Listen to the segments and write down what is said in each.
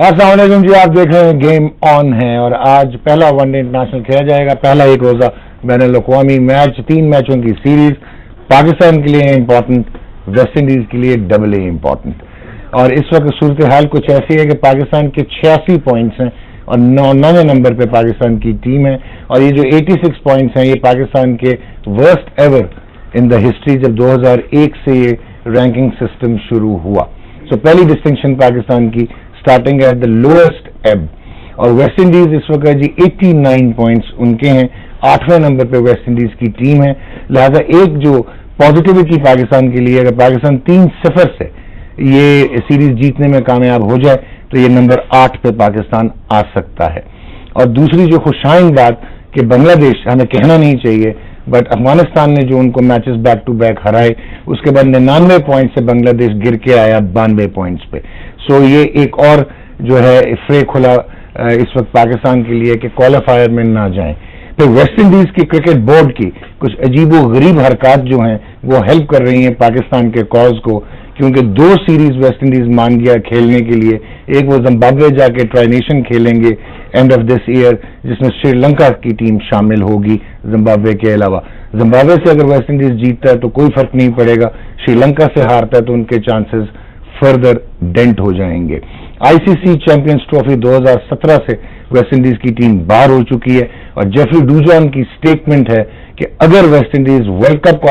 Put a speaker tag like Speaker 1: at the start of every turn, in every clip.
Speaker 1: अस्सलाम वालेकुम जी, आप देख रहे हैं गेम ऑन है और आज पहला वनडे इंटरनेशनल खेला जाएगा। पहला एक रोजा बैन अल-अक़वामी मैच, 3 मैचों की सीरीज, पाकिस्तान के लिए इंपॉर्टेंट, वेस्ट इंडीज के लिए डबल ए इंपॉर्टेंट। और इस वक्त सूरत हाल कुछ ऐसी है कि पाकिस्तान के 86 पॉइंट्स हैं और 9वें नंबर पे पाकिस्तान की टीम है। और ये जो 86 पॉइंट्स हैं ये पाकिस्तान के worst ever in the history, जब 2001 से ये रैंकिंग सिस्टम शुरू हुआ। सो पहली डिस्टिंक्शन पाकिस्तान की, स्टार्टिंग एट द लोएस्ट एब। और वेस्ट इंडीज इस वक्त जी 89 पॉइंट्स उनके हैं, 8वें नंबर पे वेस्ट इंडीज की टीम है। लिहाजा एक जो पॉजिटिविटी पाकिस्तान के लिए, अगर पाकिस्तान 3-0 से ये सीरीज जीतने में कामयाब हो जाए तो ये नंबर 8 पे पाकिस्तान आ सकता है। और दूसरी जो खुशाइन बात कि बांग्लादेश, हमें कहना नहीं चाहिए बट अफगानिस्तान ने जो उनको मैचेस बैक टू बैक हराए, उसके बाद 99 पॉइंट से बांग्लादेश गिर के आया 92 पॉइंट्स पे। सो ये एक और जो है फ्रे खुला इस वक्त पाकिस्तान के लिए कि क्वालिफायर में ना जाएं। फिर वेस्ट इंडीज की क्रिकेट बोर्ड की कुछ अजीबो गरीब हरकत जो हैं वो हेल्प कर रही हैं पाकिस्तान के कॉज को, क्योंकि 2 सीरीज वेस्ट इंडीज मान गया खेलने के लिए। एक वो जिम्बाब्वे जाके ट्राई नेशन खेलेंगे एंड ऑफ दिस ईयर, जिसमें श्रीलंका की टीम शामिल होगी जिम्बाब्वे के अलावा। जिम्बाब्वे से अगर वेस्ट इंडीज जीतता है तो कोई फर्क नहीं पड़ेगा, श्रीलंका से हारता है तो उनके चांसेस फर्दर डेंट हो जाएंगे। आईसीसी चैंपियंस ट्रॉफी 2017 से वेस्ट इंडीज की टीम बाहर हो चुकी है और जेफरी डूजॉन की स्टेटमेंट है कि अगर West Indies world cup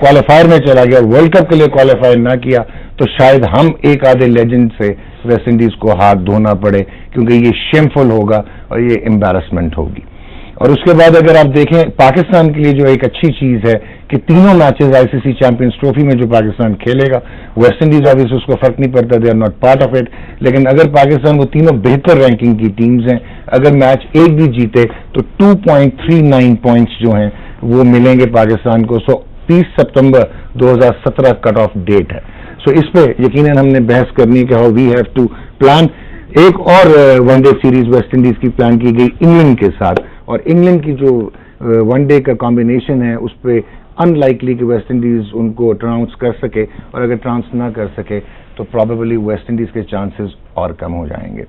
Speaker 1: qualifier में चला गया, वर्ल्ड कप के लिए क्वालिफायर ना किया तो शायद हम एक आधे लेजेंड से वेस्ट इंडीज को हाथ धोना पड़े, क्योंकि ये शेमफुल होगा और ये एम्बैरसमेंट होगी। और उसके बाद अगर आप देखें पाकिस्तान के लिए जो एक अच्छी चीज है कि तीनों मैचेस आईसीसी चैंपियंस ट्रॉफी में जो पाकिस्तान खेलेगा, वेस्ट इंडीज ऑब्वियसली उसको फर्क नहीं पड़ता, they are not part of it. लेकिन अगर पाकिस्तान, वो तीनों बेहतर रैंकिंग की टीम्स हैं, अगर मैच एक भी जीते तो 2.39 पॉइंट्स जो हैं वो मिलेंगे पाकिस्तान को। सो 30 सितंबर 2017 कट ऑफ डेट है। सो इस पे यकीनन हमने बहस करनी है कि how we have to plan. एक और वनडे सीरीज वेस्ट इंडीज की प्लान की गई इंग्लैंड के साथ, और इंग्लैंड की जो वनडे का कॉम्बिनेशन है उस पर अनलाइकली कि वेस्ट इंडीज उनको ट्रांस कर सके, और अगर ट्रांस ना कर सके तो प्रॉबेबली वेस्ट इंडीज के चांसेस और कम हो जाएंगे।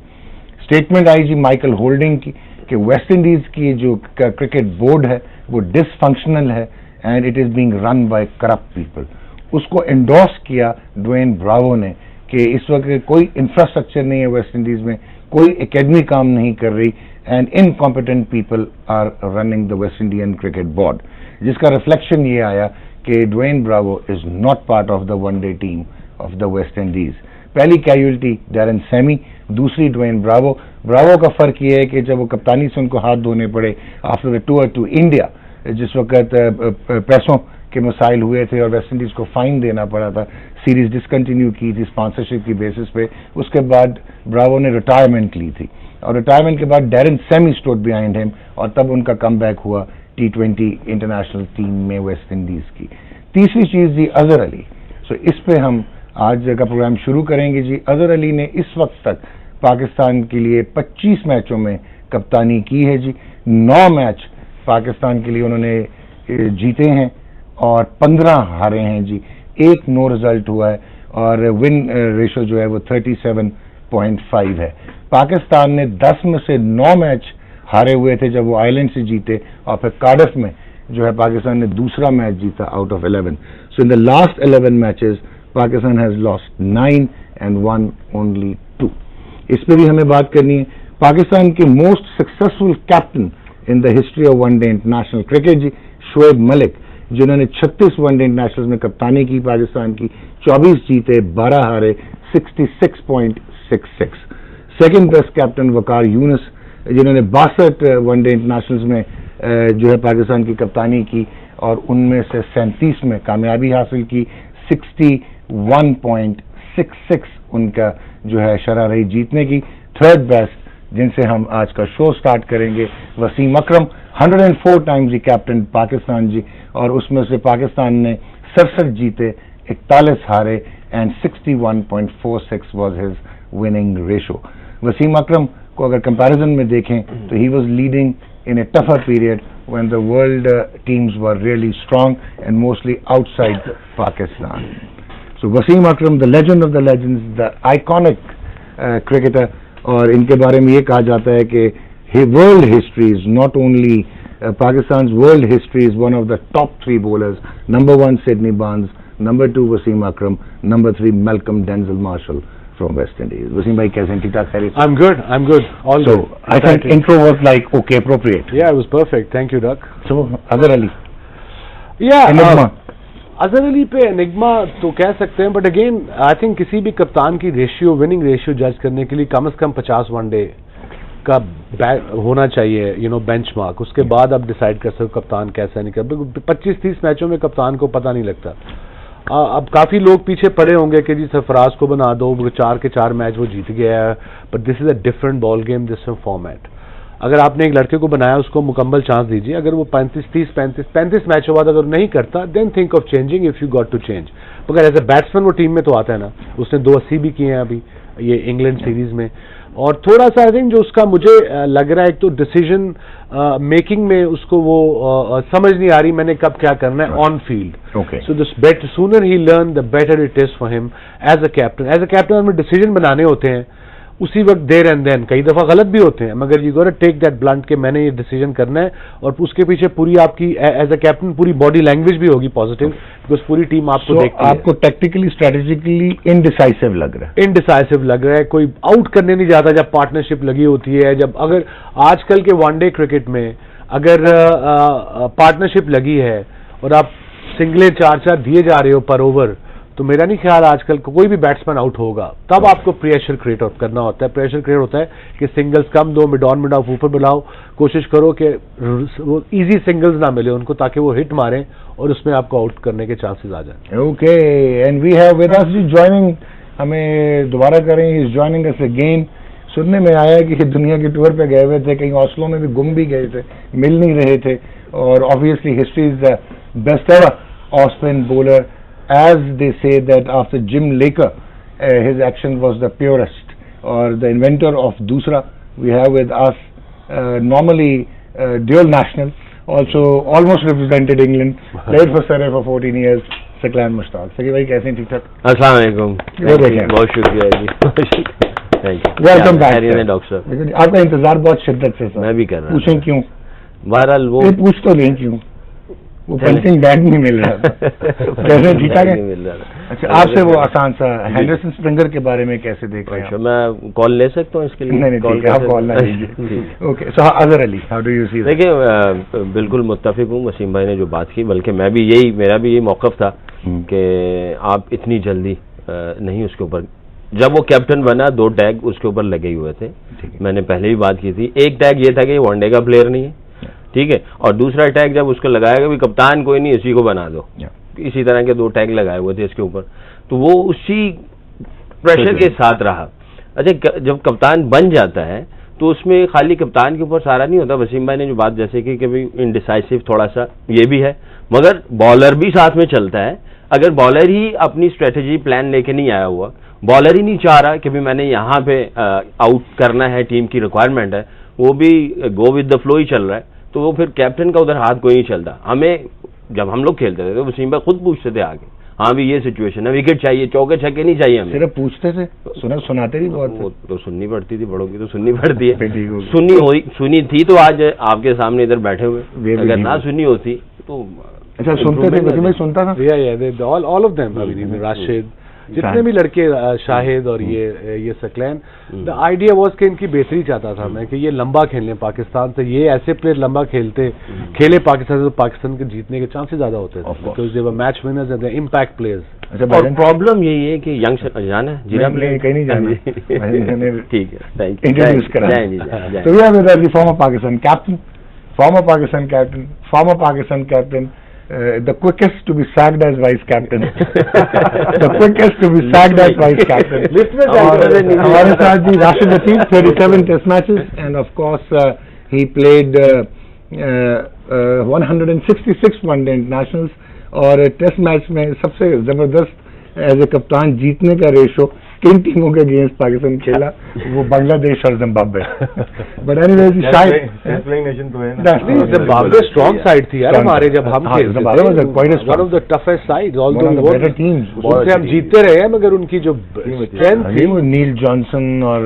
Speaker 1: स्टेटमेंट आई जी माइकल होल्डिंग की कि वेस्ट इंडीज की जो क्रिकेट बोर्ड है वो डिसफंक्शनल है and it is being run by corrupt people. उसको एंडोर्स किया ड्वेन ब्रावो ने कि इस वक्त कोई इंफ्रास्ट्रक्चर नहीं है वेस्ट इंडीज में, कोई एकेडमी काम नहीं कर रही and incompetent people are running the West Indian cricket board, जिसका रिफ्लेक्शन ये आया कि Dwayne Bravo is not part of the one day team of the West Indies. पहली कैजुअल्टी डैरेन सैमी, दूसरी ड्वेन ब्रावो। ब्रावो का फर्क ये है कि जब वो कप्तानी से उनको हाथ धोने पड़े after the tour to India, जिस वक्त पैसों के मसाइल हुए थे और वेस्ट इंडीज को फाइन देना पड़ा था, सीरीज डिसकंटिन्यू की थी स्पॉन्सरशिप की बेसिस पे, उसके बाद ब्रावो ने रिटायरमेंट ली थी और रिटायरमेंट के बाद Darren Sammy stood behind him और तब उनका कमबैक हुआ T20 इंटरनेशनल टीम में वेस्ट इंडीज की। तीसरी चीज जी अजहर अली। सो इस पे हम आज का प्रोग्राम शुरू करेंगे जी। अजहर अली ने इस वक्त तक पाकिस्तान के लिए 25 मैचों में कप्तानी की है जी। 9 मैच पाकिस्तान के लिए उन्होंने जीते हैं और 15 हारे हैं जी। 1 नो रिजल्ट हुआ है और विन रेशो जो है वो 37.5 है। पाकिस्तान ने 10 में से 9 मैच हारे हुए थे जब वो आयरलैंड से जीते, और फिर कार्डिफ में जो है पाकिस्तान ने दूसरा मैच जीता out of 11। So in the last 11 matches Pakistan has lost 9 and one only 2। इस पर भी हमें बात करनी है। पाकिस्तान के most successful captain in the history of one day international cricket जी, शोएब मलिक, जिन्होंने 36 वनडे इंटरनेशनल में कप्तानी की पाकिस्तान की, 24 जीते 12 हारे, 66.66। सेकंड बेस्ट कैप्टन वकार यूनुस, जिन्होंने 62 वनडे इंटरनेशनल्स में जो है पाकिस्तान की कप्तानी की और उनमें से 37 में कामयाबी हासिल की। 61.66 उनका जो है शरह रही जीतने की। थर्ड बेस्ट, जिनसे हम आज का शो स्टार्ट करेंगे, वसीम अकरम, 104 टाइम्स ही कैप्टन पाकिस्तान जी, और उसमें से पाकिस्तान ने 67 जीते, 41 हारे and 61.46 was his winning ratio. Wasim Akram को अगर कंपैरिजन में देखें तो he was leading in a tougher period when the world teams were really strong and mostly outside Pakistan. So Wasim Akram, the legend of the legends, the iconic cricketer, और इनके बारे में ये कहा जाता है कि world history is not only Pakistan world history is one of the top 3 bowlers. Number 1 Sidney Barnes, Number 2 Wasim Akram, Number 3 Malcolm Denzel Marshall from West Indies. Wasim bhai, kaise hain? ठीक-ठाक खैरियत?
Speaker 2: I'm good. All
Speaker 1: so,
Speaker 2: good.
Speaker 1: I think intro was like okay, appropriate.
Speaker 2: Yeah, it was perfect. Thank you, Duck.
Speaker 1: So, Azhar Ali.
Speaker 2: Yeah.
Speaker 1: Enigma.
Speaker 2: Azhar Ali पे enigma तो कह सकते हैं, but again I think किसी भी कप्तान की रेशियो, विनिंग रेशियो जज करने के लिए कम से कम 50 वनडे का होना चाहिए, बेंचमार्क. उसके बाद आप डिसाइड कर सकते हो कप्तान कैसा नहीं कर. 25-30 मैचों में कप्तान को पता नहीं लगता. अब काफी लोग पीछे पड़े होंगे कि जी सरफराज को बना दो, 4 के 4 मैच वो जीत गया है, but this is a different ball game, different format. अगर आपने एक लड़के को बनाया, उसको मुकम्मल चांस दीजिए. अगर वो 35 मैचों बाद अगर नहीं करता, then think of changing if you got to change. मगर एज ए बैट्समैन वो टीम में तो आता है ना. उसने 280 भी किए हैं अभी ये इंग्लैंड सीरीज में. और थोड़ा सा आई थिंक जो उसका मुझे लग रहा है, एक तो डिसीजन मेकिंग में उसको वो समझ नहीं आ रही मैंने कब क्या करना है on field. So this bet sooner he learn the better it is for him as a captain हमें डिसीजन बनाने होते हैं उसी वक्त, देर एंड देन. कई दफा गलत भी होते हैं, मगर you got to take that blunt के मैंने ये डिसीजन करना है. और उसके पीछे पूरी आपकी एज अ कैप्टन पूरी बॉडी लैंग्वेज भी होगी पॉजिटिव, बिकॉज पूरी टीम आपको देखती है.
Speaker 1: आपको टैक्टिकली स्ट्रेटेजिकली इनडिसाइसिव लग रहा है?
Speaker 2: इनडिसाइसिव लग रहा है. कोई आउट करने नहीं जाता जब पार्टनरशिप लगी होती है. जब अगर आजकल के वनडे क्रिकेट में अगर पार्टनरशिप लगी है और आप सिंगले 4-4 दिए जा रहे हो पर ओवर, तो मेरा नहीं ख्याल आजकल कोई भी बैट्समैन आउट होगा. तब आपको प्रेशर क्रिएट करना होता है. प्रेशर क्रिएट होता है कि सिंगल्स कम दो, मिड ऑन मिड ऑफ ऊपर बुलाओ. कोशिश करो कि वो इजी सिंगल्स ना मिले उनको, ताकि वो हिट मारें और उसमें आपको आउट करने के चांसेस आ जाए.
Speaker 1: Okay, and we have with us जी ज्वाइनिंग, हमें दोबारा करें, इज ज्वाइनिंग अस अगेन. सुनने में आया कि दुनिया की टूर पे गए हुए थे, कहीं ऑस्लो में भी गुम भी गए थे, मिल नहीं रहे थे. और obviously history is the best ever off spin bowler. As they say that after Jim Laker, his action was the purest, or the inventor of Dusra. We have with us normally dual national, also almost represented England, played for Surrey for 14 years, Saqlain Mushtaq. Saqi bhai, kaise hain? ठीक ठाक?
Speaker 3: अस्सलाम वालेकुम. बहुत शुक्रिया जी. Thank you.
Speaker 1: Welcome back
Speaker 3: doctor साहब.
Speaker 1: आपका इंतजार बहुत शिद्दत से सर.
Speaker 3: मैं भी कर रहा हूं.
Speaker 1: पूछें क्यों?
Speaker 3: बहरहाल वो
Speaker 1: पूछ तो लें क्यों. वो पंचिंग बैग नहीं मिल रहा था. कैसे ठीक है? अच्छा, आपसे वो आसान सा हेंडरसन स्प्रिंगर के बारे में कैसे देख रहे हैं?
Speaker 3: मैं कॉल ले सकता हूँ इसके लिए?
Speaker 1: नहीं, ठीक है, आप कॉल ना लीजिए. Okay, so Azhar Ali, how do you see?
Speaker 3: देखिए, बिल्कुल मुत्तफिक हूँ वसीम भाई ने जो बात की, बल्कि मेरा भी यही मौक़िफ़ था कि आप इतनी जल्दी नहीं उसके ऊपर. जब वो कैप्टन बना 2 टैग उसके ऊपर लगे हुए थे. मैंने पहले भी बात की थी. एक टैग ये था कि वनडे का प्लेयर नहीं है, ठीक है, और दूसरा टैग जब उसको लगाया कि कप्तान कोई नहीं, इसी को बना दो. इसी तरह के 2 टैग लगाए हुए थे इसके ऊपर. तो वो उसी प्रेशर के साथ रहा. अच्छा, जब कप्तान बन जाता है तो उसमें खाली कप्तान के ऊपर सारा नहीं होता. वसीम भाई ने जो बात जैसे कि भाई इनडिसाइसिव थोड़ा सा ये भी है, मगर बॉलर भी साथ में चलता है. अगर बॉलर ही अपनी स्ट्रेटेजी प्लान लेके नहीं आया हुआ, बॉलर ही नहीं चाह रहा कि भाई मैंने यहाँ पे आउट करना है, टीम की रिक्वायरमेंट है, वो भी गो विद द फ्लो ही चल रहा है, तो वो फिर कैप्टन का उधर हाथ कोई नहीं चलता. हमें जब हम लोग खेलते थे तो वसीम भाई खुद पूछते थे आगे, हाँ भी ये सिचुएशन है, विकेट चाहिए, चौके छक्के नहीं चाहिए हमें.
Speaker 1: सिर्फ पूछते थे, सुनाते भी बहुत.
Speaker 3: वो तो सुननी पड़ती थी, बड़ों की तो सुननी पड़ती है. सुनी थी तो आज आपके सामने इधर बैठे हुए. अगर ना सुनी होती तो.
Speaker 1: अच्छा, सुनते थे वसीम भाई? सुनता था
Speaker 2: ऑल ऑफ देम, राशिद, जितने भी लड़के, शाहिद और ये सकलैन. द आइडिया वाज कि इनकी बेहतरी चाहता था मैं कि ये लंबा खेलने पाकिस्तान से. ये ऐसे प्लेयर लंबा खेले पाकिस्तान से, तो पाकिस्तान के जीतने के चांसेस ज्यादा होते थे, because they were match winners and impact players.
Speaker 3: और प्रॉब्लम यही है कि यंग जाना है जीरा
Speaker 1: प्ले कहीं नहीं जाना.
Speaker 3: ठीक है, थैंक यू.
Speaker 1: इंट्रोड्यूस करा. तो we are with the former Pakistan captain, former Pakistan captain, the quickest to be sacked as vice captain. The quickest to be sacked as vice captain. हमारे साथ जी Rashid Latif, 37 test matches, and of course he played 166 one-day internationals. और test match में सबसे जबरदस्त as a कप्तान जीतने का ratio किन टीमों के अगेंस्ट पाकिस्तान खेला, वो बांग्लादेश और जिम्बाब्वे। बट एनीवेज शायद
Speaker 4: प्लेइंग नेशन तो है ना,
Speaker 2: जिम्बाब्वे स्ट्रॉन्ग साइड थी यार हमारे जब हम खेलते थे, one of the toughest sides, although better teams, उनसे हम जीतते रहे हैं, मगर उनकी जो स्ट्रेंथ थी,
Speaker 1: वो नील जॉनसन और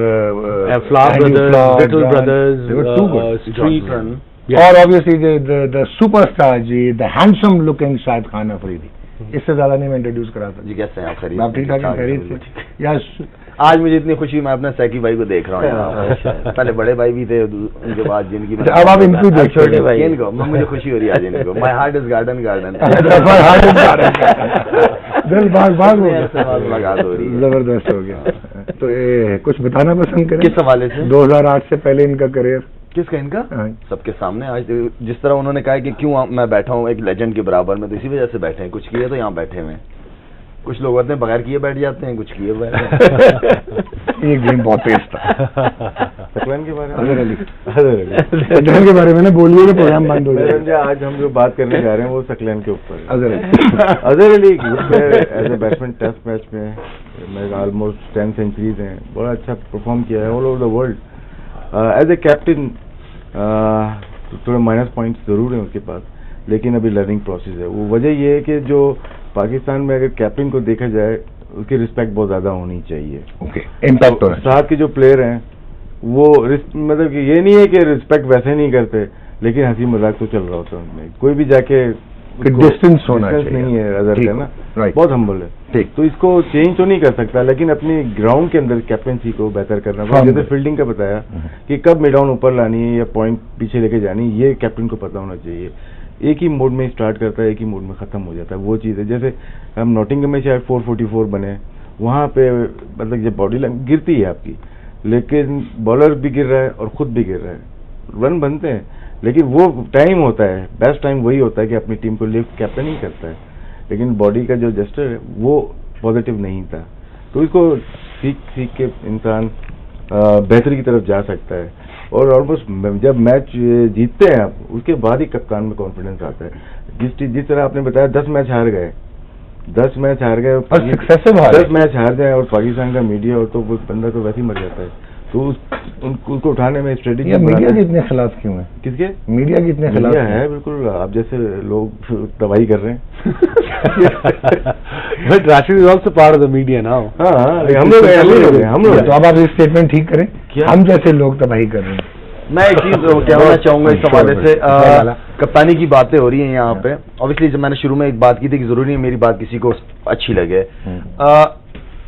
Speaker 2: Flower brothers, little brothers, Streak,
Speaker 1: और ऑब्वियसली द सुपरस्टार जी, the handsome looking Shahid Khan Afridi. इससे ज्यादा नहीं मैं इंट्रोड्यूस करा था
Speaker 5: जी। कैसे हैं आप? खरीद
Speaker 1: आप ठीक ठाक हैं? खरीद से यार
Speaker 5: आज मुझे इतनी खुशी, मैं अपने सैकी भाई को देख रहा हूँ। पहले बड़े भाई भी थे, उनके बाद जिनकी
Speaker 1: अब आप इनको देख
Speaker 5: छोटे भाई, इनको मुझे खुशी हो रही है आज इनको। My heart is garden garden,
Speaker 1: दिल बाग बाग हो
Speaker 5: मुलाकात हो रही है,
Speaker 1: जबरदस्त हो गया। तो कुछ बताना पसंद करें
Speaker 5: किस हवाले से?
Speaker 1: 2008 से पहले इनका करियर
Speaker 5: किसका? इनका सबके सामने आज जिस तरह उन्होंने कहा कि क्यों मैं बैठा हूँ एक लेजेंड के बराबर में, तो इसी वजह से बैठे हैं। कुछ किए तो यहाँ बैठे हुए हैं, कुछ लोग होते हैं बगैर किए बैठ जाते हैं, कुछ किए बैठ
Speaker 1: ये गेम बहुत तेज था।
Speaker 4: सकलन के बारे में,
Speaker 1: सकलन के बारे में ना बोलिए, प्रोग्राम बंद हो जाएगा।
Speaker 4: आज हम जो बात करने जा रहे हैं वो सकलन के ऊपर।
Speaker 1: Azhar
Speaker 4: Ali as a batsman test match में मेरे ऑलमोस्ट 10 सेंचुरीज हैं, बड़ा अच्छा परफॉर्म किया है all over the world. As a captain थोड़े माइनस पॉइंट्स जरूर हैं उसके पास, लेकिन अभी लर्निंग प्रोसेस है। वो वजह ये है कि जो पाकिस्तान में अगर कैप्टन को देखा जाए उसकी रिस्पेक्ट बहुत ज्यादा होनी चाहिए।
Speaker 1: ओके, इम्पैक्ट होना चाहिए।
Speaker 4: साथ के जो प्लेयर हैं वो मतलब कि ये नहीं है कि रिस्पेक्ट वैसे नहीं करते, लेकिन हंसी मजाक तो चल रहा होता है उनमें। कोई भी जाके
Speaker 1: डिस्टेंस होना चाहिए,
Speaker 4: नहीं है अदर का ना,
Speaker 1: राइट,
Speaker 4: बहुत हम्बल है।
Speaker 1: ठीक,
Speaker 4: तो इसको चेंज तो नहीं कर सकता, लेकिन अपनी ग्राउंड के अंदर कैप्टनसी को बेहतर करना पड़ेगा। जैसे फील्डिंग का बताया कि कब मिड ऑन ऊपर लानी है या पॉइंट पीछे लेके जानी है, ये कैप्टन को पता होना चाहिए। एक ही मोड में स्टार्ट करता है, एक ही मोड में खत्म हो जाता है, वो चीज़ है। जैसे हम नॉटिंघम में शायद 444 बने, वहाँ पे मतलब जब बॉडी लाइन गिरती है आपकी, लेकिन बॉलर भी गिर रहा है और खुद भी गिर रहा है, रन बनते हैं, लेकिन वो टाइम होता है, बेस्ट टाइम वही होता है कि अपनी टीम को लिफ्ट कैप्टन ही करता है, लेकिन बॉडी का जो जेस्चर है वो पॉजिटिव नहीं था। तो इसको सीख सीख के इंसान बेहतरी की तरफ जा सकता है। और ऑलमोस्ट जब मैच जीतते हैं आप, उसके बाद ही कप्तान में कॉन्फिडेंस आता है। जिस तरह आपने बताया 10 मैच हार गए, 10 मैच हार गए और 10 मैच हार जाए और पाकिस्तान का मीडिया हो तो वो बंदा तो वैसे ही मर जाता है। तो उनको उठाने में स्ट्रेटेजी।
Speaker 1: मीडिया के इतने खिलाफ क्यों है?
Speaker 4: किसके?
Speaker 1: मीडिया के इतने खिलाफ
Speaker 4: है, बिल्कुल आप जैसे लोग तबाही कर रहे हैं।
Speaker 2: But Rashid is also part of the media now.
Speaker 4: हाँ, हम लोग
Speaker 1: तो अब आप इस स्टेटमेंट ठीक करें, हम जैसे लोग तबाही कर रहे हैं।
Speaker 5: मैं एक चीज कहना चाहूंगा इस हवाले से, कप्तानी की बातें हो रही हैं यहाँ पे। ऑब्वियसली जब मैंने शुरू में एक बात की थी कि जरूरी नहीं मेरी बात किसी को अच्छी लगे,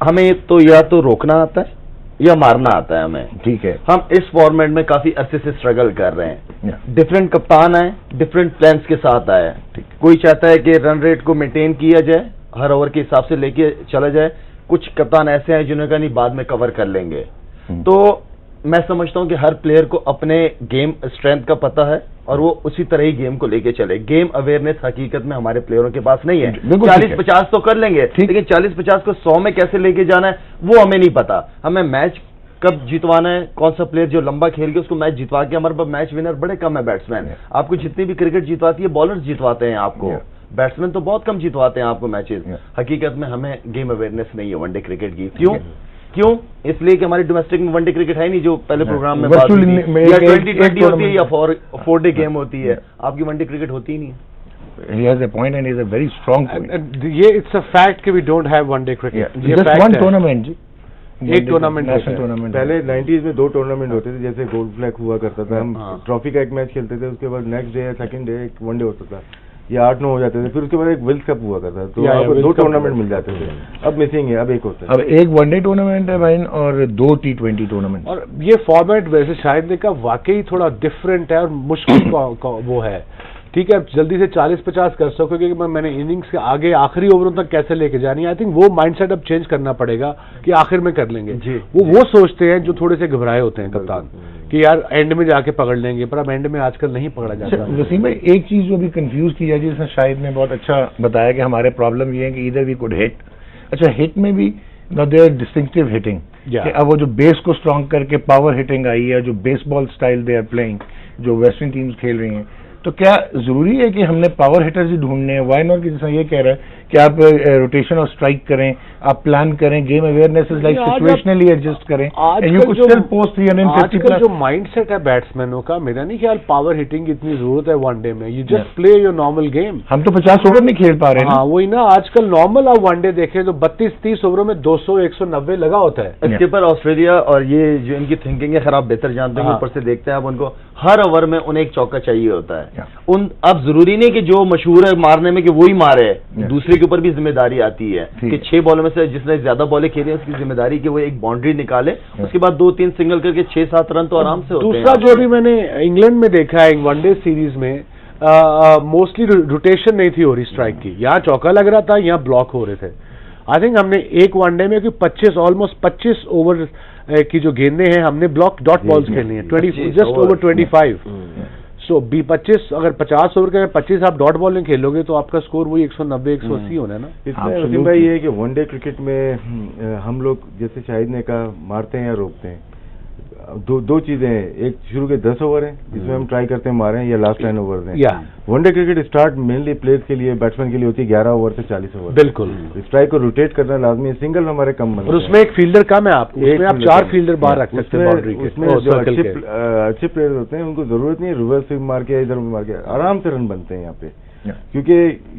Speaker 5: हमें तो या तो रोकना आता है या मारना आता है हमें,
Speaker 1: ठीक है।
Speaker 5: हम इस फॉर्मेट में काफी अरसे से स्ट्रगल कर रहे हैं। डिफरेंट कप्तान आए, डिफरेंट प्लान्स के साथ आए। कोई चाहता है कि रन रेट को मेंटेन किया जाए, हर ओवर के हिसाब से लेके चला जाए। कुछ कप्तान ऐसे हैं जिन्होंने कहा नहीं बाद में कवर कर लेंगे। तो मैं समझता हूं कि हर प्लेयर को अपने गेम स्ट्रेंथ का पता है और वो उसी तरह ही गेम को लेके चले। गेम अवेयरनेस हकीकत में हमारे प्लेयरों के पास नहीं है। 40-50 तो कर लेंगे, लेकिन 40-50 को 100 में कैसे लेके जाना है वो हमें नहीं पता। हमें मैच कब जितवाना है, कौन सा प्लेयर जो लंबा खेल के उसको मैच जितवा के, हमारे पास मैच विनर बड़े कम है बैट्समैन। आपको जितनी भी क्रिकेट जितवाती है बॉलर्स जितवाते हैं आपको, बैट्समैन तो बहुत कम जितवाते हैं आपको मैचेस। हकीकत में हमें गेम अवेयरनेस नहीं है वनडे क्रिकेट की। क्यों? इसलिए कि हमारी डोमेस्टिक में वनडे क्रिकेट है नहीं, जो पहले प्रोग्राम में बात हुई थी, या 20-20 होती है या 4 डे गेम होती है। आपकी वनडे क्रिकेट होती ही नहीं है।
Speaker 1: He has a point and he is a very strong point.
Speaker 2: ये it's a fact कि we don't have one day cricket.
Speaker 1: Just one tournament जी,
Speaker 2: एक टूर्नामेंट
Speaker 1: नेशनल टूर्नामेंट।
Speaker 4: पहले 90s में 2 टूर्नामेंट होते थे, जैसे गोल्ड फ्लैग हुआ करता था, हम ट्रॉफी का एक मैच खेलते थे, उसके बाद नेक्स्ट डे या सेकंड डे एक वनडे होता था, या 8-9 हो जाते थे, फिर उसके बाद एक वर्ल्ड कप हुआ करता था। तो आपको 2 टूर्नामेंट मिल जाते थे। अब मिसिंग है, अब एक होता है।
Speaker 1: अब एक वनडे टूर्नामेंट है भाई और 2 T20 टूर्नामेंट।
Speaker 2: और ये फॉर्मेट वैसे शायद ने कहा वाकई थोड़ा डिफरेंट है और मुश्किल वो है। ठीक है, जल्दी से 40-50 कर सकोगे कि मैंने इनिंग्स के आगे आखिरी ओवरों तक कैसे लेके जानी है। आई थिंक वो माइंडसेट अब चेंज करना पड़ेगा कि आखिर में कर लेंगे। वो सोचते हैं जो थोड़े से घबराए होते हैं कप्तान कि यार एंड में जाके पकड़ लेंगे, पर अब एंड में आजकल नहीं पकड़ा जाता।
Speaker 1: वसीम भाई, एक चीज जो भी कंफ्यूज की जाती है, जिसमें शाहिद ने बहुत अच्छा बताया कि हमारे प्रॉब्लम ये है कि इधर वी कुड हिट। अच्छा, हिट में भी नो देयर डिस्टिंक्टिव हिटिंग, अब वो जो बेस को स्ट्रॉन्ग करके पावर हिटिंग आई है, जो baseball style they are playing, जो वेस्टर्न टीम्स खेल रही हैं, तो क्या जरूरी है कि हमने पावर हिटर्स ही ढूंढने हैं? वाई नॉट कि जैसा ये कह रहा है कि आप रोटेशन और स्ट्राइक करें, आप प्लान करें, game awareness is like situationally adjust करें, and you could still post 350
Speaker 2: आजकल जो माइंडसेट है बैट्समैनों का, मेरा नहीं ख्याल पावर हिटिंग की इतनी जरूरत है वनडे में। You just play your normal game.
Speaker 1: हम तो 50 ओवर नहीं खेल पा रहे हैं।
Speaker 2: हाँ वही ना, आजकल नॉर्मल आप वनडे देखें तो 32-30 ओवरों में 200-190 लगा होता है।
Speaker 5: इसके पर ऑस्ट्रेलिया और ये जो इनकी थिंकिंग है, खैर आप बेहतर जानते हैं, ऊपर से देखते हैं आप उनको, हर ओवर में उन्हें एक चौका चाहिए होता है। अब जरूरी नहीं कि जो मशहूर है मारने में कि वो ही मारे, दूसरे के ऊपर भी जिम्मेदारी आती है कि 6 बॉलों में से जिसने ज्यादा बॉलें खेली है उसकी जिम्मेदारी कि वो एक बाउंड्री निकाले, उसके बाद 2-3 सिंगल करके 6-7 रन तो आराम से होते हैं।
Speaker 2: दूसरा जो भी मैंने इंग्लैंड में देखा है वनडे सीरीज में, मोस्टली रोटेशन नहीं थी हो रही स्ट्राइक की, यहाँ चौका लग रहा था, यहाँ ब्लॉक हो रहे थे। आई थिंक हमने एक वनडे में 25 ओवर की जो गेंदें हैं हमने ब्लॉक डॉट बॉल्स खेलनी है, 20 जस्ट ओवर 25। सो 25 अगर 50 ओवर के 25 आप डॉट बॉल में खेलोगे तो आपका स्कोर वही 190-180 होना है ना।
Speaker 4: इसमें वसीम भाई ये है कि वनडे क्रिकेट में हम लोग जैसे शाहिद ने कहा मारते हैं या रोकते हैं, दो चीजें हैं, एक शुरू के 10 ओवर हैं जिसमें हम ट्राई करते हैं मारें या लास्ट 10 ओवर दें। One day cricket start mainly players के लिए, बैट्समैन के लिए होती है 11 ओवर से 40 ओवर।
Speaker 2: बिल्कुल,
Speaker 4: स्ट्राइक को रोटेट करना लाजमी है, सिंगल हमारे कम बनते हैं
Speaker 2: और उसमें एक फील्डर कम है, आपको उसमें आप 4 फील्डर बाहर रख सकते हैं बाउंड्री के।
Speaker 4: उसमें जो अच्छे प्लेयर होते हैं उनको जरूरत नहीं है रिवर्स स्विंग मार के इधर मार के, आराम से रन बनते हैं यहाँ पे, क्योंकि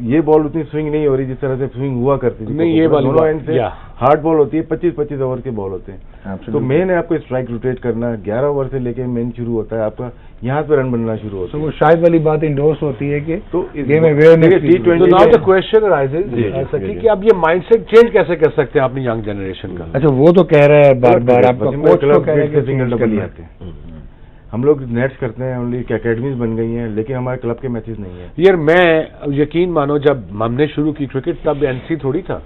Speaker 4: ये बॉल उतनी स्विंग नहीं हो रही जिस तरह से स्विंग हुआ करती थी।
Speaker 2: नहीं, ये
Speaker 4: दोनों एंड से हार्ड बॉल होती है, 25-25 ओवर के बॉल होते हैं। तो मेन है आपको स्ट्राइक रोटेट करना, 11 ओवर से लेके मेन शुरू होता है आपका, यहाँ पे रन बनना शुरू होता है।
Speaker 1: तो वो शायद वाली बात इंडोर्स होती है कि
Speaker 4: तो
Speaker 1: game awareness
Speaker 2: T20 now the question arises कि अब ये माइंडसेट चेंज कैसे कर सकते हैं अपनी यंग जनरेशन का।
Speaker 1: अच्छा वो तो कह रहा है बार-बार, आपका कोच तो कह रहा है कि
Speaker 4: सिंगल डबल ही आते हैं। हम लोग नेट्स करते हैं, ओनली एकेडमीज बन गई हैं, लेकिन हमारे क्लब के मैचेस नहीं है।
Speaker 2: यार मैं यकीन मानो जब हमने शुरू की क्रिकेट तब एनसी थोड़ी था,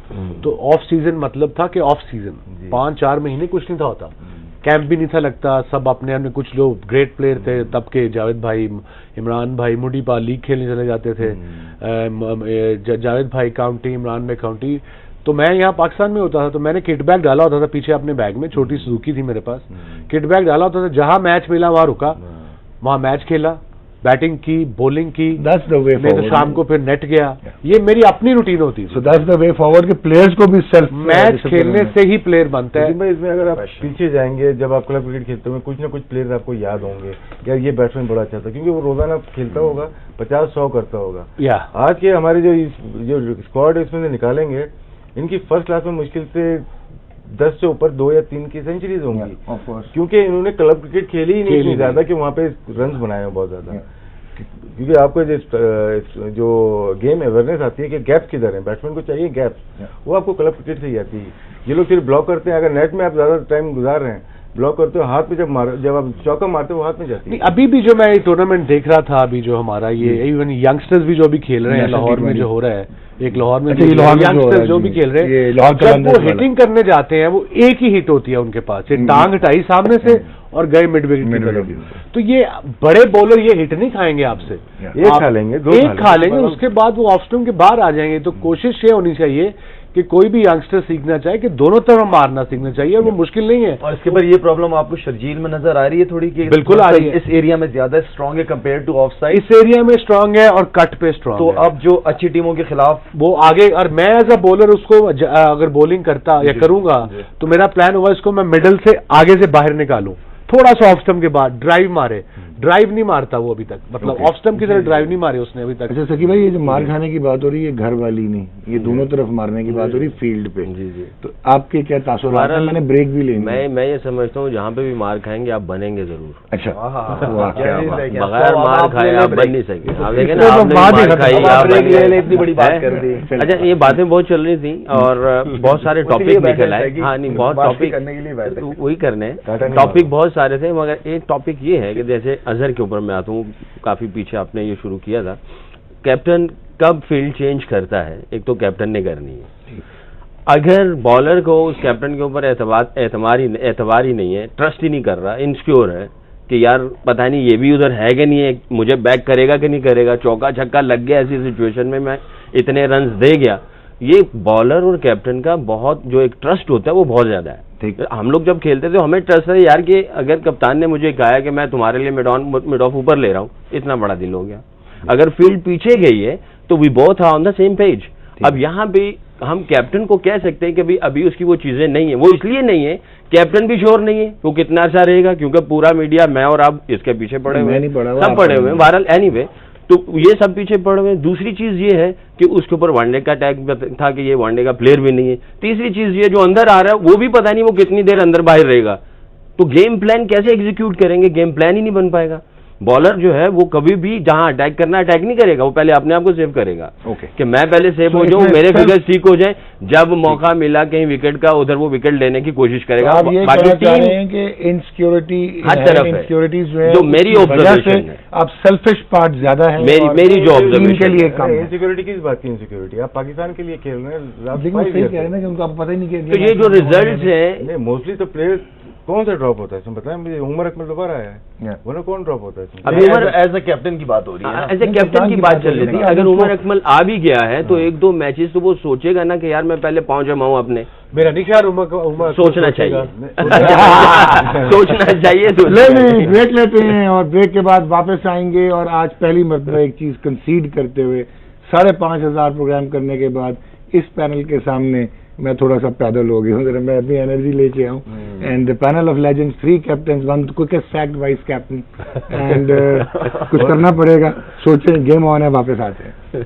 Speaker 2: तो ऑफ सीजन मतलब था कि ऑफ सीजन 5-4 महीने कुछ नहीं था होता, कैंप भी नहीं था लगता, सब अपने अपने कुछ लोग ग्रेट प्लेयर थे तब के, जावेद भाई, इमरान भाई, मुडीपा लीग खेलने चले जाते थे, जावेद भाई काउंटी, इमरान भाई काउंटी। तो मैं यहाँ पाकिस्तान में होता था तो मैंने किट बैग डाला होता था पीछे अपने बैग में, छोटी सुजुकी थी मेरे पास, किट बैग डाला होता था, जहां मैच मिला वहां रुका, वहां मैच खेला, बैटिंग की, बॉलिंग की,
Speaker 1: दैट्स द वे
Speaker 2: नहीं तो शाम को फिर नेट गया। ये मेरी अपनी रूटीन होती
Speaker 1: so that's the way forward कि प्लेयर्स को भी सेल्फ
Speaker 2: मैच खेलने से ही प्लेयर बनता है।
Speaker 4: भाई इसमें अगर आप पीछे जाएंगे, जब आप क्लब क्रिकेट खेलते होंगे, कुछ ना कुछ प्लेयर आपको याद होंगे, यार ये बैट्समैन बड़ा अच्छा था, क्योंकि वो रोजाना खेलता होगा, 50-100 करता होगा। आज के हमारे जो स्क्वाड है इसमें से निकालेंगे, इनकी फर्स्ट क्लास में मुश्किल से 10 से ऊपर 2 या 3 की सेंचुरीज होंगी, क्योंकि इन्होंने क्लब क्रिकेट खेली ही नहीं ज्यादा कि वहाँ पे रन बनाए हैं बहुत ज्यादा। क्योंकि आपको जो गेम अवेयरनेस आती है कि गैप्स किधर है, बैट्समैन को चाहिए गैप्स, वो आपको क्लब क्रिकेट से ही आती है। ये लोग सिर्फ ब्लॉक करते हैं, अगर नेट में आप ज्यादा टाइम गुजार रहे हैं, ब्लॉक करते हो, हाथ पे जब आप चौका मारते हो वो हाथ में जाती है।
Speaker 2: अभी भी जो मैं टूर्नामेंट देख रहा था, अभी जो हमारा ये इवन यंगस्टर्स भी जो भी खेल रहे हैं लाहौर में जो हो रहा है, एक लाहौर में यंगस्टर्स जो भी खेल रहे हैं, जब वो हिटिंग करने जाते हैं वो एक ही हिट होती है उनके पास, ये टांग हटाई सामने से और गए मिड विकेट की तरफ। तो ये बड़े बॉलर ये हिट नहीं खाएंगे आपसे,
Speaker 4: एक खा लेंगे,
Speaker 2: एक खा लेंगे, उसके बाद वो ऑफ स्टंप के बाहर आ जाएंगे। तो कोशिश ये होनी चाहिए कि कोई भी यंगस्टर सीखना चाहे कि दोनों तरफ मारना सीखना चाहिए, और वो मुश्किल नहीं है।
Speaker 5: और इसके ऊपर ये प्रॉब्लम आपको शर्जील में नजर आ रही है थोड़ी कि
Speaker 2: बिल्कुल आ रही है,
Speaker 5: इस एरिया में ज्यादा स्ट्रांग है कंपेयर टू ऑफ साइड,
Speaker 2: इस एरिया में स्ट्रांग है और कट पे स्ट्रांग
Speaker 5: तो अब जो अच्छी टीमों के खिलाफ
Speaker 2: वो आगे, और मैं एज अ बॉलर उसको अगर बॉलिंग करता या करूंगा तो मेरा प्लान होगा इसको मैं मिडल से आगे से बाहर निकालूं, थोड़ा सा ऑफ स्टंप के बाद ड्राइव मारे, ड्राइव नहीं मारता वो अभी तक, मतलब ऑफ स्टंप की तरह ड्राइव नहीं मारे उसने अभी तक।
Speaker 1: अच्छा सकी भाई, ये जो मार खाने की बात हो रही है घर वाली नहीं, ये दोनों तरफ मारने की बात हो रही है फील्ड पे।
Speaker 3: जी जी,
Speaker 1: तो आपके क्या तासुरात हैं? मैंने ब्रेक भी लेनी।
Speaker 3: मैं ये समझता हूँ जहाँ पे भी मार खाएंगे आप बनेंगे जरूर।
Speaker 1: अच्छा
Speaker 3: बगैर मार खाए आप बन नहीं सकते। आप देखें ना,
Speaker 1: तो
Speaker 3: आपने
Speaker 1: बात ही
Speaker 3: मार खाई,
Speaker 1: खत्म।
Speaker 3: आप बन गए।
Speaker 5: इतनी बड़ी बात कर दी।
Speaker 3: अच्छा ये बातें बहुत चल रही थी और बहुत सारे टॉपिक निकल आए। हाँ नहीं, बहुत टॉपिक
Speaker 4: करने के लिए बैठे,
Speaker 3: वही करने टॉपिक बहुत सारे थे, मगर एक टॉपिक ये है कि जैसे अजहर के ऊपर मैं आता हूँ, काफी पीछे आपने ये शुरू किया था, कैप्टन कब फील्ड चेंज करता है, एक तो कैप्टन ने करनी है। अगर बॉलर को उस कैप्टन के ऊपर एतबार ही नहीं है, ट्रस्ट ही नहीं कर रहा, इनसिक्योर है कि यार पता नहीं ये भी उधर है कि नहीं है, मुझे बैक करेगा कि नहीं करेगा, चौका छक्का लग गया ऐसी सिचुएशन में मैं इतने रन दे गया, ये बॉलर और कैप्टन का बहुत जो एक ट्रस्ट होता है वो बहुत ज्यादा है। हम लोग जब खेलते थे हमें ट्रस्ट है यार कि अगर कप्तान ने मुझे कहा कि मैं तुम्हारे लिए मिड ऑफ ऊपर ले रहा हूँ, इतना बड़ा दिल हो गया। अगर फील्ड पीछे गई है तो we both are on the same page, अब यहाँ पे हम कैप्टन को कह सकते हैं कि भाई अभी उसकी वो चीजें नहीं है, वो इसलिए नहीं है, कैप्टन भी श्योर नहीं है वो कितना अच्छा रहेगा, क्योंकि पूरा मीडिया, मैं और आप इसके पीछे पड़े हुए हैं, सब पड़े हुए हैं वायरल एनीवे, तो ये सब पीछे पड़े हुए हैं। दूसरी चीज ये है कि उसके ऊपर वनडे का टैग था कि ये वनडे का प्लेयर भी नहीं है। तीसरी चीज ये, जो अंदर आ रहा है वो भी पता नहीं वो कितनी देर अंदर बाहर रहेगा, तो गेम प्लान कैसे एग्जीक्यूट करेंगे, गेम प्लान ही नहीं बन पाएगा। बॉलर जो है वो कभी भी जहां अटैक करना अटैक नहीं करेगा, वो पहले अपने आप को सेव करेगा कि मैं पहले सेव हो जाऊं, मेरे फिगर्स ठीक हो जाएं, जब मौका मिला कहीं विकेट का उधर वो विकेट लेने की कोशिश करेगा।
Speaker 1: बाकी टीम के इनसिक्योरिटी
Speaker 3: हर तरफ है,
Speaker 1: इनसिक्योरिटीज जो है
Speaker 3: जो मेरी ऑब्जर्वेशन है,
Speaker 1: अब सेल्फिश पार्ट ज्यादा है,
Speaker 3: मेरी जो ऑब्जर्वेशन
Speaker 4: के लिए कम इनसिक्योरिटी किस बात की इनसिक्योरिटी, आप पाकिस्तान के लिए खेल रहे हैं,
Speaker 1: सही कह रहे हैं कि उनको पता ही नहीं।
Speaker 3: तो ये जो रिजल्ट है,
Speaker 4: मोस्टली तो प्लेयर कौन सा ड्रॉप होता है इसमें बताएं मुझे, उमर अकमल दोबारा आया है, वरना कौन ड्रॉप होता है इसमें?
Speaker 3: अभी उमर
Speaker 5: एज अ कैप्टन की बात हो रही है,
Speaker 3: एज ए कैप्टन की बात चल रही थी। अगर उमर अकमल आ भी गया है तो एक दो मैचेस तो वो सोचेगा ना कि यार मैं पहले पाँव जमाऊं अपने,
Speaker 2: मेरा नहीं ख्याल उमर
Speaker 3: सोचना चाहिए सोचना चाहिए। तो
Speaker 1: नहीं, ब्रेक लेते हैं और ब्रेक के बाद वापस आएंगे। और आज पहली मरतबा एक चीज कंसीड करते हुए 5,500 प्रोग्राम करने के बाद इस पैनल के सामने मैं थोड़ा सा पैदल हो गया हूँ, जरा मैं अपनी एनर्जी लेके आऊँ। And the panel of legends, 3 captain, 1 quickest sacked vice captain, and कुछ करना पड़ेगा, सोचें, गेम ऑन है, वापस आते हैं।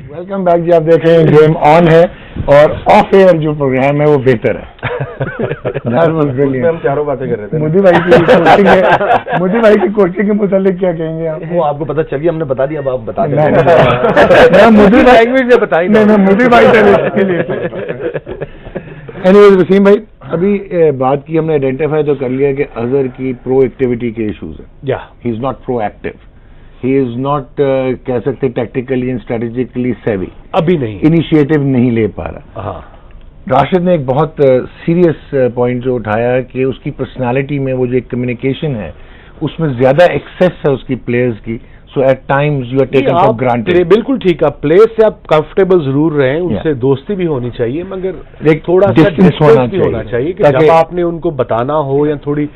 Speaker 1: वेलकम बैक जी। आप देख रहे हैं गेम ऑन है और ऑफ एयर जो प्रोग्राम है वो बेहतर है।
Speaker 4: हम चारों बातें कर रहे थे।
Speaker 1: मोदी भाई की कोचिंग है, मोदी भाई की कोचिंग के मुतालिक क्या कहेंगे आप?
Speaker 5: वो आपको पता चलिए, हमने बता दिया, अब आप बता दें।
Speaker 1: मैं मोदी भाई
Speaker 2: लैंग्वेज में बताई,
Speaker 1: मैं मोदी भाई के लिए। एनीवेज वसीम भाई, अभी बात की हमने आइडेंटिफाई तो कर लिया कि अजहर की प्रो एक्टिविटी के इश्यूज है।
Speaker 2: या
Speaker 1: he is not pro active, he is not कह सकते टैक्टिकली एंड स्ट्रेटेजिकली सेवी,
Speaker 2: अभी नहीं,
Speaker 1: इनिशिएटिव नहीं ले पा रहा।
Speaker 2: हाँ,
Speaker 1: राशिद ने एक बहुत सीरियस पॉइंट जो उठाया कि उसकी पर्सनालिटी में वो जो एक कम्युनिकेशन है उसमें ज्यादा एक्सेस है उसकी प्लेयर्स की, so at times you are taken for granted.
Speaker 2: बिल्कुल ठीक है, प्लेयर से आप कंफर्टेबल जरूर रहें, उनसे दोस्ती भी होनी चाहिए, मगर
Speaker 1: एक
Speaker 2: थोड़ा सा
Speaker 1: डिस्टेंस
Speaker 2: होना चाहिए कि जब आपने उनको बताना हो या थोड़ी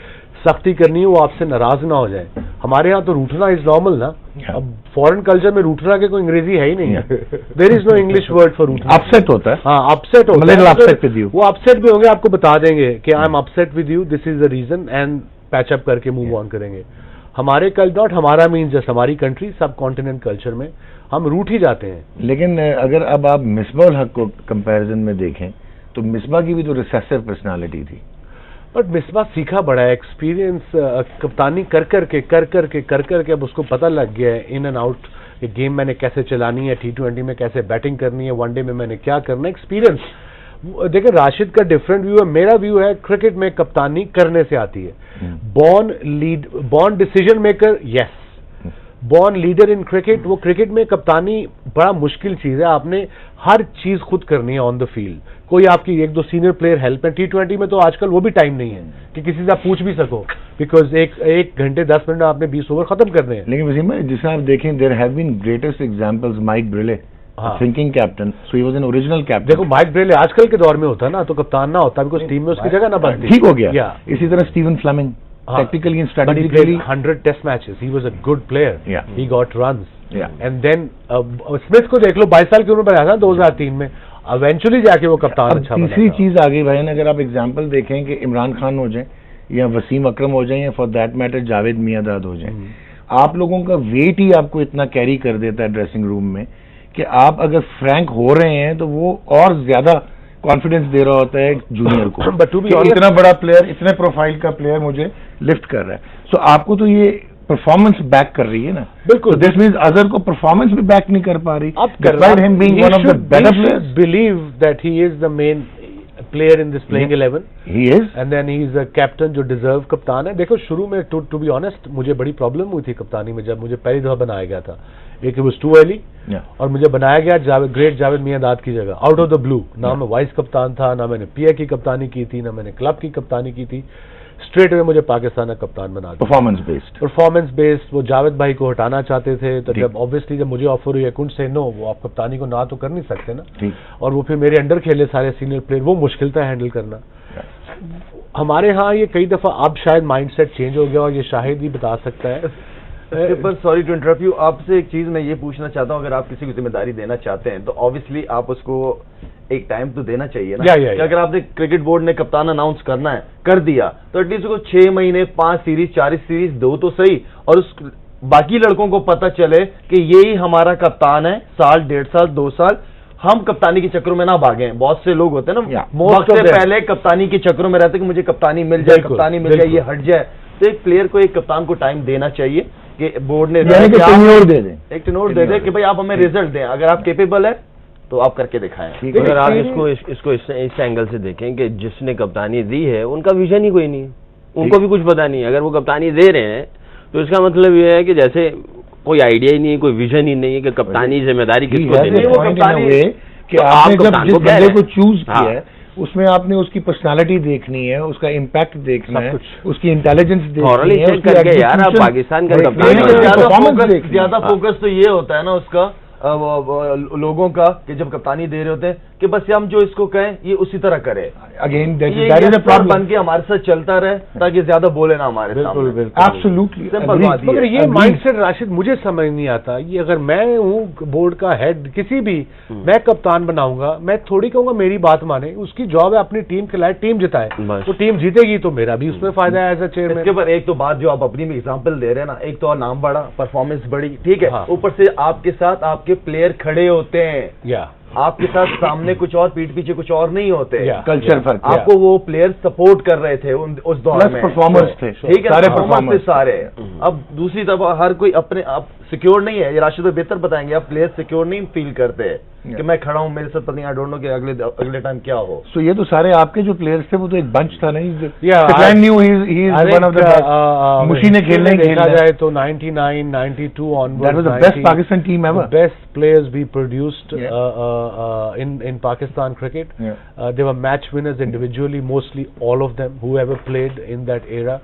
Speaker 2: सख्ती करनी हो, वो आपसे नाराज ना हो जाए। हमारे यहाँ तो रूठना इज नॉर्मल ना। अब फॉरेन कल्चर में रूठना के कोई अंग्रेजी है ही नहीं है, there is no English word for रूठना।
Speaker 1: अपसेट होता है,
Speaker 2: हाँ, अपसेट होता
Speaker 1: है,
Speaker 2: अपसेट विद यू, वो अपसेट भी होंगे, आपको बता देंगे कि I am upset with you, this is the reason, and patch up करके मूव ऑन करेंगे। हमारे नॉट हमारा मीन जस्ट हमारी कंट्री, सब कॉन्टिनेंट कल्चर में हम रूठ ही जाते हैं।
Speaker 1: लेकिन अगर अब आप मिसबा उल हक को कंपैरिजन में देखें तो मिसबा की भी तो रिसेसिव पर्सनालिटी थी,
Speaker 2: बट मिसबा सीखा बड़ा है, एक्सपीरियंस कप्तानी कर करके अब उसको पता लग गया है इन एंड आउट, ये गेम मैंने कैसे चलानी है, T20 में कैसे बैटिंग करनी है, वनडे में मैंने क्या करना है, एक्सपीरियंस। देखिए राशिद का डिफरेंट व्यू है, मेरा व्यू है क्रिकेट में कप्तानी करने से आती है। Born decision maker, yes, born leader in cricket, वो क्रिकेट में कप्तानी बड़ा मुश्किल चीज है, आपने हर चीज खुद करनी है ऑन द फील्ड, कोई आपकी 1-2 सीनियर प्लेयर हेल्प है। T20 में तो आजकल वो भी टाइम नहीं है कि किसी से आप पूछ भी सको, बिकॉज एक घंटे 10 मिनट में आपने 20 ओवर खत्म करने हैं।
Speaker 1: लेकिन वसीम भाई जिसे आप देखें, there have been greatest examples, Mike Brearley, thinking captain, so he was an original captain.
Speaker 2: देखो माइक ब्रेले आजकल के दौर में होता ना तो कप्तान ना होता, बिकॉज टीम में उसकी जगह ना बनती।
Speaker 1: ठीक हो गया। इसी तरह Steven Fleming, tactically and strategically
Speaker 2: 100 test matches, he was a good player,
Speaker 1: yeah,
Speaker 2: he got runs,
Speaker 1: yeah,
Speaker 2: and then Smith को देख लो, 22 साल की उम्र पर आया था 2003 में, इवेंचुअली जाके वो कप्तान अच्छा बना।
Speaker 1: तीसरी चीज आ गई भाई, अगर आप एग्जांपल देखें कि इमरान खान हो जाए या वसीम अकरम हो जाए या for that matter Javed Miandad हो जाए, आप लोगों का वेट ही आपको इतना कैरी कर देता है ड्रेसिंग रूम में कि आप अगर फ्रैंक हो रहे हैं तो वो और ज्यादा कॉन्फिडेंस दे रहा होता है जूनियर को,
Speaker 2: बट टू बी
Speaker 1: इतना बड़ा प्लेयर, इतने प्रोफाइल का प्लेयर मुझे लिफ्ट कर रहा है, सो आपको तो ये परफॉर्मेंस बैक कर रही है ना।
Speaker 2: बिल्कुल,
Speaker 1: दिस मींस अजहर को परफॉर्मेंस भी बैक नहीं कर पा रही,
Speaker 2: आप
Speaker 1: despite him being one of the better players,
Speaker 2: believe that he is the main player in this playing 11,
Speaker 1: he is,
Speaker 2: and then he is a captain जो डिजर्व कप्तान है। देखो शुरू में टू बी ऑनेस्ट मुझे बड़ी प्रॉब्लम हुई थी कप्तानी में, जब मुझे पहली दफा बनाया गया था, एक वाज टू अर्ली और मुझे बनाया गया ग्रेट जावेद मियांदाद की जगह आउट ऑफ द ब्लू। ना मैं वाइस कप्तान था, ना मैंने पीए की कप्तानी की थी, ना मैंने क्लब की कप्तानी की थी। स्ट्रेट वे मुझे पाकिस्तान का कप्तान बना दिया। Performance based. वो जावेद भाई को हटाना चाहते थे, तो जब ऑब्वियसली जब मुझे ऑफर हुई, आई कुडंट से नो, वो आप कप्तानी को ना तो कर नहीं सकते ना। और वो फिर मेरे अंडर खेले सारे सीनियर प्लेयर, वो मुश्किल था हैंडल करना। हमारे यहाँ ये कई दफा अब शायद माइंडसेट चेंज हो गया, और ये शाहिद ही बता सकता है।
Speaker 5: पर सॉरी टू इंटरप्ट यू, आपसे एक चीज मैं ये पूछना चाहता हूँ, अगर आप किसी को जिम्मेदारी देना चाहते हैं तो ऑब्वियसली आप उसको एक टाइम तो देना चाहिए ना। कि अगर आपने क्रिकेट बोर्ड ने कप्तान अनाउंस करना है, कर दिया, तो एटलीस्ट उसको 6 महीने 5 सीरीज 4 सीरीज दो तो सही, और उस बाकी लड़कों को पता चले कि यही हमारा कप्तान है, साल 1.5 साल 2 साल हम कप्तानी के चक्रों में ना भागें। बहुत से लोग होते हैं ना, वक्त से पहले कप्तानी के चक्रों में रहते कि मुझे कप्तानी मिल जाए, कप्तानी मिल जाए, ये हट जाए। तो एक प्लेयर को, एक कप्तान को टाइम देना चाहिए कि बोर्ड ने एक टेन्योर दे दे कि भाई आप हमें रिजल्ट दें, अगर आप केपेबल है तो आप करके दिखाएं।
Speaker 3: अगर आप इसको इस एंगल से देखें कि जिसने कप्तानी दी है उनका विजन ही कोई नहीं है, उनको भी कुछ पता नहीं है। अगर वो कप्तानी दे रहे हैं तो इसका मतलब ये है कि जैसे कोई आइडिया ही नहीं है, कोई विजन ही नहीं है कि कप्तानी जिम्मेदारी किसको देनी है।
Speaker 1: वो कप्तानी कि आपने जब जिस बंदे को चूज किया है उसमें आपने उसकी पर्सनालिटी देखनी है, उसका इम्पैक्ट देखना है, उसकी इंटेलिजेंस देखनी है, उसकी
Speaker 3: यार आप पाकिस्तान का
Speaker 5: ज्यादा फोकस तो ये होता है ना उसका लोगों का कि जब कप्तानी दे रहे होते हैं कि बस हम जो इसको कहें ये उसी तरह करे।
Speaker 1: अगेन
Speaker 5: बन के हमारे साथ चलता रहे ताकि ज्यादा बोले ना हमारे सामने।
Speaker 1: एब्सोल्युटली
Speaker 2: मगर ये माइंडसेट राशिद मुझे समझ नहीं आता। ये अगर मैं हूँ बोर्ड का हेड, किसी भी मैं कप्तान बनाऊंगा, मैं थोड़ी कहूंगा मेरी बात माने, उसकी जॉब है अपनी टीम खिलाए, टीम जिताए, तो टीम जीतेगी तो मेरा भी उसमें फायदा है एज अ चेयरमैन।
Speaker 5: इसके ऊपर एक तो बात जो आप अपनी में एग्जाम्पल दे रहे हैं ना, एक तो नाम बढ़ा, परफॉर्मेंस बढ़ी, ठीक है, ऊपर से आपके साथ आपके प्लेयर खड़े होते हैं, आपके साथ सामने कुछ और, पीठ पीछे कुछ और नहीं होते।
Speaker 1: कल्चर फर्क,
Speaker 5: आपको वो प्लेयर सपोर्ट कर रहे थे उस दौर में,
Speaker 1: परफॉर्मर्स थे,
Speaker 5: ठीक है, सारे परफॉर्मर्स थे सारे। अब दूसरी तरफ हर कोई अपने आप सिक्योर नहीं है, ये राशिद भाई बेहतर बताएंगे, आप प्लेयर सिक्योर नहीं फील करते कि मैं खड़ा हूं, मेरे साथ पता नहीं, आई डोंट नो कि अगले टाइम क्या हो।
Speaker 1: सो ये तो सारे आपके जो प्लेयर्स थे वो तो एक बंच था नहीं, मुशी ने खेलने
Speaker 2: देखा जाए तो 99, 92 onward
Speaker 1: best Pakistan team ever,
Speaker 2: best players we produced in Pakistan cricket. They were match winners individually, mostly all of them, whoever played in that era,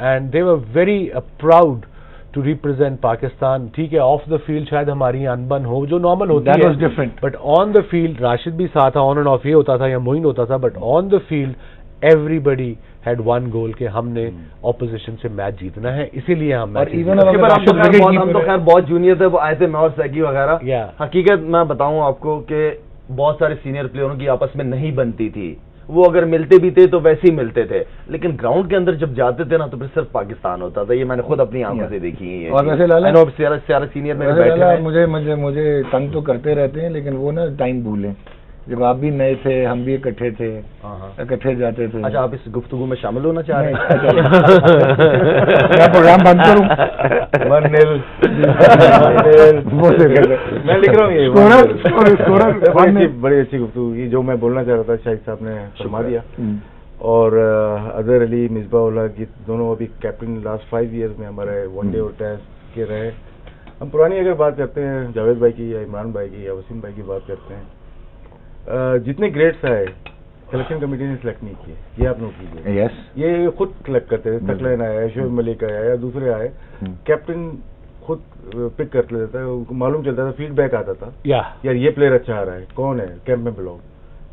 Speaker 2: and they were very proud to represent Pakistan. ठीक है, off the field शायद हमारी अनबन हो जो normal होती है,
Speaker 1: that was different,
Speaker 2: but on the field Rashid भी साथ था, on and off ये होता था या मोइन होता था, but on the field everybody had one goal कि हमने ऑपोजिशन से मैच जीतना है, इसीलिए हम
Speaker 5: और इवन हम तो खैर बहुत जूनियर थे, वो आए थे, मैं और सैकी वगैरह। हकीकत मैं बताऊं आपको कि बहुत सारे सीनियर प्लेयरों की आपस में नहीं बनती थी, वो अगर मिलते भी थे तो वैसे ही मिलते थे, लेकिन ग्राउंड के अंदर जब जाते थे ना तो फिर सिर्फ पाकिस्तान होता था। ये मैंने खुद अपनी आंखों से देखी है।
Speaker 1: और वैसे लाला
Speaker 5: सीनियर में बैठे
Speaker 1: मुझे तंग तो करते रहते हैं, लेकिन वो ना टाइम भूलें, जब आप भी नए थे, हम भी इकट्ठे थे, इकट्ठे जाते थे।
Speaker 5: अच्छा, आप इस गुफ्तगू में शामिल होना चाह रहे हैं?
Speaker 1: मैं प्रोग्राम बंद करूं?
Speaker 4: मैं लिख रहा हूँ ये बड़ी अच्छी गुफ्तगू की, जो मैं बोलना चाह रहा था शाहिद साहब ने फरमा दिया। और अजहर अली, मिसबा उल्लाह की दोनों अभी कैप्टन लास्ट 5 ईयर्स में हमारे वनडे और टेस्ट के रहे। हम पुरानी अगर बात करते हैं जावेद भाई की या इमरान भाई की या वसीम भाई की बात करते हैं, जितने ग्रेड्स आए सिलेक्शन कमेटी ने सिलेक्ट नहीं किए, ये आप नोट कीजिए।
Speaker 1: यस,
Speaker 4: ये खुद सिलेक्ट करते थे, तकलाइन आया, शोएब मलिक आया या दूसरे आए, कैप्टन खुद पिक कर लेता है, उनको मालूम चलता था, फीडबैक आता था यार ये प्लेयर अच्छा आ रहा है, कौन है कैंप में बिलोंग,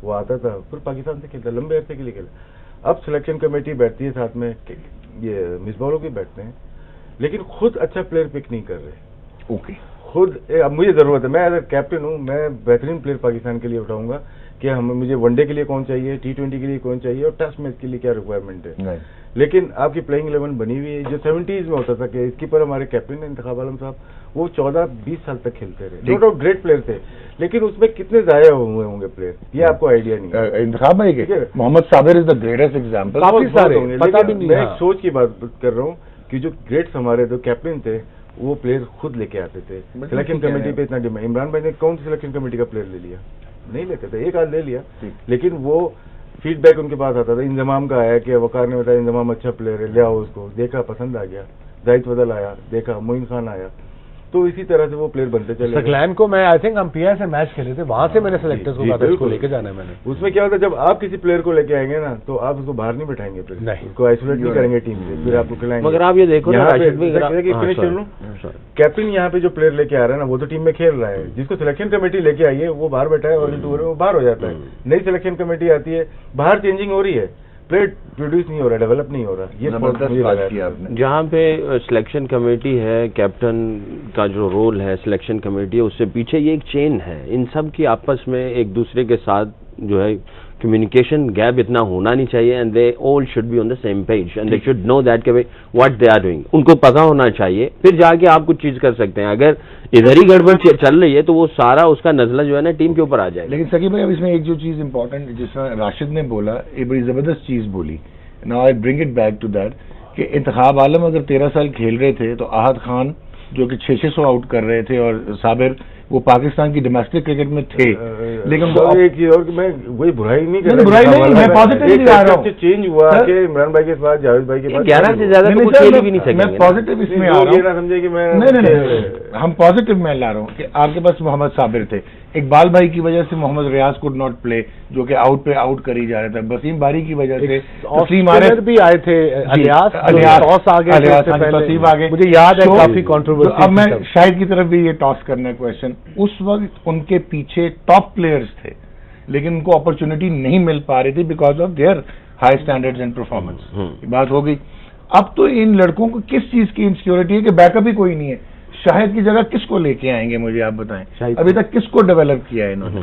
Speaker 4: वो आता था, फिर पाकिस्तान से खेलता, लंबे अरसे के लिए खेला। अब सिलेक्शन कमेटी बैठती है, साथ में ये मिसबाह लोग भी बैठते हैं, लेकिन खुद अच्छा प्लेयर पिक नहीं कर रहे।
Speaker 1: ओके,
Speaker 4: खुद अब मुझे जरूरत है, मैं अगर कैप्टन हूँ, मैं बेहतरीन प्लेयर पाकिस्तान के लिए उठाऊंगा कि मुझे वनडे के लिए कौन चाहिए, T20 के लिए कौन चाहिए और टेस्ट मैच के लिए क्या रिक्वायरमेंट है। लेकिन आपकी प्लेइंग 11 बनी हुई है, जो 70s में होता था कि इसकी पर हमारे कैप्टन इंतखाब आलम साहब, वो 14-20 साल तक खेलते रहे, नो डाउट ग्रेट प्लेयर थे, लेकिन उसमें कितने जाया हुए होंगे प्लेयर, ये आपको आइडिया नहीं है।
Speaker 1: इंतखाब भाई के Mohammad Sabir is the greatest example,
Speaker 4: काफी सारे पता भी नहीं। मैं एक सोच की बात कर रहा हूँ कि जो ग्रेट्स हमारे जो कैप्टन थे वो प्लेयर खुद लेके आते थे, सिलेक्शन कमेटी पे इतना डिमांड। इमरान भाई ने कौन सी सिलेक्शन कमेटी का प्लेयर ले लिया? नहीं लेते थे, एक आध ले लिया, लेकिन वो फीडबैक उनके पास आता था। इंजमाम का आया कि वकार ने बताया इंजमाम अच्छा प्लेयर है, ले आओ उसको, देखा पसंद आ गया, जाहिद फजल आया, देखा मोइन खान आया, तो इसी तरह से वो प्लेयर बनते चले।
Speaker 2: सकलैन को मैं आई थिंक हम पीआई से मैच खेले थे, वहां से मैंने सेलेक्टर्स को कहा था इसको लेके जाना है मैंने।
Speaker 4: उसमें क्या होता है, जब आप किसी प्लेयर को लेके आएंगे ना तो आप उसको बाहर नहीं बैठाएंगे, फिर
Speaker 2: नहीं,
Speaker 4: उसको आइसोलेट नहीं करेंगे टीम से, फिर आपको खिलाएंगे।
Speaker 3: मगर आप ये देखो ना, राशिद भाई
Speaker 4: कैप्टन यहाँ पे जो प्लेयर लेके आ रहा है ना, वो तो टीम में खेल रहा है, जिसको सिलेक्शन कमेटी लेके आई है वो बाहर बैठा है और वो बाहर हो जाता है। नई सिलेक्शन कमेटी आती है, बाहर चेंजिंग हो रही है, प्लेयर प्रोड्यूस नहीं हो रहा, डेवलप नहीं हो रहा। ये
Speaker 1: बात किया आपने।
Speaker 3: जहाँ पे सिलेक्शन कमेटी है, कैप्टन का जो रोल है, सिलेक्शन कमेटी है, उससे पीछे ये एक चेन है, इन सब की आपस में एक दूसरे के साथ जो है कम्युनिकेशन गैप इतना होना नहीं चाहिए, and they all should be on the same page and they should know that कि भाई व्हाट दे आर डूइंग, उनको पता होना चाहिए, फिर जाके आप कुछ चीज कर सकते हैं। अगर इधर ही गड़बड़ चल रही है तो वो सारा उसका नजला जो है ना टीम के ऊपर आ जाएगा।
Speaker 1: लेकिन सकीब भाई, अब इसमें एक जो चीज इंपॉर्टेंट, जिस तरह राशिद ने बोला, एक बड़ी जबरदस्त चीज बोली, now I bring it back to that, कि इंतखाब आलम अगर 13 साल खेल रहे थे तो आहद खान जो कि 600 आउट कर रहे थे और साबिर वो पाकिस्तान की डोमेस्टिक क्रिकेट में थे, लेकिन
Speaker 4: एक चीज और, मैं वही बुराई नहीं कर रहा,
Speaker 1: बुराई नहीं, मैं पॉजिटिव आ रहा हूँ।
Speaker 4: चेंज हुआ कि इमरान भाई के साथ, जावेद भाई के पास
Speaker 3: 11 से ज्यादा तो खेल भी नहीं सकेंगे।
Speaker 1: मैं पॉजिटिव इसमें आ रहा हूँ,
Speaker 4: समझे कि मैं
Speaker 1: नहीं, हम पॉजिटिव में ला रहा हूँ कि आपके पास मोहम्मद साबिर थे, इकबाल भाई की वजह से मोहम्मद रियाज कुड नॉट प्ले, जो कि आउट पे आउट करी जा रहा था, वसीम बारी की वजह से
Speaker 2: तस्लीम आरिफ भी आए थे, अलियास आ गए, मुझे याद है काफी कंट्रोवर्सी।
Speaker 1: अब मैं शायद की तरफ भी ये टॉस करना है क्वेश्चन, उस वक्त उनके पीछे टॉप प्लेयर्स थे लेकिन उनको अपॉर्चुनिटी नहीं मिल पा रही थी because of their high standards and performance. बात हो गई। अब तो इन लड़कों को किस चीज की इनसिक्योरिटी है कि बैकअप ही कोई नहीं है। शाहिद की जगह किसको लेके आएंगे, मुझे आप बताएं, अभी तक किसको डेवलप किया है इन्होंने?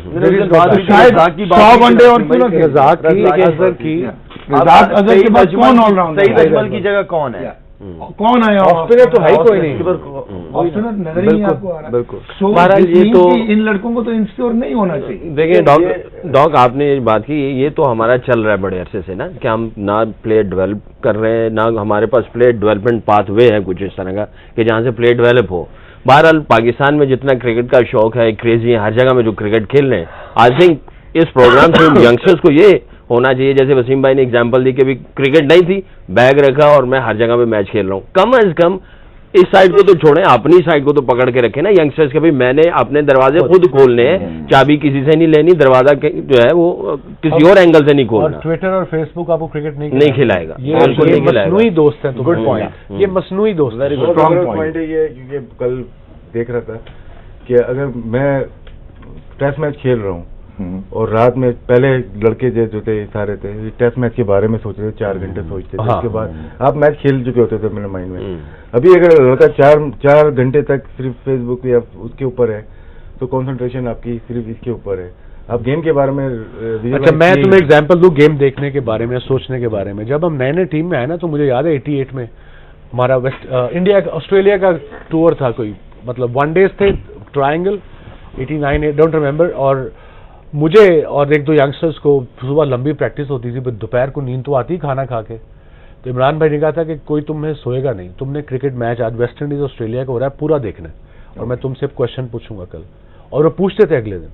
Speaker 1: शायद 100 वनडे और क्यों ना
Speaker 2: रज़ाक की
Speaker 1: रज़ाक अजहर के बाद कौन ऑलराउंडर?
Speaker 5: सईद अजमल की जगह कौन है?
Speaker 1: कौन आया?
Speaker 2: ऑस्ट्रेलिया तो है ही कोई नहीं,
Speaker 1: ऑस्ट्रेलिया नजर ही नहीं आपको आ रहा।
Speaker 2: बिल्कुल।
Speaker 1: महाराज ये तो इन लड़कों को तो इंसिक्योर नहीं होना चाहिए।
Speaker 3: देखिए डॉग आपने ये बात की, ये तो हमारा चल रहा है बड़े अरसे से ना, कि हम ना प्लेयर डेवलप कर रहे हैं, ना हमारे पास प्लेयर डेवलपमेंट पाथवे है कुछ इस तरह का कि जहाँ से प्लेयर डेवलप हो। बहरहाल पाकिस्तान में जितना क्रिकेट का शौक है, क्रेजी है, हर जगह में जो क्रिकेट खेल रहे हैं, आई थिंक इस प्रोग्राम से यंगस्टर्स को ये होना चाहिए, जैसे वसीम भाई ने एग्जांपल दी कि भी क्रिकेट नहीं थी, बैग रखा और मैं हर जगह में मैच खेल रहा हूँ। कम अज कम इस साइड को तो छोड़ें, अपनी साइड को तो पकड़ के रखें ना यंगस्टर्स के, भाई मैंने अपने दरवाजे खुद खोलने हैं, चाबी किसी से नहीं लेनी, दरवाजा जो है वो किसी और एंगल से नहीं खोलना।
Speaker 2: और ट्विटर और फेसबुक आपको क्रिकेट नहीं
Speaker 3: खिलाएगा,
Speaker 2: ये मसनूई दोस्त है। गुड पॉइंट, ये मसनूई दोस्त,
Speaker 4: वेरी गुड पॉइंट है ये। क्योंकि कल देख रहा था कि अगर मैं टेस्ट मैच खेल रहा हूँ और रात में पहले लड़के जो थे सारे थे टेस्ट मैच के बारे में सोच रहे थे, 4 घंटे सोचते थे, उसके बाद आप मैच खेल चुके होते थे मेरे माइंड में। अभी अगर लड़का 4 घंटे तक सिर्फ फेसबुक या उसके ऊपर है तो कंसंट्रेशन आपकी सिर्फ इसके ऊपर है। आप गेम के बारे में
Speaker 2: अच्छा, मैं तुम्हें एग्जांपल दूं गेम देखने के बारे में, सोचने के बारे में। जब हम नए टीम में आए ना, तो मुझे याद है 88 में हमारा इंडिया ऑस्ट्रेलिया का टूर था, कोई मतलब 1 डेज थे, ट्रायंगल 89 डोंट रिमेम्बर। और मुझे और 1-2 यंगस्टर्स को सुबह लंबी प्रैक्टिस होती थी, दोपहर को नींद तो आती खाना खा के। तो इमरान भाई ने कहा था कि कोई तुम्हें सोएगा नहीं, तुमने क्रिकेट मैच आज वेस्ट इंडीज ऑस्ट्रेलिया का हो रहा है, पूरा देखना है, और मैं तुमसे क्वेश्चन पूछूंगा कल। और वो पूछते थे अगले दिन।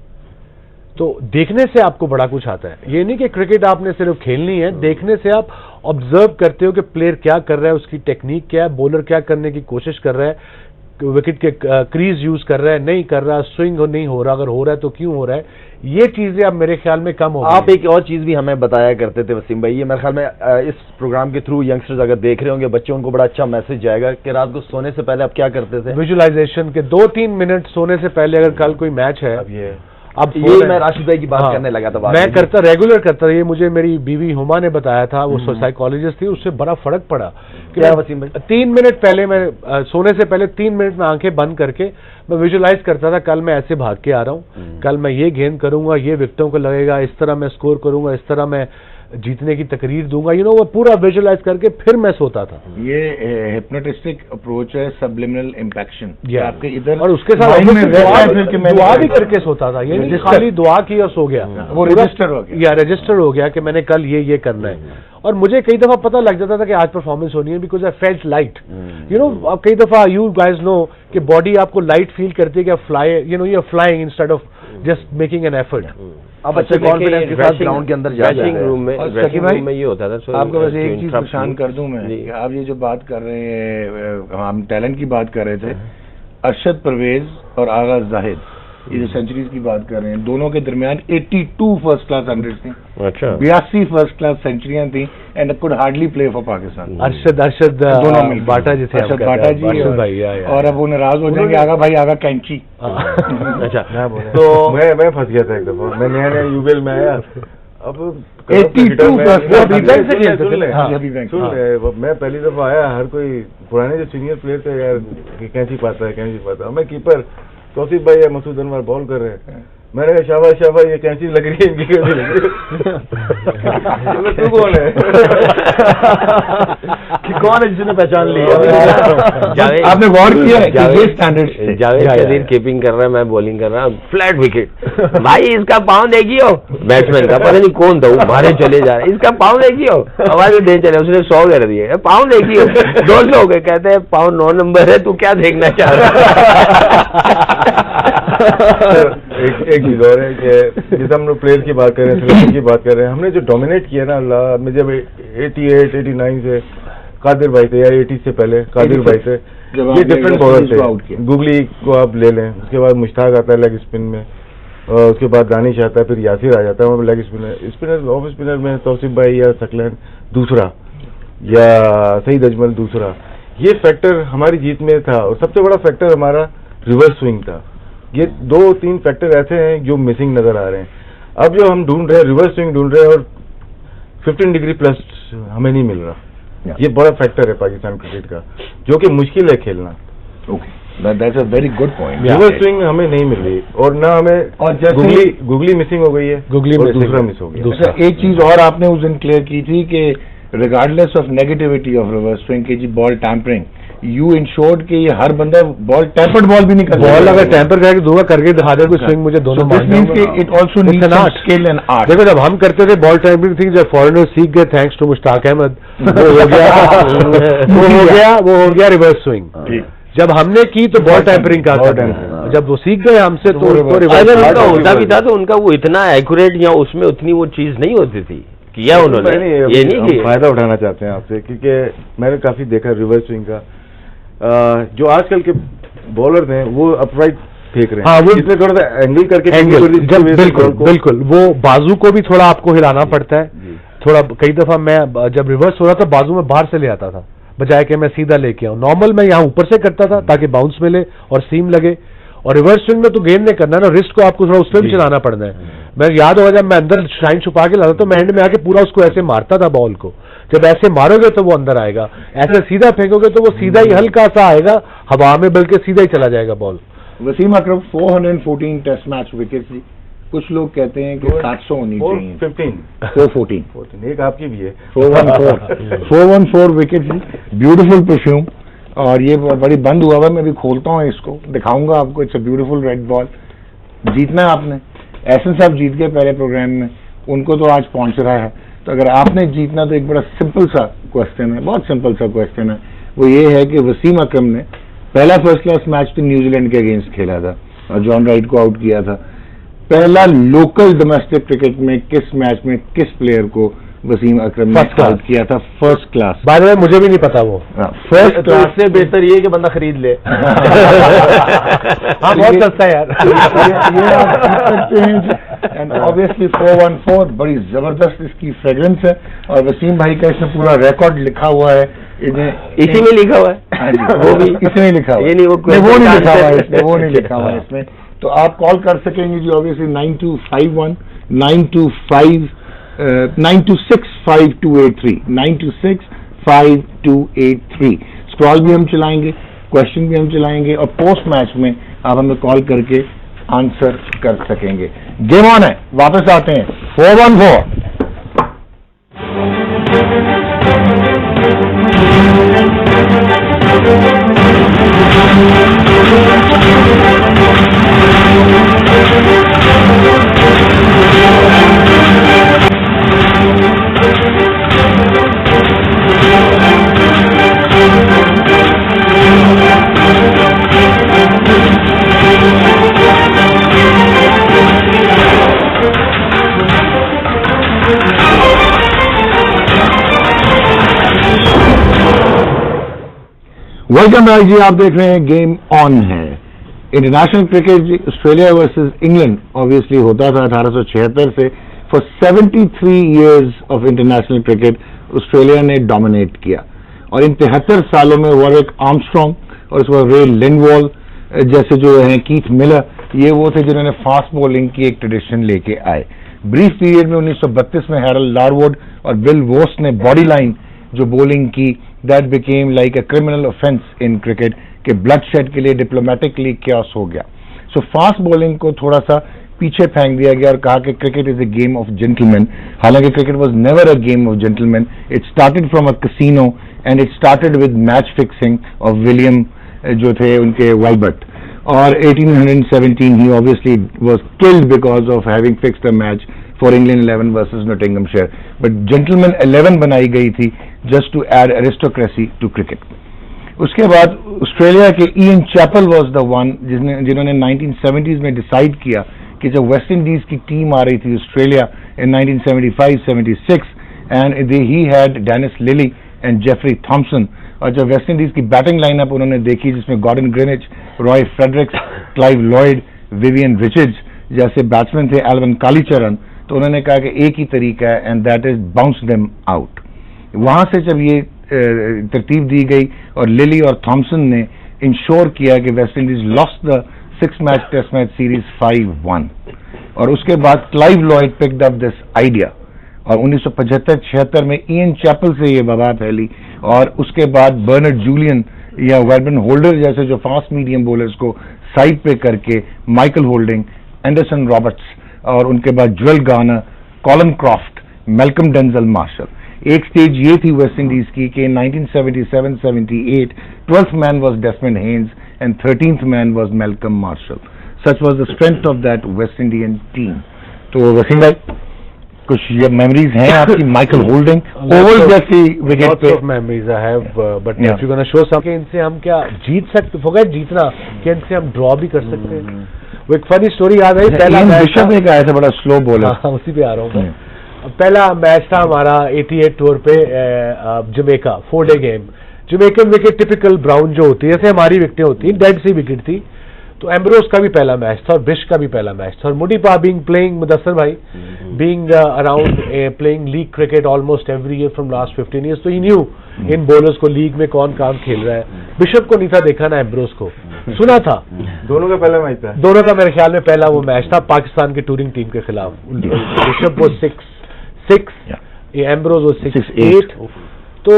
Speaker 2: तो देखने से आपको बड़ा कुछ आता है। ये नहीं कि क्रिकेट आपने सिर्फ खेलनी है, देखने से आप ऑब्जर्व करते हो कि प्लेयर क्या कर रहा है, उसकी टेक्निक क्या है, बॉलर क्या करने की कोशिश कर रहा है, विकेट के क्रीज यूज कर रहा है, नहीं कर रहा, स्विंग नहीं हो रहा, अगर हो रहा है तो क्यों हो रहा है। ये चीजें अब मेरे ख्याल में कम हो गई।
Speaker 5: आप एक और चीज भी हमें बताया करते थे वसीम भाई, ये मेरे ख्याल में इस प्रोग्राम के थ्रू यंगस्टर्स अगर देख रहे होंगे बच्चे, उनको बड़ा अच्छा मैसेज जाएगा कि रात को सोने से पहले आप क्या करते थे?
Speaker 2: विजुअलाइजेशन के 2-3 मिनट सोने से पहले, अगर कल कोई मैच है,
Speaker 5: अब ये मैं राशिद भाई की बात करने लगा था,
Speaker 2: मैं करता रेगुलर करता, ये मुझे मेरी बीवी हुमा ने बताया था, वो साइकोलॉजिस्ट थी, उससे बड़ा फर्क पड़ा कि
Speaker 5: क्या वसीम भाई?
Speaker 2: 3 मिनट पहले मैं सोने से पहले 3 मिनट में आंखें बंद करके मैं विजुअलाइज करता था, कल मैं ऐसे भाग के आ रहा हूँ, कल मैं ये गेंद करूंगा, ये विकेटों को लगेगा, इस तरह मैं स्कोर करूंगा, इस तरह मैं जीतने की तकरीर दूंगा, वो पूरा विजुअलाइज करके फिर मैं सोता था।
Speaker 1: ये हिप्नोटिस्टिक अप्रोच है, सब्लिमिनल इम्पैक्शन आपके इधर,
Speaker 2: और उसके साथ दुआ भी करके सोता था, ये नहीं खाली दुआ की और सो गया,
Speaker 1: वो रजिस्टर हो गया,
Speaker 2: या रजिस्टर हो गया कि मैंने कल ये करना है। और मुझे कई दफा पता लग जाता था कि आज परफॉर्मेंस होनी है, बिकॉज आई फेल्ट लाइट, कई दफा यू गाइज नो कि बॉडी आपको लाइट फील करती है कि आप fly, you are flying instead of just making an effort.
Speaker 5: अब अच्छे कॉन्फिडेंस के साथ ग्राउंड के अंदर
Speaker 3: ड्रेसिंग रूम में ये होता था।
Speaker 1: आपको बस एक चीज परेशान कर दूं मैं, आप ये जो बात कर रहे हैं, हम टैलेंट की बात कर रहे थे, अरशद परवेज और आगा जाहिद, ये जो सेंचुरीज की बात कर रहे हैं, दोनों के दरमियान 82 फर्स्ट क्लास 100 थी,
Speaker 3: अच्छा
Speaker 1: 82 फर्स्ट क्लास सेंचुरियां थी, and could hardly play for Pakistan.
Speaker 2: Arshad
Speaker 1: दोनों मिलकर
Speaker 2: बाटा जी थे,
Speaker 1: अरशद बाटा जी
Speaker 2: अरशद भाई,
Speaker 1: और अब वो नाराज हो जाएंगे, आगा भाई आगा कैंची।
Speaker 3: अच्छा
Speaker 4: तो मैं फंस गया था एक दफा, मैं नया यूबीएल में आया, अब
Speaker 1: 82 फर्स्ट
Speaker 2: वो अभी बैंक से खेलते थे।
Speaker 4: सुन ले,
Speaker 2: हाँ।
Speaker 4: सुन ले, मैं पहली दफा आया, हर कोई पुराने जो सीनियर प्लेयर थे यार, कैंची पाता है, मैं कीपर तौसीफ भाई या मसूद अनवर बॉल कर रहे हैं, मैंने कहा शाबाश शाबाश, ये कैंची लग रही है इनकी, कैंची लग रही है। तू कौन है?
Speaker 5: कि कौन है जिसने पहचान ली?
Speaker 1: आपने गौर किया है कि ये स्टैंडर्ड
Speaker 3: जावेद कदीर कीपिंग कर रहा है, मैं बॉलिंग कर रहा हूँ, फ्लैट विकेट, भाई इसका पाँव देखियो, बैट्समैन का पता नहीं कौन था, वो मारे चले जा रहे, इसका पाँव देखियो, आवाज दे चले, उसने 100 कर दिए, पाँव देखियो, 200 हो गए, कहते हैं पाँव 9 नंबर है, तू क्या देखना चाह रहा?
Speaker 4: एक चीज और है कि जैसे हम लोग प्लेयर की बात कर रहे हैं, सिलेक्शन की बात कर रहे हैं, हमने जो डोमिनेट किया ना, में जब 88 89 से कादिर भाई थे, या 80 से पहले कादिर भाई थे, ये डिफरेंट बॉलर थे। गुगली को आप ले लें, उसके बाद मुश्ताक आता है लेग स्पिन में, उसके बाद दानिश आता है, फिर यासिर आ जाता है लेग स्पिनर, ऑफ स्पिनर में तौसीफ भाई या सकलैन दूसरा, या सईद अजमल दूसरा। ये फैक्टर हमारी जीत में था, और सबसे बड़ा फैक्टर हमारा रिवर्स स्विंग था। ये 2-3 फैक्टर ऐसे हैं जो मिसिंग नजर आ रहे हैं। अब जो हम ढूंढ रहे हैं, रिवर्स स्विंग ढूंढ रहे हैं, और 15 डिग्री प्लस हमें नहीं मिल रहा। ये बड़ा फैक्टर है पाकिस्तान क्रिकेट का, जो कि मुश्किल है खेलना।
Speaker 1: That's a very good point.
Speaker 4: Reverse swing हमें नहीं मिल रही, और ना हमें,
Speaker 1: और जैसे
Speaker 4: गुगली मिसिंग हो गई है,
Speaker 2: गुगली
Speaker 4: और
Speaker 2: missing
Speaker 4: दूसरा
Speaker 2: है।
Speaker 4: मिस हो गया।
Speaker 2: दूसरा।
Speaker 1: एक चीज और आपने उस दिन क्लियर की थी कि regardless of negativity of reverse swing की जी बॉल टैंपरिंग, यू इंश्योर्ड कि ये हर बंदा बॉल टैंपर्ड बॉल भी नहीं कर
Speaker 2: बॉल अगर टैंपर करके दूंगा करके दिखा दे कोई स्विंग, मुझे दोनों
Speaker 1: it also needs some skill and art.
Speaker 2: देखो जब हम करते थे बॉल टैंपरिंग थी, जब फॉरेनर सीख गए थैंक्स टू मुश्ताक अहमद, वो हो गया रिवर्स स्विंग। जब हमने की तो बॉल टैंपरिंग का था, जब वो सीख गए हमसे तो
Speaker 3: अगर उनका होता भी था तो उनका वो इतना एक्यूरेट या उसमें उतनी वो चीज नहीं होती थी, किया उन्होंने, ये नहीं कि
Speaker 4: फायदा उठाना चाहते हैं आपसे, क्योंकि मैंने काफी देखा रिवर्स स्विंग का। जो आजकल के बॉलर हैं वो अपराइट फेंक रहे हैं।
Speaker 2: हाँ, वो
Speaker 4: इसमें थोड़ा सा एंगल करके
Speaker 2: बिल्कुल वो बाजू को भी थोड़ा आपको हिलाना पड़ता है थोड़ा। कई दफा मैं जब रिवर्स हो रहा था बाजू में बाहर से ले आता था, बजाय कि मैं सीधा लेके आऊं। नॉर्मल मैं यहाँ ऊपर से करता था ताकि बाउंस मिले और सीम लगे, और रिवर्स स्विंग में तो गेंद नहीं करना ना, रिस्ट को आपको थोड़ा उसमें भी चलाना पड़ना है। मैं याद होगा जब मैं अंदर शाइन छुपा के लाता तो मैं एंड में आके पूरा उसको ऐसे मारता था बॉल को। जब ऐसे मारोगे तो वो अंदर आएगा, ऐसे सीधा फेंकोगे तो वो सीधा ही हल्का सा आएगा हवा में, बल्कि सीधा ही चला जाएगा बॉल।
Speaker 1: वसीम अकरम 414 टेस्ट मैच विकेट थी, कुछ लोग कहते हैं कि 700 होनी चाहिए। 414
Speaker 4: एक आपकी भी है
Speaker 1: 414 विकेट थी, ब्यूटीफुल परफ्यूम, और ये बड़ी बंद हुआ हुआ। मैं भी खोलता हूँ इसको, दिखाऊंगा आपको। It's a beautiful red ball. जीतना है आपने, एहसन साहब जीत गए पहले प्रोग्राम में, उनको तो आज पहुंच रहा है। तो अगर आपने जीतना तो एक बड़ा सिंपल सा क्वेश्चन है, बहुत सिंपल सा क्वेश्चन है, वो ये है कि वसीम अकरम ने पहला फर्स्ट क्लास मैच तो न्यूजीलैंड के अगेंस्ट खेला था और जॉन राइट को आउट किया था। पहला लोकल डोमेस्टिक क्रिकेट में किस मैच में किस प्लेयर को वसीम अकरम ने आउट किया था first class?
Speaker 2: By the way मुझे भी नहीं पता वो
Speaker 1: फर्स्ट
Speaker 5: तो
Speaker 1: क्लास।
Speaker 5: इससे बेहतर ये कि बंदा खरीद ले।
Speaker 2: हाँ बहुत सस्ता है यार।
Speaker 1: ये आप देख सकते हैं। एंड ऑब्वियसली 414 बड़ी जबरदस्त इसकी फ्रेग्रेंस है, और वसीम भाई का इसमें पूरा रिकॉर्ड लिखा हुआ है।
Speaker 3: इसी में लिखा हुआ है।
Speaker 1: हाँ जी, वो भी इसमें लिखा हुआ है।
Speaker 3: ये नहीं, वो
Speaker 1: नहीं लिखा हुआ है इसमें, वो नहीं लिखा हुआ है इसमें। तो आप कॉल कर सकेंगे जी ऑब्वियसली 9251 925 9265283 9265283। स्क्रॉल भी हम चलाएंगे, क्वेश्चन भी हम चलाएंगे, और पोस्ट मैच में आप हमें कॉल करके आंसर कर सकेंगे। गेम ऑन है, वापस आते हैं 414। वेलकम बैक जी, आप देख रहे हैं गेम ऑन है। International cricket Australia versus England obviously होता था 1876 से। For 73 years of international cricket Australia ने डोमिनेट किया और इन 73 सालों में वॉरेक आर्मस्ट्रॉन्ग और उसके बाद रे लिंडवॉल जैसे जो हैं, कीथ मिलर, ये वो थे जिन्होंने फास्ट बॉलिंग की एक ट्रेडिशन लेके आए। ब्रीफ पीरियड में 1932 में हैरल्ड लारवुड और बिल वोस्ट ने बॉडी लाइन जो बॉलिंग की, that became like a criminal offence in cricket के ब्लड शेड के लिए डिप्लोमेटिकली क्यास हो गया। सो फास्ट बॉलिंग को थोड़ा सा पीछे फेंक दिया गया और कहा कि cricket is a game of gentleman. हालांकि cricket was never a game of gentleman, it started from a casino and it started with match fixing of William जो थे उनके वाइबर्ट, और 1817 he obviously was killed because of having fixed a match for England 11 versus Nottinghamshire, but Gentlemen 11 बनाई गई थी just to add aristocracy to cricket। उसके बाद Australia के Ian Chappell was the one जिन्होंने 1970s में डिसाइड किया कि जब वेस्ट इंडीज की टीम आ रही थी Australia in 1975-76 and he had Dennis Lillee and Jeffrey Thompson, और जब वेस्ट इंडीज की बैटिंग लाइनअप उन्होंने देखी जिसमें Gordon Greenidge, Roy Fredericks, Clive Lloyd, Vivian Richards जैसे बैट्समैन थे, एल्विन कालीचरण, तो उन्होंने कहा कि एक ही तरीका है and that is bounce them out. वहां से जब ये तरतीब दी गई और लिली और थॉम्सन ने इंश्योर किया कि West Indies lost the 6 match test match series 5-1, और उसके बाद Clive Lloyd picked up this idea और 1975-76 में इयन चैपल से ये वबा फैली, और उसके बाद बर्नर्ड जूलियन या वेल्बर्न होल्डर जैसे जो फास्ट मीडियम बॉलर्स को साइड पे करके माइकल होल्डिंग, एंडरसन रॉबर्ट्स, और उनके बाद Joel Garner, Colin Croft, Malcolm Denzil Marshall. एक स्टेज ये थी वेस्ट इंडीज की कि 1977-78 12th man was Desmond Haynes and 13th man was Malcolm Marshall. Such was the strength of that West Indian team. तो वसीम भाई कुछ ये मेमोरीज हैं आपकी माइकल होल्डिंग ओवल जैसी विकेट पे?
Speaker 2: Memories I have, but if you gonna show some, इनसे हम क्या जीत सकते, फॉरगेट जीतना, कि इनसे हम ड्रॉ भी कर सकते हैं। वो एक फनी स्टोरी याद आई, पहला
Speaker 1: बिशप ने कहा था, बड़ा स्लो बॉलर।
Speaker 2: हाँ, उसी पे आ रहा हूँ मैं। पहला मैच था हमारा 88 टूर पे जमैका, 4-डे game. Jamaican wicket typical brown जो होती है, जैसे हमारी विकेटें होती हैं, डेड सी विकेट थी। तो एम्ब्रोस का भी पहला मैच था और बिश का भी पहला मैच था, और मुडीपा बीइंग प्लेइंग, मुदस्सर भाई being around playing league cricket almost every year from last 15 years, तो ही न्यू इन बॉलर्स को लीग में कौन काम खेल रहा है। बिशप को नहीं था देखा ना एम्ब्रोस को, सुना था।
Speaker 4: दोनों का पहला मैच था,
Speaker 2: दोनों का मेरे ख्याल में पहला वो मैच था पाकिस्तान की टूरिंग टीम के खिलाफ। बिशप वो 6, एम्ब्रोस वो 6-8। तो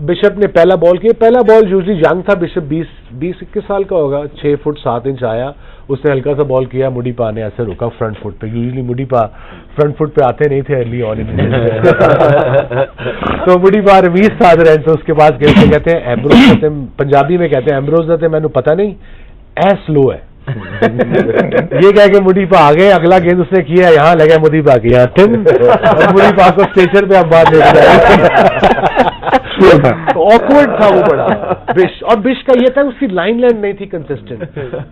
Speaker 2: बिशप ने पहला बॉल किया, पहला बॉल यूजली यंग था बिशप, 20-21 साल का होगा, 6 फुट 7 इंच आया, उसने हल्का सा बॉल किया, मुडीपा ने ऐसे रुका फ्रंट फुट पे। यूजली मुडीपा फ्रंट फुट पे आते नहीं थे अर्ली ऑन तो मुडीपा रमीज था रन, तो उसके पास गए, कहते हैं एम्ब्रोस, कहते हैं पंजाबी में कहते हैं एम्ब्रोस कहते मैंने पता नहीं ऐ स्लो है ये कह के मुडीपा आ गए, अगला गेंद उसने किया, यहाँ लगा मुडीपा के यहाँ टिम, मुडीपा को स्टेशन पे हम बात ले ऑकवर्ड था वो बड़ा बिश। और बिश का ये था उसकी लाइन नहीं थी कंसिस्टेंट,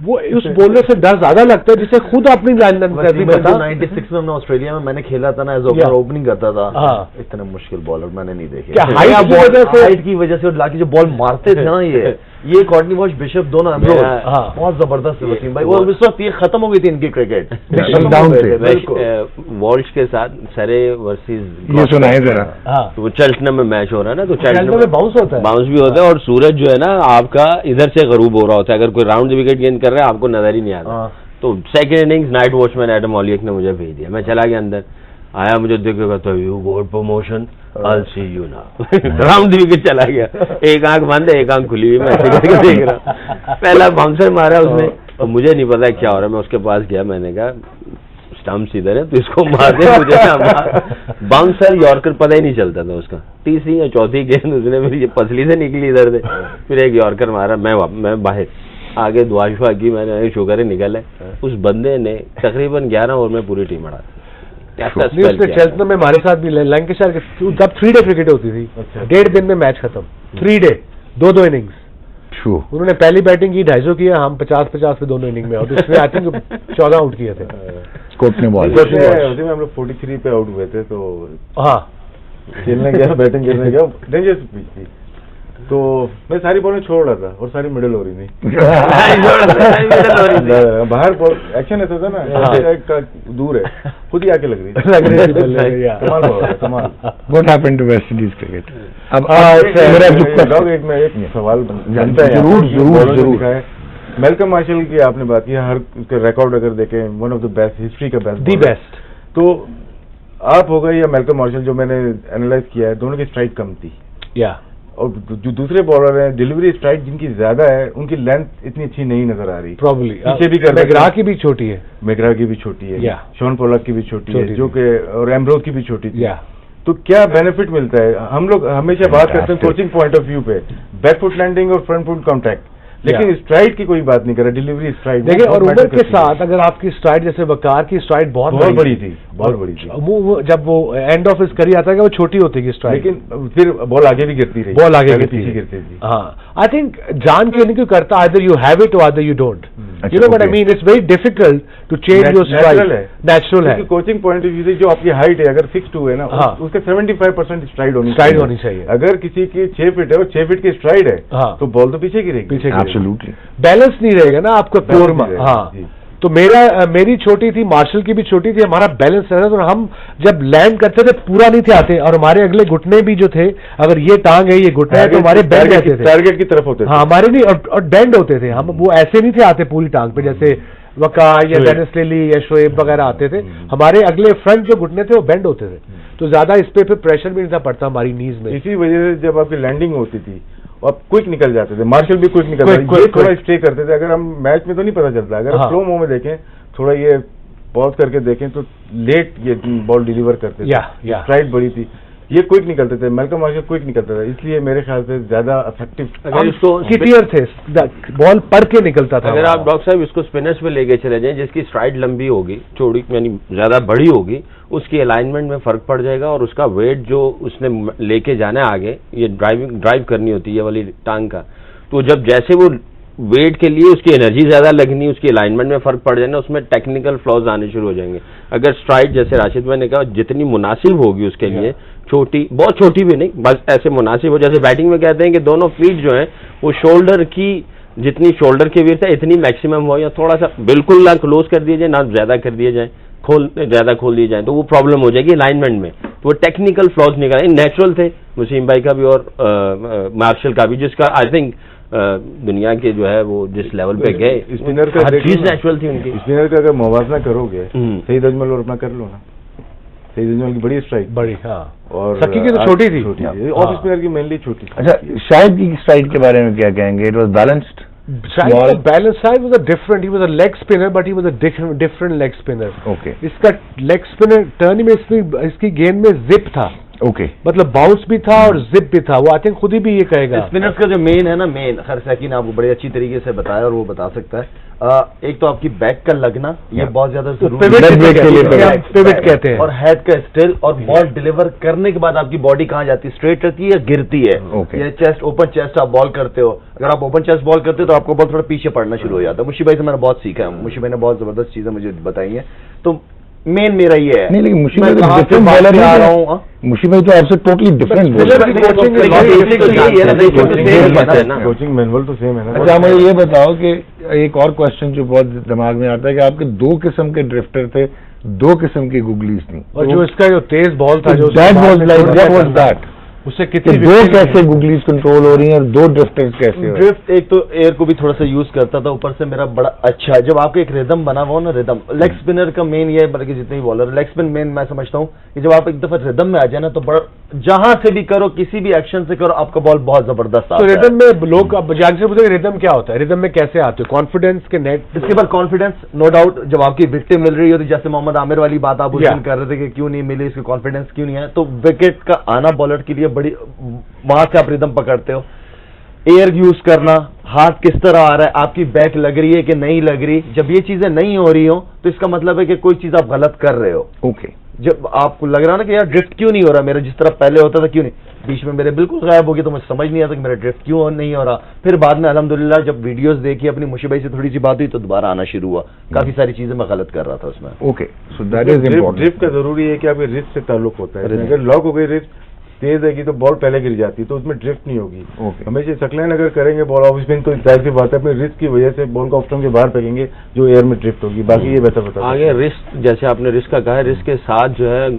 Speaker 2: वो उस बॉलर से डर ज्यादा लगता है जिसे खुद अपनी लाइन बता।
Speaker 5: 96 में ऑस्ट्रेलिया में मैंने खेला था ना, एज ओपनर ओपनिंग करता था। इतने मुश्किल बॉलर मैंने नहीं देखे, हाइट की वजह से लाके जो बॉल मारते थे ना, ये कॉर्टनी वॉश, बिशप दोनों बहुत जबरदस्त है वसीम भाई। और इस वक्त ये खत्म हो गई थी इनकी क्रिकेट डाउन से।
Speaker 3: वॉल्श के साथ सरे वर्सेस
Speaker 1: ये सुनाए जरा।
Speaker 3: तो चेल्टनम में मैच हो रहा है ना, तो
Speaker 2: चेल्टनम में बाउंस होता है,
Speaker 3: बाउंस भी होता है, और सूरज जो है ना आपका इधर से गरूब हो रहा होता है। अगर कोई राउंड विकेट गेंद कर रहा है आपको नजर ही नहीं आता। तो second innings night watchman Adam ऑलियक ने मुझे भेज दिया, मैं चला गया अंदर, आया मुझे देखेगा तो you got promotion, I'll see you now। Round wicket चला गया, एक आंख बंद है एक आंख खुली हुई, मैं देख रहा। पहला बाउंसर मारा उसने, तो मुझे नहीं पता क्या हो रहा है। मैं उसके पास गया, मैंने कहा स्टंप्स इधर है तो इसको मार दे, मुझे ना मार। बाउंसर यॉर्कर पता ही नहीं चलता था उसका, तीसरी या चौथी गेंद उसने मेरी ये पसली से निकली इधर से, फिर एक यॉर्कर मारा, मैं बाहर आगे दुआ शुआ की, मैंने शुगर निकल है। उस बंदे ने तकरीबन 11 ओवर में पूरी टीम उड़ा दी।
Speaker 2: चेल्टनम में हमारे साथ भी लैंकेशायर के तब 3-डे क्रिकेट होती थी, 1.5 दिन में मैच खत्म, 3 डे 2 इनिंग्स। उन्होंने पहली बैटिंग की 250 किया, हम 50-50 पे दोनों इनिंग में, और उसमें आई थिंक 14 आउट किए थे।
Speaker 4: हम लोग 43 पे आउट हुए थे, तो
Speaker 2: हाँ
Speaker 4: खेलने गया, बैटिंग खेलने गया, डेंजरस पिच थी। तो मैं सारी बॉलें छोड़ रहा था और सारी मिडल हो रही थी। बाहर एक्शन ऐसा था ना, दूर है, खुद ही आके लग रही कमाल।
Speaker 1: What happened to West Indies cricket? अब
Speaker 4: मेरा एक सवाल जानता है, जरूर मेलकम मार्शल की आपने बात की, हर रिकॉर्ड अगर देखें one of the best, history का बेस्ट,
Speaker 2: दी बेस्ट।
Speaker 4: तो आप हो गए या मेलकम मार्शल, जो मैंने एनालाइज किया है, दोनों की स्ट्राइक कम थी,
Speaker 2: या
Speaker 4: और जो दूसरे बॉलर हैं डिलीवरी स्ट्राइक जिनकी ज्यादा है, उनकी लेंथ इतनी अच्छी नहीं नजर आ रही।
Speaker 2: प्रॉब्ली
Speaker 4: पीछे भी कर
Speaker 2: मैकग्रा की भी छोटी है,
Speaker 4: मैकग्रा की भी छोटी है, शॉन पोलार्ड की भी छोटी है, जो कि और एम्ब्रोज की भी छोटी थी। तो क्या बेनिफिट मिलता है? हम लोग हमेशा बात करते हैं कोचिंग पॉइंट ऑफ व्यू पे, बैकफुट लैंडिंग और फ्रंट फुट कॉन्टैक्ट, लेकिन स्ट्राइड की कोई बात नहीं कर रहा, डिलीवरी स्ट्राइड।
Speaker 2: देखिए, और उम्र के साथ अगर आपकी स्ट्राइड, जैसे वकार की स्ट्राइड बहुत बड़ी थी, जब वो एंड ऑफ हिज करियर आता है वो छोटी होती है स्ट्राइड,
Speaker 4: लेकिन फिर बॉल आगे भी गिरती रही,
Speaker 2: बॉल आगे
Speaker 4: पीछे गिरती थी।
Speaker 2: हाँ, आई थिंक जान के नहीं क्यों करता, आइदर यू हैव इट और either you don't, you know what I mean. It's very difficult to change your stride, natural है।
Speaker 4: कोचिंग पॉइंट ऑफ व्यू से जो आपकी हाइट है, अगर 6'2" है ना, उसके 75% स्ट्राइड होनी चाहिए। अगर किसी की 6 फीट है और 6 फीट की स्ट्राइड है, तो बॉल तो पीछे गिरेगी,
Speaker 1: एब्सोल्युटली
Speaker 2: बैलेंस नहीं रहेगा ना आपका प्योर में। हाँ, तो मेरी छोटी थी, मार्शल की भी छोटी थी, हमारा बैलेंस रहता, तो हम जब लैंड करते थे पूरा नहीं थे आते, और हमारे अगले घुटने भी जो थे, अगर ये टांग है ये घुटना है, तो हमारे बेंड रहते थे,
Speaker 4: टारगेट की तरफ होते थे।
Speaker 2: हाँ, हमारे नहीं, और बेंड होते थे हम, वो ऐसे नहीं थे आते पूरी टांग पे, जैसे वकार या डेनिस लिली या शोएब वगैरह आते थे। हमारे अगले फ्रंट जो घुटने थे वो बेंड होते थे, तो ज्यादा इस पे प्रेशर भी नहीं था पड़ता हमारी नीज में।
Speaker 4: इसी वजह से जब आपकी लैंडिंग होती थी और क्विक निकल जाते थे, मार्शल भी क्विक निकल जाते थे, थोड़ा स्टे करते थे। अगर हम मैच में तो नहीं पता चलता, अगर स्लो मो में देखें, थोड़ा ये पॉज करके देखें, तो लेट ये बॉल डिलीवर करते थे, स्ट्राइड बड़ी थी, ये क्विक निकलते थे, मेलकम मार्शल क्विक निकलता था, इसलिए मेरे ख्याल से ज्यादा इफेक्टिव
Speaker 2: थे, बॉल पढ़ के निकलता था।
Speaker 3: अगर आप डॉक्टर साहब इसको स्पिनर्स पे लेके चले जाएं, जिसकी स्ट्राइड लंबी होगी, चौड़ी यानी ज्यादा बड़ी होगी, उसकी अलाइनमेंट में फर्क पड़ जाएगा, और उसका वेट जो उसने लेके जाना है आगे, ये ड्राइव करनी होती है ये वाली टांग का, तो जब जैसे वो वेट के लिए उसकी एनर्जी ज्यादा लगनी, उसकी अलाइनमेंट में फर्क पड़ जाना, उसमें टेक्निकल फ्लॉज आने शुरू हो जाएंगे। अगर स्ट्राइड, जैसे राशिद भाई ने कहा, जितनी मुनासिब होगी उसके लिए, छोटी, बहुत छोटी भी नहीं, बस ऐसे मुनासिब हो, जैसे बैटिंग में कहते हैं कि दोनों फीट जो है वो शोल्डर की, जितनी शोल्डर की विड्थ है इतनी मैक्सिमम हो, या थोड़ा सा बिल्कुल ना क्लोज कर दिया जाए, ना ज्यादा कर दिया जाए, ज्यादा खोल दिए जाए, तो वो प्रॉब्लम हो जाएगी अलाइनमेंट में। तो वो टेक्निकल फ्लॉज निकाले, नेचुरल थे वसीम भाई का भी और मार्शल का भी, जिसका आई थिंक दुनिया के जो है वो जिस लेवल पे गए,
Speaker 4: स्पिनर का
Speaker 3: हर चीज नेचुरल थी उनकी।
Speaker 4: स्पिनर का अगर मुवाजना करोगे, सईद अजमल और अपना कर लो ना, सईद अजमल की बड़ी स्ट्राइक,
Speaker 2: बड़ी, हाँ,
Speaker 4: और
Speaker 2: सकी की तो छोटी थी,
Speaker 4: ऑफ स्पिनर की मेनली छोटी।
Speaker 1: अच्छा, शाहिद की स्ट्राइक के बारे में क्या कहेंगे? It was balanced,
Speaker 2: balance side was a different, he was a leg spinner, but he was a different leg spinner.
Speaker 1: Okay,
Speaker 2: इसका लेग स्पिनर टर्न में इसकी गेंद में जिप था,
Speaker 1: ओके,
Speaker 2: मतलब बाउंस भी था और जिप भी था, वो आई थिंक खुद ही भी ये कहेगा।
Speaker 5: स्पिनर्स का जो मेन है ना, खैर सैकी ने आपको बड़े अच्छी तरीके से बताया और वो बता सकता है। एक तो आपकी बैक का लगना, ये बहुत ज्यादा जरूरी है,
Speaker 2: पिवट कहते हैं,
Speaker 5: और हेड का स्टिल, और बॉल डिलीवर करने के बाद आपकी बॉडी कहाँ जाती है, स्ट्रेट रहती है या गिरती है, या चेस्ट, ओपन चेस्ट आप बॉल करते हो। अगर आप ओपन चेस्ट बॉल करते हो तो आपको बॉल थोड़ा पीछे पड़ना शुरू हो जाता है। मुशी भाई से मैंने बहुत सीखा है, मुशी भाई ने बहुत जबरदस्त चीजें मुझे बताई हैं, तो मेन मेरा ये है।
Speaker 1: नहीं, लेकिन मुशी भाई तो डिफरेंट बॉलर आ रहा हूँ, मुशी भाई तो आपसे totally different bowler.
Speaker 4: Coaching manual तो सेम है ना।
Speaker 1: अच्छा, मुझे ये बताओ कि एक और क्वेश्चन जो बहुत दिमाग में आता है कि आपके 2 किस्म के ड्रिफ्टर थे, 2 किस्म की गुगलीज थी,
Speaker 2: और जो इसका जो तेज बॉल था, जो उससे कितनी
Speaker 1: 2 कैसे गुगलीज कंट्रोल हो रही हैं और 2 ड्रिफ्टर्स कैसे?
Speaker 5: ड्रिफ्ट एक तो एयर को भी थोड़ा सा यूज करता था, ऊपर से मेरा बड़ा अच्छा है, जब आपको एक रिदम बना हुआ ना, रिदम लेग स्पिनर का मेन ये है, बल्कि जितने भी बॉलर लेग स्पिन मेन मैं समझता हूँ कि जब आप एक दफा रिदम में आ जाए ना, तो बड़ा जहां से भी करो, किसी भी एक्शन से करो, आपका बॉल बहुत जबरदस्त आता है।
Speaker 2: तो रिदम में लोग जान से पूछते हैं रिदम क्या होता है, रिदम में कैसे आते हो, कॉन्फिडेंस के नेट,
Speaker 5: इसके बाद कॉन्फिडेंस, नो डाउट, जब आपकी विकेट मिल रही होती, जैसे मोहम्मद आमिर वाली बात आप उस दिन कर रहे थे कि क्यों नहीं मिली, इसकी कॉन्फिडेंस क्यों नहीं है, तो विकेट का आना बॉलर के लिए बड़ी, वहां से आप रिदम पकड़ते हो। एयर यूज करना, हाथ किस तरह आ रहा है, आपकी बैक लग रही है कि नहीं लग रही, जब ये चीजें नहीं हो रही हो तो इसका मतलब है कि कोई चीज आप गलत कर रहे हो।
Speaker 1: ओके,
Speaker 5: जब आपको लग रहा ना कि यार ड्रिफ्ट क्यों नहीं हो रहा मेरा, जिस तरह पहले होता था, क्यों नहीं, बीच में मेरे बिल्कुल गायब हो गया, तो मुझे समझ नहीं आता कि मेरा ड्रिफ्ट क्यों नहीं हो रहा। फिर बाद में अल्हम्दुलिल्लाह जब वीडियोस देखी, अपनी मुशी भाई से थोड़ी सी बात हुई, तो दोबारा आना शुरू हुआ, काफी सारी चीजें मैं गलत कर रहा था उसमें।
Speaker 1: Okay, so that is important.
Speaker 4: Drift का जरूरी है कि आपके रिस्ट से ताल्लुक होता है, अगर लॉक हो गई रिस्ट तेज है कि तो बॉल पहले गिर जाती है, तो उसमें ड्रिफ्ट नहीं होगी।
Speaker 1: Okay.
Speaker 4: हमेशा सक्लेन अगर करेंगे बॉल ऑफ स्पिन तो जाहिर सी बात है अपने रिस्क की वजह से बॉल को ऑफ स्टंप के बाहर फेंकेंगे जो एयर में ड्रिफ्ट होगी। बाकी ये बेहतर बता
Speaker 3: आगे रिस्क, जैसे आपने रिस्क का कहा है, रिस्क के साथ जो है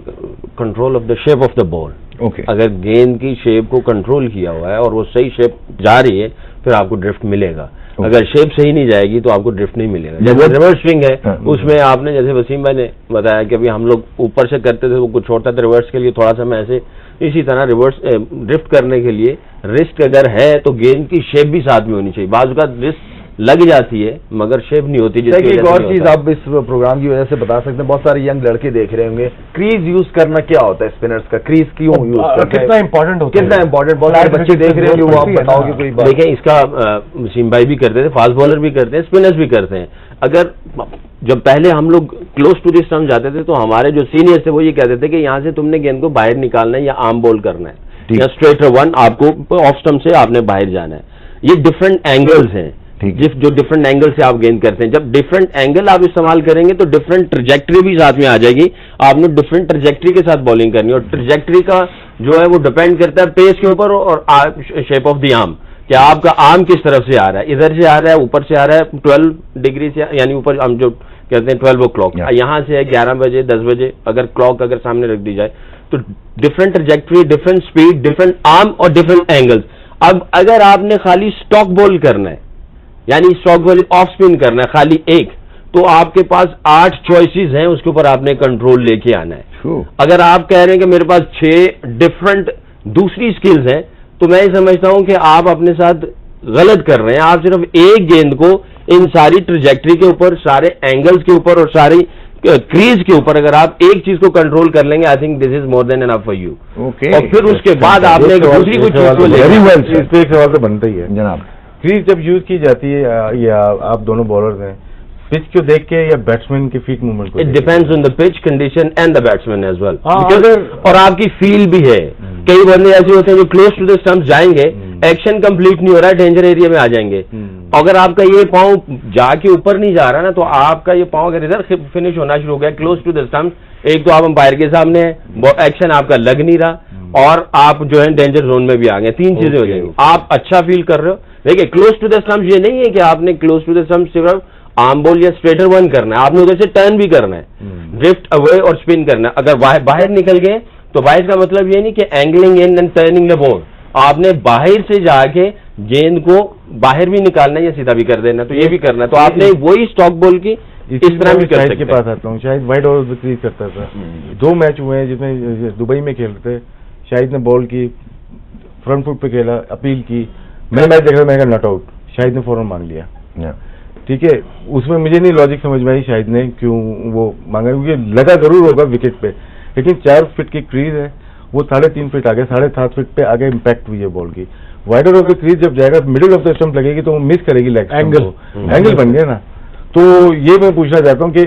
Speaker 3: control of the shape of the ball.
Speaker 1: Okay,
Speaker 3: अगर गेंद की शेप को कंट्रोल किया हुआ है और वो सही शेप जा रही है, फिर आपको ड्रिफ्ट मिलेगा। अगर शेप सही नहीं जाएगी तो आपको ड्रिफ्ट नहीं मिलेगा। जैसे रिवर्स स्विंग है, उसमें आपने जैसे वसीम भाई ने बताया कि अभी हम लोग ऊपर से करते थे, वो कुछ छोड़ता था रिवर्स के लिए थोड़ा सा मैं ऐसे, इसी तरह रिवर्स ड्रिफ्ट करने के लिए रिस्क अगर है तो गेंद की शेप भी साथ में होनी चाहिए। बाजू का रिस्क लग जाती है मगर शेप नहीं होती।
Speaker 5: एक और चीज आप इस प्रोग्राम की वजह से बता सकते हैं, बहुत सारे यंग लड़के देख रहे होंगे, क्रीज यूज करना क्या होता है स्पिनर्स का, क्रीज क्यों यूज करना है,
Speaker 2: कितना इंपॉर्टेंट होता है,
Speaker 5: कितना इंपॉर्टेंट, बहुत सारे बच्चे देख रहे होंगे, वो आप बताओगे कोई बात?
Speaker 3: देखिए इसका वसीम भाई भी करते थे, फास्ट बॉलर भी करते हैं, स्पिनर्स भी करते हैं। अगर जब पहले हम लोग क्लोज टू द स्टंप जाते थे तो हमारे जो सीनियर्स थे वो ये कहते थे कि यहाँ से तुमने गेंद को बाहर निकालना है या आर्म बॉल करना है या स्ट्रेट वन, आपको ऑफ स्टंप से आपने बाहर जाना है। ये डिफरेंट एंगल्स हैं, जो डिफरेंट एंगल से आप गेंद करते हैं। जब डिफरेंट एंगल आप इस्तेमाल करेंगे तो डिफरेंट ट्रजेक्टरी भी साथ में आ जाएगी। आपने डिफरेंट ट्रजेक्टरी के साथ बॉलिंग करनी है और ट्रजेक्टरी का जो है वो डिपेंड करता है पेस के ऊपर और शेप ऑफ द आर्म, कि आपका आर्म किस तरफ से आ रहा है, इधर से आ रहा है, ऊपर से आ रहा है 12 डिग्री से, यानी ऊपर हम जो कहते हैं 12 o'clock, यहाँ से है 11 बजे 10 बजे, अगर क्लॉक अगर सामने रख दी जाए तो different trajectory, different speed, different arm और डिफरेंट एंगल्स। अब अगर आपने खाली स्टॉक बॉल करना है, यानी स्टॉक बॉल ऑफ स्पिन करना है खाली एक, तो आपके पास 8 चॉइसेस हैं, उसके ऊपर आपने कंट्रोल लेके आना है। अगर आप कह रहे हैं कि मेरे पास 6 डिफरेंट दूसरी स्किल्स हैं, तो मैं समझता हूं कि आप अपने साथ गलत कर रहे हैं। आप सिर्फ एक गेंद को इन सारी ट्रजेक्टरी के ऊपर, सारे एंगल्स के ऊपर और सारी क्रीज के ऊपर अगर आप एक चीज को कंट्रोल कर लेंगे, I think this is more than enough for you. और फिर उसके बाद आपने दूसरी कोई चीज को
Speaker 4: इस पे एक सवाल तो बनता ही है
Speaker 1: जनाब,
Speaker 4: क्रीज जब यूज की जाती है या आप दोनों बॉलर्स हैं, पिच को देख के या बैट्समैन के फीट मूवमेंट को?
Speaker 3: It depends on the pitch condition and the batsman as well, और आपकी फील भी है। कई बंदे ऐसे होते हैं जो क्लोज टू द स्टंप जाएंगे, एक्शन कंप्लीट नहीं हो रहा है, डेंजर एरिया में आ जाएंगे। अगर आपका ये पांव जाके ऊपर नहीं जा रहा ना, तो आपका ये पांव अगर इधर फिनिश होना शुरू हो गया क्लोज टू द स्टंप, एक तो आप अंपायर के सामने है, एक्शन आपका लग नहीं रहा और आप जो है डेंजर जोन में भी आ गए, 3 चीजें हो जाएंगी। आप अच्छा फील कर रहे हो। देखिए क्लोज टू द स्टंप ये नहीं है कि आपने क्लोज टू द स्टंप सिर्फ आर्म बॉल या स्ट्रेटर वन करना है, आपने उधर से टर्न भी करना है, ड्रिफ्ट अवे और स्पिन करना है। अगर बाहर निकल गए तो बाहर का मतलब ये नहीं कि angling in and turning the ball, आपने बाहर से जाके गेंद को बाहर भी निकालना है या सीधा भी कर देना, तो ये भी करना है। तो आपने वही स्टॉक बॉल की इस तरह भी कर सकते हैं।
Speaker 4: के पास आता हूँ, शायद वाइड ओवर क्रीज करता था, 2 मैच हुए हैं जिसमें दुबई में खेलते, शाहिद ने बॉल की फ्रंट फुट पे खेला, अपील की, मैं मैच देख रहा, मैंने कहा नॉट आउट, शाहिद ने फौरन मान लिया। ठीक है, उसमें मुझे नहीं लॉजिक समझ में आई शाहिद ने क्यों वो मांगा, क्योंकि लगा जरूर होगा विकेट पे, लेकिन 4 फीट की क्रीज है, वो 3.5 फीट आगे, 7.5 फीट पे आगे इम्पैक्ट हुई है बॉल की। वाइडर ऑफ द क्रीज जब जाएगा, मिडिल ऑफ द स्टंप लगेगी तो वो मिस करेगी लेग एंगल बन गया ना। तो ये मैं पूछना चाहता हूँ कि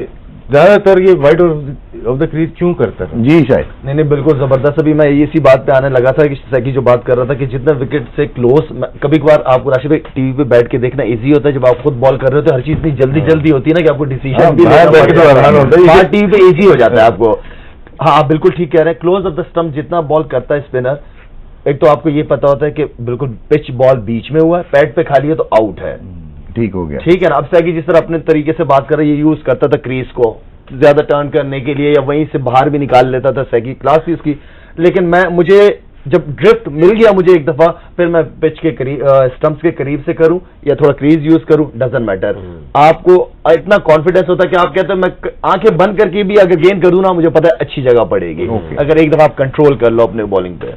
Speaker 4: ज्यादातर ये वाइड ऑफ द क्रीज क्यों करता है?
Speaker 1: जी शायद
Speaker 5: नहीं बिल्कुल जबरदस्त। अभी मैं इसी बात पे आने लगा था कि सैकी जो बात कर रहा था कि जितना विकेट से क्लोज, कभी कभार आपको राशि भाई टीवी पे बैठ के देखना इजी होता है, जब आप खुद बॉल कर रहे हो तो हर चीज इतनी जल्दी होती है ना कि आपको डिसीजन भी लेना टीवी पे इजी हो जाता है आपको। हाँ आप बिल्कुल ठीक कह रहे हैं, क्लोज ऑफ द स्टंप जितना बॉल करता है स्पिनर, एक तो आपको ये पता होता है कि बिल्कुल पिच बॉल बीच में हुआ है, पैड पे खाली है तो आउट है,
Speaker 1: ठीक हो गया।
Speaker 5: ठीक है ना। अब सैकी जिस तरह अपने तरीके से बात कर रहे हैं, ये यूज करता था क्रीज को ज्यादा टर्न करने के लिए या वहीं से बाहर भी निकाल लेता था, सैकी क्लास थी उसकी। लेकिन मुझे जब ड्रिफ्ट मिल गया मुझे एक दफा, फिर मैं पिच के करीब, स्टंप्स के करीब से करूं या थोड़ा क्रीज यूज करूं, डजंट मैटर। आपको इतना कॉन्फिडेंस होता है कि आप कहते हैं मैं आंखें बंद करके भी अगर गेंद करूं ना, मुझे पता है अच्छी जगह पड़ेगी, अगर एक दफा आप कंट्रोल कर लो अपने बॉलिंग पे।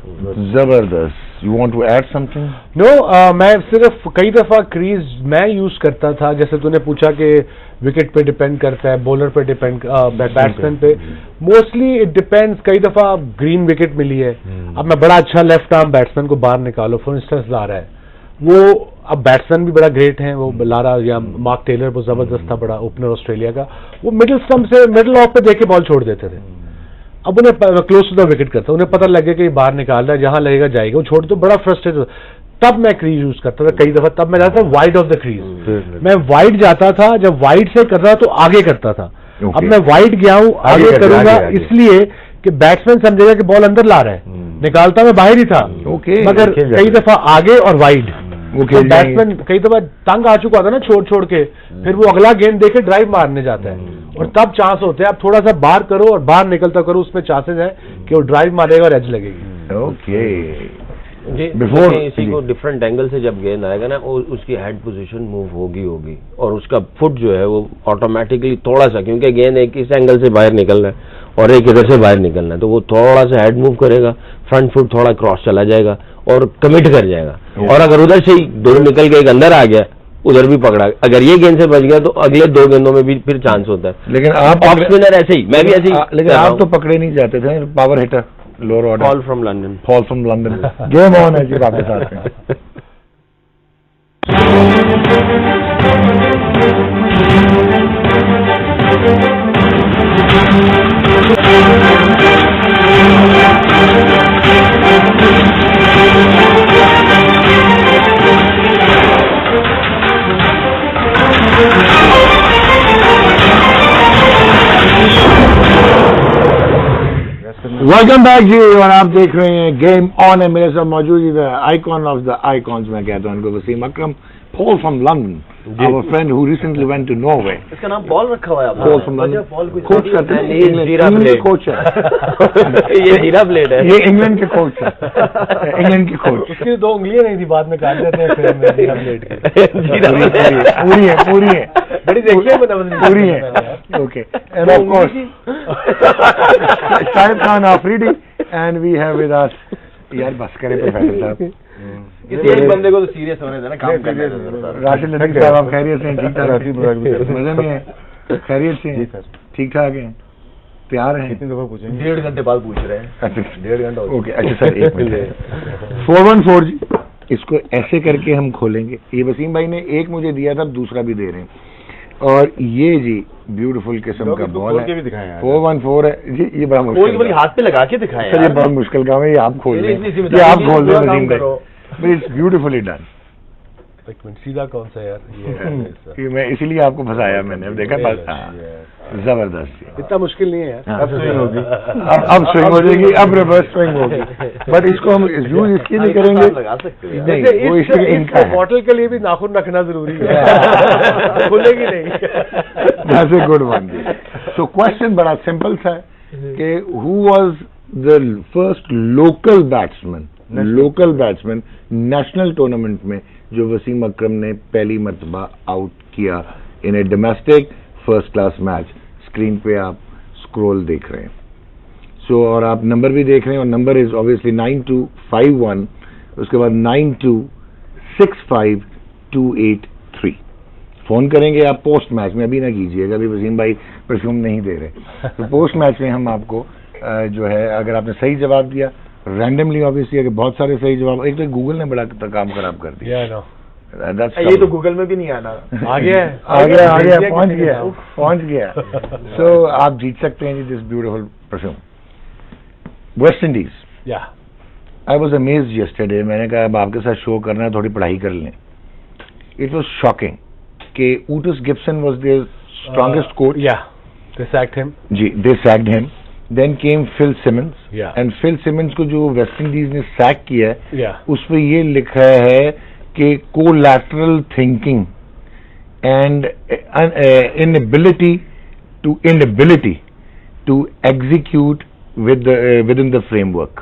Speaker 1: जबरदस्त। You want to add something?
Speaker 2: No, मैं सिर्फ कई दफा क्रीज मैं यूज करता था, जैसे तूने पूछा कि विकेट पे डिपेंड करता है, बॉलर पे डिपेंड, बैट्समैन पे, मोस्टली इट डिपेंड्स। कई दफा ग्रीन विकेट मिली है, अब मैं बड़ा अच्छा लेफ्ट आर्म बैट्समैन को बाहर निकालो, फॉर इंस्टेंस ला रहा है वो, अब बैट्समैन भी बड़ा ग्रेट है वो लारा या मार्क टेलर, वो जबरदस्त था, बड़ा ओपनर ऑस्ट्रेलिया का, वो मिडिल स्टंप से मिडिल ऑफ पे देके बॉल छोड़ देते थे। अब उन्हें क्लोज टू द विकेट करता, उन्हें पता लगे कि बाहर निकाल रहा है, जहां लगेगा जाएगा, वो छोड़ तो बड़ा फ्रस्ट्रेट होता। तब मैं क्रीज यूज करता था कई दफा, तब मैं जाता था वाइड ऑफ द क्रीज, मैं वाइड जाता था, जब वाइड से कर रहा तो आगे करता था। अब मैं वाइड गया हूं, आगे करूंगा, इसलिए कि बैट्समैन समझेगा कि बॉल अंदर ला रहा है, निकालता मैं बाहर ही था,
Speaker 1: ओके,
Speaker 2: मगर
Speaker 4: खेल
Speaker 2: कई
Speaker 4: जाते।
Speaker 2: दफा आगे और वाइड
Speaker 1: वो
Speaker 2: तो
Speaker 1: खेल जाएंगे।
Speaker 2: बैट्समैन कई दफा तंग आ चुका होता है ना छोड़ के, फिर वो अगला गेंद देके ड्राइव मारने जाता है और तब चांस होते हैं। आप थोड़ा सा बाहर करो और बाहर निकलता करो, उसमें चांसेस है कि वो ड्राइव मारेगा और एज लगेगी।
Speaker 1: ओके,
Speaker 3: बिफोर इसी को डिफरेंट एंगल से जब गेंद आएगा ना, उसकी हेड पोजीशन मूव होगी और उसका फुट जो है वो ऑटोमेटिकली थोड़ा सा, क्योंकि गेंद एक इस एंगल से बाहर निकलना है और एक इधर से बाहर निकलना है, तो वो थोड़ा सा हेड मूव करेगा, फ्रंट फुट थोड़ा क्रॉस चला जाएगा और कमिट कर जाएगा। और अगर उधर से ही दोनों निकल के एक अंदर आ गया, उधर भी पकड़ा, अगर ये गेंद से बच गया तो अगले 2 गेंदों में भी फिर चांस होता है।
Speaker 1: लेकिन आप
Speaker 3: ऑफ स्पिनर ऐसे ही, मैं भी ऐसे ही,
Speaker 1: लेकिन आप तो पकड़े नहीं जाते थे, power hitter, lower order,
Speaker 3: fall from London.
Speaker 1: Fall from London. Game on है जी वापस आते हैं। वेलकम बैक जी, और आप देख रहे हैं गेम ऑन है। मेरे साथ मौजूद है आइकॉन ऑफ द आइकॉन्स, मैं कहता हूँ उनको, वसीम अकरम, Paul from London, our friend who recently went to Norway.
Speaker 5: इसका नाम पॉल रखा हुआ है आपने?
Speaker 1: Paul from London, कोच करते हैं, इंग्लैंड के कोच है।
Speaker 3: ये हीरा प्लेट है,
Speaker 1: ये इंग्लैंड के कोच है, इंग्लैंड के कोच।
Speaker 2: उसकी 2 उंगलियां नहीं थी, बाद में काट देते हैं फिर में जीरा प्लेट की।
Speaker 1: पूरी है
Speaker 2: बड़ी देखिए
Speaker 1: पूरी है। Okay, and of course Shahid Khan Afridi, and we have with us, यार बस करें प्रोफेसर साहब,
Speaker 5: किसी एक बंदे को तो सीरियस होने देना, काम करने देना।
Speaker 1: राशिद लतीफ साहब, आप खैरियत से हैं? ठीक ठाक मजे में हैं? खैरियत से हैं? ठीक ठाक हैं? तैयार हैं?
Speaker 4: कितनी दफा पूछेंगे?
Speaker 5: 1.5 घंटे बाद पूछ रहे हैं।
Speaker 1: अच्छा,
Speaker 5: 1.5 घंटा हो
Speaker 1: ओके, अच्छा सर एक मिनट। 414 जी, इसको ऐसे करके हम खोलेंगे। ये वसीम भाई ने एक मुझे दिया था, दूसरा भी दे रहे हैं, और ये जी ब्यूटीफुल किस्म का बॉल है। 414 है जी, ये बड़ा मुश्किल
Speaker 5: कोई हाथ पे लगा के दिखाएं
Speaker 1: सर, ये बहुत मुश्किल काम है, ये आप खोल लें, ये आप खोल दें वसीम भाई, बट इट्स ब्यूटीफुली डन।
Speaker 2: एक मिनट, सीधा कौन सा यार
Speaker 1: ये मैं इसीलिए आपको फंसाया मैंने, अब देखा बस, जबरदस्त।
Speaker 2: इतना मुश्किल नहीं है यार।
Speaker 1: अब स्विंग होगी, अब स्विंग हो जाएगी, अब रिवर्स स्विंग होगी, बट इसको हम यूज इसके लिए करेंगे,
Speaker 5: लगा सकते हैं।
Speaker 1: नहीं वो इसलिए इनका है।
Speaker 2: बॉटल के लिए भी नाखून रखना जरूरी है, खुलेगी नहीं।
Speaker 1: That's a good one. So question बड़ा सिंपल सा है कि who was the first local batsman national tournament में जो वसीम अकरम ने पहली मर्तबा आउट किया in a domestic first class match. Screen पे आप स्क्रॉल देख रहे हैं, सो और आप नंबर भी देख रहे हैं, और नंबर इज ऑब्वियसली 9251, उसके बाद 926528 फोन करेंगे आप पोस्ट मैच में, अभी ना कीजिएगा, अभी वसीम भाई परफ्यूम नहीं दे रहे, तो पोस्ट मैच में हम आपको जो है, अगर आपने सही जवाब दिया रैंडमली, ऑब्वियसली अगर बहुत सारे सही जवाब, एक तो गूगल ने बड़ा काम खराब कर दिया,
Speaker 5: ये तो गूगल में भी नहीं आना,
Speaker 2: आ गया
Speaker 1: पहुंच गया। सो आप जीत सकते हैं जी this beautiful perfume. West Indies, I was amazed yesterday, मैंने कहा अब आपके साथ शो करना है, थोड़ी पढ़ाई कर लें। इट वॉज शॉकिंग कि Ottis Gibson was their strongest coach,
Speaker 2: they sacked him.
Speaker 1: जी, they sacked him. Then came Phil Simmons.
Speaker 2: Yeah.
Speaker 1: And Phil Simmons को जो वेस्ट इंडीज ने सैक किया है,
Speaker 2: Yeah.
Speaker 1: उस पर ये लिखा है कि collateral thinking and inability to execute within the framework,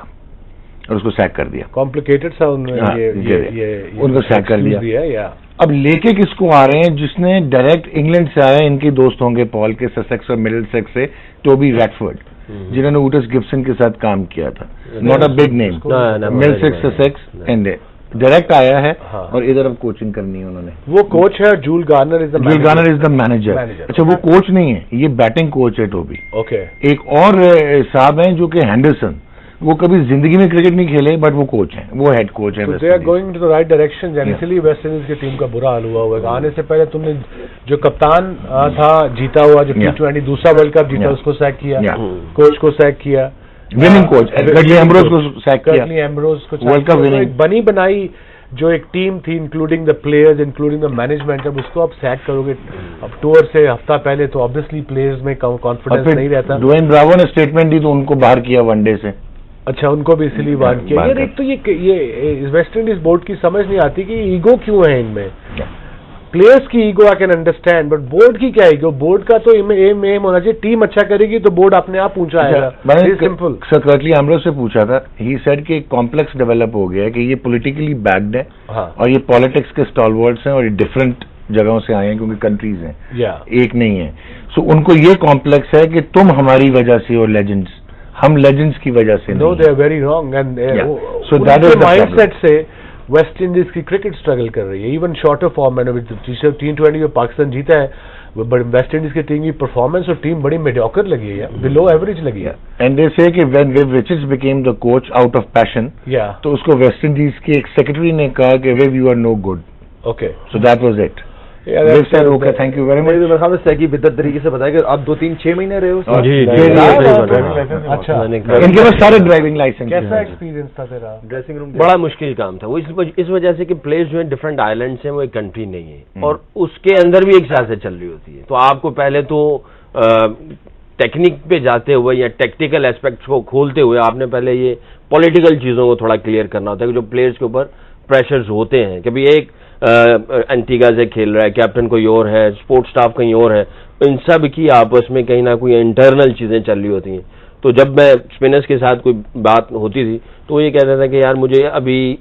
Speaker 1: और उसको सैक कर दिया।
Speaker 2: Complicated सा
Speaker 1: हाँ,
Speaker 2: ये
Speaker 1: उनको सैक कर
Speaker 2: excuse
Speaker 1: दिया।
Speaker 2: दिया,
Speaker 1: अब लेके किसको आ रहे हैं, जिसने डायरेक्ट इंग्लैंड से आया, इनके दोस्त होंगे पॉल के, ससेक्स और मिडिलसेक्स से, टोबी रैटफोर्ड, जिन्होंने ऊटस गिब्सन के साथ काम किया था, not a big name, Middlesex, Sussex and direct आया है, और इधर अब कोचिंग करनी है उन्होंने।
Speaker 2: वो कोच है, joule Garner is the manager. अच्छा, वो कोच नहीं है, ये बैटिंग कोच है टोबी। ओके,
Speaker 1: एक और साहब हैं जो कि हैंडरसन, वो कभी जिंदगी में क्रिकेट नहीं खेले, बट वो कोच हैं, वो हेड कोच है।
Speaker 2: They are going to the right direction, इसीलिए वेस्ट इंडीज की टीम का बुरा हाल हुआ है। आने से पहले तुमने जो कप्तान था जीता हुआ, जो T20 दूसरा वर्ल्ड कप जीता, उसको सैक किया, कोच को सैक किया,
Speaker 1: विनिंग कोच गडली एम्ब्रोज को सैक किया,
Speaker 2: एम्ब्रोज को
Speaker 1: वर्ल्ड कप विनिंग।
Speaker 2: बनी बनाई जो एक टीम थी, including the players, including the management, जब उसको आप सैक करोगे अब टूर से हफ्ता पहले, तो ऑब्वियसली प्लेयर्स में कॉन्फिडेंस नहीं रहता।
Speaker 1: ड्वेन ब्रावो ने स्टेटमेंट दी तो उनको बाहर किया वनडे से।
Speaker 2: अच्छा, उनको भी इसीलिए वार्न किया।
Speaker 1: वार्न
Speaker 2: यार एक तो ये वेस्ट इंडीज बोर्ड की समझ नहीं आती कि ईगो क्यों है इनमें। प्लेयर्स की ego I can understand, but board की क्या ईगो? बोर्ड का तो एम होना चाहिए, टीम अच्छा करेगी तो बोर्ड अपने आप ऊंचा आएगा।
Speaker 1: मैंने
Speaker 2: सिंपल।
Speaker 1: कर्टली आमरो से पूछा था, ही सेड कि एक कॉम्प्लेक्स डेवलप हो गया है कि ये पॉलिटिकली बैक्ड है,
Speaker 2: हाँ।
Speaker 1: और ये पॉलिटिक्स के स्टॉलवर्ड्स हैं और ये डिफरेंट जगहों से आए हैं क्योंकि कंट्रीज हैं, एक नहीं है। सो उनको ये कॉम्प्लेक्स है कि तुम हमारी वजह से हो लेजेंड्स, हम लेजेंड्स की वजह से
Speaker 2: नो,
Speaker 1: नहीं।
Speaker 2: They are very wrong and
Speaker 1: So that is the
Speaker 2: mindset से वेस्ट इंडीज की क्रिकेट स्ट्रगल कर रही है। इवन शॉर्टर फॉर्मेट में T20 में पाकिस्तान जीता है, वेस्ट इंडीज की टीम की परफॉर्मेंस और टीम बड़ी मेडियोकर लगी है, बिलो एवरेज लगी है।
Speaker 1: एंड दे से कि when Viv Richards became the coach out of passion, तो उसको वेस्ट इंडीज के एक सेक्रेटरी ने कहा कि Viv you are no good,
Speaker 2: okay,
Speaker 1: so that was it. Viv said okay thank you very much.
Speaker 5: मेरे ख्याल में सही बेहतर तरीके से बताया कि आप 2-3-6 महीने रहे हो।
Speaker 3: जी
Speaker 2: अच्छा,
Speaker 1: इनके पास सारे ड्राइविंग लाइसेंस।
Speaker 2: कैसा एक्सपीरियंस था तेरा?
Speaker 5: ड्रेसिंग रूम
Speaker 3: बड़ा मुश्किल काम था वो, इस वजह से कि प्लेयर्स जो है डिफरेंट आइलैंड से, वो एक कंट्री नहीं है और उसके अंदर भी एक साथ से चल रही होती है। तो आपको पहले तो टेक्निक पे जाते हुए या टेक्निकल एस्पेक्ट्स को खोलते हुए आपने पहले ये पॉलिटिकल चीजों को थोड़ा क्लियर करना होता है कि जो प्लेयर्स के ऊपर प्रेशर्स होते हैं। कभी एक एंटीगा से खेल रहा है, कैप्टन कोई और है, स्पोर्ट्स स्टाफ कहीं और है, इन सब की आपस में कहीं ना कोई इंटरनल चीजें चल रही होती हैं। तो जब मैं स्पिनर्स के साथ कोई बात होती थी तो ये कहता था कि यार मुझे अभी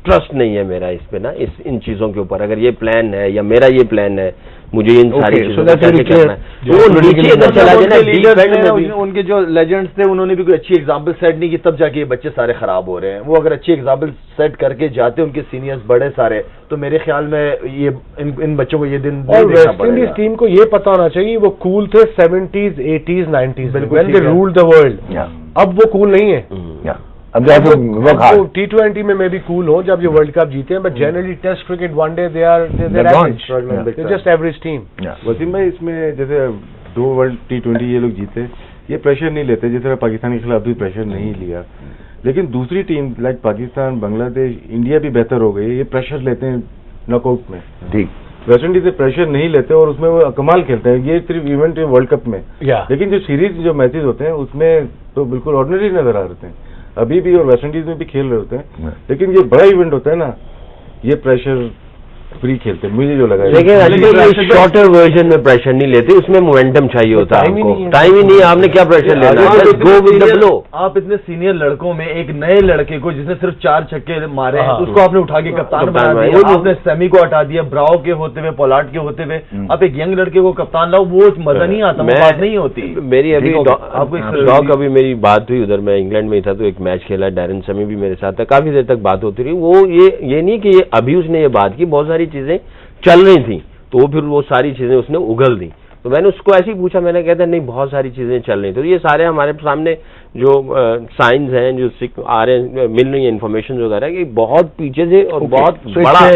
Speaker 3: ट्रस्ट नहीं है मेरा इस पे ना, इन चीजों के ऊपर, अगर ये प्लान है या मेरा ये प्लान है, मुझे इन सारी चीजों को कैसे करना है, तो वो नीचे इधर चला जाए।
Speaker 5: उनके जो लेजेंड्स थे उन्होंने भी कोई अच्छी एग्जांपल सेट नहीं की, तब जाके ये बच्चे सारे खराब हो रहे हैं। वो अगर अच्छी एग्जांपल सेट करके जाते उनके सीनियर्स बड़े सारे, तो मेरे ख्याल में ये इन बच्चों को ये दिन
Speaker 2: और वेस्ट इंडीज टीम को ये पता होना चाहिए वो कूल थे 70s 80s 90s when they ruled the world. अब वो कूल नहीं है।
Speaker 1: अब
Speaker 2: T20 में मैं भी कूल हो जब ये वर्ल्ड कप जीते हैं, but generally test cricket one day they are just average team.
Speaker 4: Wasim भाई, इसमें जैसे 2 वर्ल्ड T20 ये लोग जीते, ये प्रेशर नहीं लेते, जैसे पाकिस्तान के खिलाफ भी प्रेशर नहीं लिया, लेकिन दूसरी team like Pakistan, Bangladesh, India भी बेहतर हो गई, ये प्रेशर लेते हैं नॉकआउट में। ठीक, वेस्ट इंडीज से प्रेशर नहीं लेते और उसमें वो कमाल खेलते हैं। ये सिर्फ इवेंट है वर्ल्ड कप में, लेकिन जो सीरीज जो मैचेस होते हैं उसमें तो बिल्कुल ऑर्डिनरी नजर आ रहे हैं अभी भी, और वेस्ट इंडीज में भी खेल रहे होते हैं। लेकिन ये बड़ा इवेंट होता है ना, ये प्रेशर फ्री खेलते हैं, मुझे जो लगा।
Speaker 3: लेकिन शॉर्टर वर्जन में प्रेशर नहीं लेते, उसमें मोमेंटम चाहिए होता है, टाइम ही नहीं है, आपने क्या प्रेशर लेना है, गो विद द फ्लो।
Speaker 5: आप इतने सीनियर लड़कों में एक नए लड़के को जिसने सिर्फ 4 छक्के मारे हैं, उसको आपने उठा के कप्तान बना दिया, आपने सेमी को हटा दिया, ब्राओ के होते हुए, पोलार्ड के होते हुए, आप एक यंग लड़के को कप्तान लाओ, वो मजा नहीं आता, बात नहीं होती।
Speaker 3: मेरी अभी डॉग अभी मेरी बात हुई, उधर मैं इंग्लैंड में ही था तो एक मैच खेला, डैरन समी भी मेरे साथ था, काफी देर तक बात होती रही। वो ये नहीं कि अभी उसने ये बात की, बहुत सारी चीजें चल रही थी तो फिर वो सारी चीजें उसने उगल दी। तो मैंने उसको ऐसे ही पूछा, मैंने कहता नहीं बहुत सारी चीजें चल रही। तो ये सारे हमारे सामने जो साइंस हैं, जो आ रहे हैं, मिल रही है इन्फॉर्मेशन वगैरह कि बहुत पीछे से और बहुत बड़ा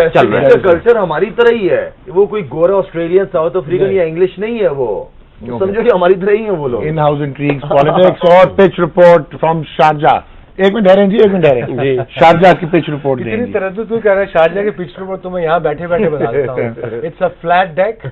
Speaker 3: चल रहा है।
Speaker 5: कल्चर हमारी तरह ही है, वो कोई गोरा ऑस्ट्रेलियन, साउथ अफ्रीकन या इंग्लिश नहीं है, वो समझो कि हमारी तरह ही है वो लोग।
Speaker 1: इन हाउस इंट्रीग्स, पॉलिटिक्स और पिच रिपोर्ट फ्रॉम शारजा। एक मिनट ठहरें जी, एक मिनट ठहरें। शारजा की पिच रिपोर्ट
Speaker 2: कितनी तरह तू कह रहा है शारजा की पिच रिपोर्ट तो मैं यहाँ बैठे बैठे बता देता हूँ। It's a flat deck,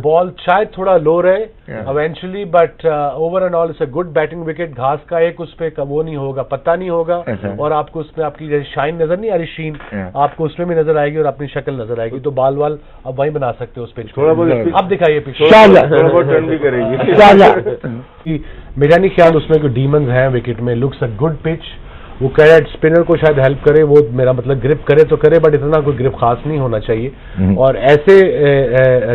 Speaker 2: ball शायद थोड़ा लो रहे eventually, but over and all it's a good batting wicket. घास का एक उस पे वो नहीं होगा, पत्ता नहीं होगा, और आपको उसमें आपकी जैसे शाइन नजर नहीं आ रही, शीन आपको उसमें भी नजर आएगी और अपनी शक्ल नजर आएगी। तो बाल वाल अब वहीं बना सकते हो उस पिच।
Speaker 4: थोड़ा बहुत
Speaker 2: अब दिखाइए पिच,
Speaker 4: थोड़ा बहुत टर्न भी करेगी।
Speaker 2: मेरा नहीं ख्याल उसमें कोई डीमंस हैं विकेट में। Looks a good pitch. वो कह रहा है स्पिनर को शायद हेल्प करे, वो मेरा मतलब ग्रिप करे तो करे, बट इतना कोई ग्रिप खास नहीं होना चाहिए। और ऐसे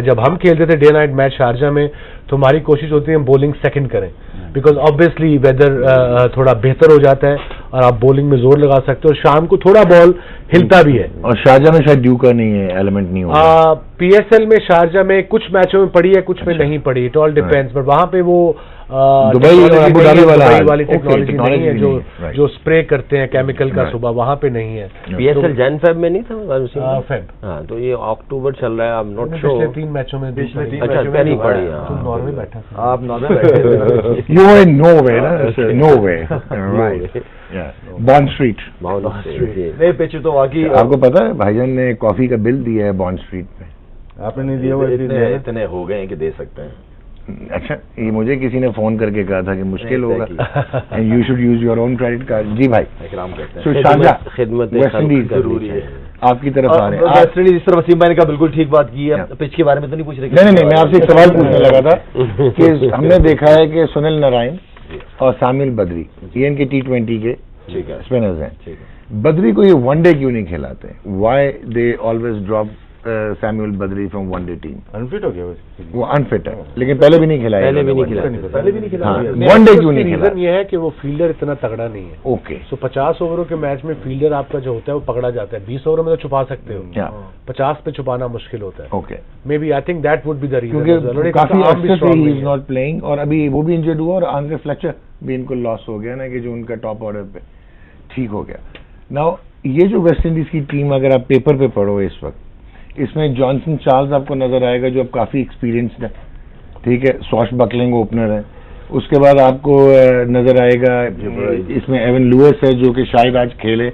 Speaker 2: जब हम खेलते थे डे नाइट मैच शारजा में, तो हमारी कोशिश होती है हम बॉलिंग सेकंड करें, बिकॉज ऑब्वियसली वेदर थोड़ा बेहतर हो जाता है और आप बॉलिंग में जोर लगा सकते हो। शाम को थोड़ा बॉल हिलता भी है,
Speaker 1: और शारजा में शायद ड्यू का नहीं है, एलिमेंट नहीं होगा।
Speaker 2: PSL में शारजा में कुछ मैचों में पड़ी है, कुछ में नहीं पड़ी, इट ऑल डिपेंड्स। बट वहां पे वो
Speaker 1: दुबई और अबू धाबी
Speaker 2: वाली टेक्नोलॉजी नहीं है जो स्प्रे करते हैं केमिकल का सुबह, वहां पे नहीं है।
Speaker 3: PSL जैन फेब में नहीं था,
Speaker 2: फेब।
Speaker 3: हाँ, तो ये अक्टूबर चल रहा है। आई एम नॉट श्योर,
Speaker 2: पिछले 3 मैचों में
Speaker 3: अच्छा पहली पड़ी।
Speaker 2: तुम नॉर्वे बैठा था,
Speaker 5: आप नॉर्वे बैठे,
Speaker 1: यू वर इन नॉर्वे ना, नॉर्वे, राइट, बॉन्ड स्ट्रीट।
Speaker 5: नहीं पिच तो वाकई।
Speaker 1: आपको पता है भाईजान ने कॉफी का बिल दिया है बॉन्ड स्ट्रीट में?
Speaker 4: आपने नहीं दिया? वो
Speaker 5: इतने हो गए हैं कि दे सकते हैं।
Speaker 1: अच्छा, ये मुझे किसी ने फोन करके कहा था कि मुश्किल होगा, and you should use your own credit card. जी भाई,
Speaker 5: इकराम कहते हैं
Speaker 1: सो शारजाह
Speaker 3: खिदमत
Speaker 1: वेस्ट इंडीज
Speaker 5: जरूरी है।
Speaker 1: आपकी तरफ आ रहे हैं
Speaker 5: वेस्ट इंडीज, जिस तरह वसीम भाई ने कहा, बिल्कुल ठीक बात की है। पिच के बारे में तो नहीं पूछ रहे?
Speaker 1: नहीं, मैं आपसे एक सवाल पूछने लगा था कि हमने देखा है कि सुनील नारायण और सामिल बद्री ये इनके T20 के स्पिनर्स हैं। बद्री को ये वनडे क्यों नहीं खिलाते? Why they always drop Samuel Badri from one day team?
Speaker 4: Unfit हो गया
Speaker 1: वो अनफिट है, लेकिन पहले भी नहीं खिलाया।
Speaker 5: पहले भी नहीं खिलाया।
Speaker 1: वनडे क्यों नहीं खिलाया?
Speaker 2: रीजन ये है कि वो फील्डर इतना तगड़ा नहीं है।
Speaker 1: ओके,
Speaker 2: सो 50 ओवरों के मैच में फील्डर आपका जो होता है वो पकड़ा जाता है। 20 ओवरों में तो छुपा सकते हो, 50 पे छुपाना मुश्किल होता है।
Speaker 1: Okay,
Speaker 2: may be I think that would be the reason,
Speaker 1: क्योंकि काफी अर्से से ही इज नॉट प्लेइंग, और अभी वो भी इंजर्ड हुआ और आंद्रे फ्लेचर भी इनको लॉस हो गया ना, कि जो उनका टॉप ऑर्डर पे ठीक हो गया। नाउ ये जो वेस्ट इंडीज की टीम अगर आप पेपर पे पढ़ो इस वक्त, इसमें जॉनसन चार्ल्स आपको नजर आएगा जो अब काफी एक्सपीरियंस्ड है, ठीक है, स्वॉश बकलिंग ओपनर है। उसके बाद आपको नजर आएगा इसमें एवन लुइस है जो कि शायद आज खेले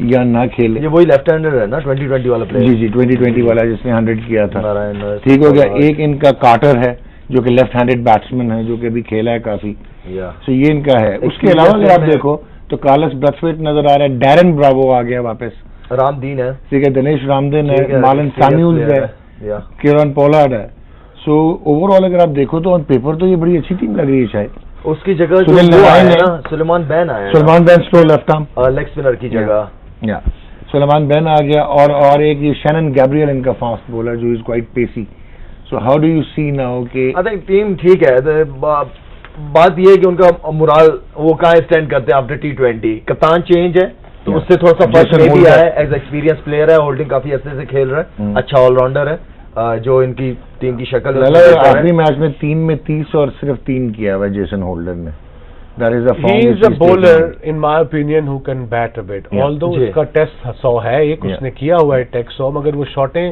Speaker 1: या ना खेले।
Speaker 5: ये वही लेफ्ट हैंडर है ना, 2020 वाला प्लेयर?
Speaker 1: जी, 2020 वाला जिसने 100 किया था,
Speaker 5: नारायण,
Speaker 1: ठीक हो गया। एक इनका कार्टर है जो कि लेफ्ट हैंडेड बैट्समैन है, जो कि अभी खेला है काफी, सो ये इनका है। उसके अलावा अगर आप देखो तो कार्लस ब्रथवेट नजर आ रहा है, डैरन ब्रावो आ गया वापस,
Speaker 5: रामदीन है,
Speaker 1: ठीक है, दिनेश रामदीन है, मालन सैमुअल्स है, किरण पोलार्ड है। सो ओवरऑल अगर आप देखो तो ऑन पेपर तो ये बड़ी अच्छी टीम लग रही है। शायद
Speaker 5: उसकी जगह
Speaker 1: सुनील नारायण है,
Speaker 5: सुलेमान बैन आया,
Speaker 1: Sulieman Benn slow left arm
Speaker 5: leg spinner की जगह,
Speaker 1: या सुलेमान बैन आ गया, और एक ये शैनन गैब्रियल इनका फास्ट बॉलर जो is quite pacy. So how do you see now के?
Speaker 5: आई थिंक टीम ठीक है। बात ये है कि उनका मुराल वो कहाँ स्टैंड करते हैं आफ्टर T20। कप्तान चेंज है तो उससे थोड़ा सा फर्क में भी आया है। एज एक्सपीरियंस प्लेयर है, होल्डिंग काफी अच्छे से खेल रहा है, अच्छा ऑलराउंडर है, जो इनकी टीम की शक्ल
Speaker 1: आखिरी मैच में 3 में 30 और सिर्फ 3 किया हुआ जेसन होल्डर ने। That is a form
Speaker 2: he is
Speaker 1: which
Speaker 2: a
Speaker 1: he's
Speaker 2: bowler
Speaker 1: taken.
Speaker 2: in my opinion who can bat a bit, although
Speaker 5: जी।
Speaker 2: उसका टेस्ट 100 है, एक उसने किया हुआ है टेक 100, मगर वो शॉटें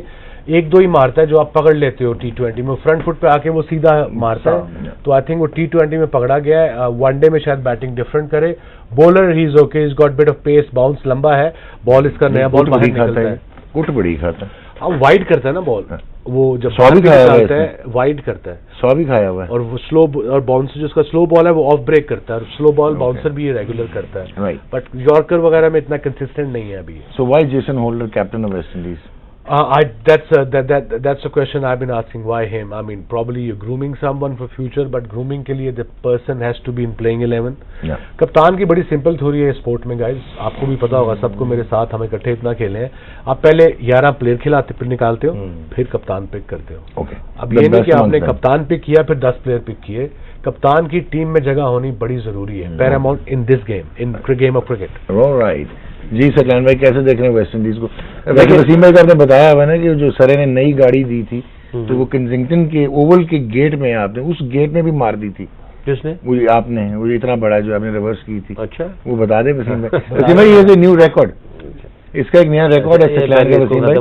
Speaker 2: 1-2 ही मारता है जो आप पकड़ लेते हो T20 में। फ्रंट फुट पे आके वो सीधा मारता है, तो आई थिंक वो T20 में पकड़ा गया है। वनडे में शायद बैटिंग डिफरेंट करे। Bowler he is okay, is got bit of pace, bounce लंबा है, बॉल इसका नया बॉल बाहर निकलता है,
Speaker 1: गुट बड़ी खाता है,
Speaker 2: अब वाइड करता है ना बॉल, वो जब
Speaker 1: 100 भी खाया हुआ है
Speaker 2: निकालता है वाइड करता है,
Speaker 1: 100 भी खाया हुआ है।
Speaker 2: और वो स्लो और बाउंसर, जो उसका स्लो बॉल है वो ऑफ ब्रेक करता है, और स्लो बॉल बाउंसर भी रेगुलर करता है,
Speaker 1: Right.
Speaker 2: बट यॉर्कर वगैरह में इतना कंसिस्टेंट नहीं है अभी।
Speaker 1: So why Jason Holder captain of West Indies?
Speaker 2: That's a question I've been asking. Why him? I mean, probably you're grooming someone for future, but grooming के लिए the person has to be in playing 11.
Speaker 1: Yeah.
Speaker 2: कप्तान की बड़ी simple theory है sport में guys, आपको भी पता होगा, सबको, मेरे साथ हम इकट्ठे इतना खेले हैं। आप पहले 11 प्लेयर खिलाते, फिर निकालते हो, फिर कप्तान पिक करते हो।
Speaker 1: Okay.
Speaker 2: अब ये नहीं कि आपने कप्तान पिक किया फिर 10 प्लेयर पिक किए। कप्तान की टीम में जगह होनी बड़ी जरूरी है, Paramount in this game, in game of cricket.
Speaker 1: All right. जी सकलैन भाई, कैसे देख रहे हैं वेस्ट इंडीज को? वैसे वसीम भाई का आपने बताया हुआ ना कि जो सरे ने नई गाड़ी दी थी, तो वो किंगस्टन के ओवल के गेट में आपने उस गेट में भी मार दी थी।
Speaker 2: किसने?
Speaker 1: वो आपने, वो इतना बड़ा जो आपने रिवर्स की थी।
Speaker 2: अच्छा,
Speaker 1: वो बता दे वसीम भाई। वसीम भाई, ये न्यू रिकॉर्ड, इसका एक नया रिकॉर्ड है सकलैन का वसीम भाई।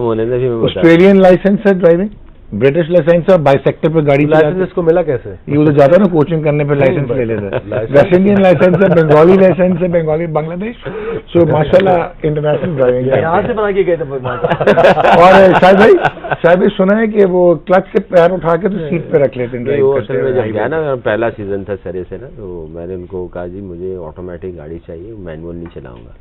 Speaker 1: ऑस्ट्रेलियन लाइसेंस है ड्राइविंग, ब्रिटिश लाइसेंस है, बाइसेक्टर पे गाड़ी
Speaker 2: लाइसेंस इसको मिला कैसे?
Speaker 1: ये उधर जाता है ना कोचिंग करने पे, लाइसेंस ले लेता है। वेस्ट इंडियन लाइसेंस है, बंगाली लाइसेंस है, बंगाली बांग्लादेश। सो माशाल्लाह इंटरनेशनल ड्राइविंग
Speaker 5: यहाँ से बना के गए थे।
Speaker 1: और शायद भी सुना है कि वो क्लच से पैर उठा के तो सीट पे रख लेते हैं।
Speaker 3: वो असल में जब गया ना, पहला सीजन था सरे से ना, तो मैंने उनको कहा जी मुझे ऑटोमेटिक गाड़ी चाहिए, मैनुअल नहीं चलाऊंगा।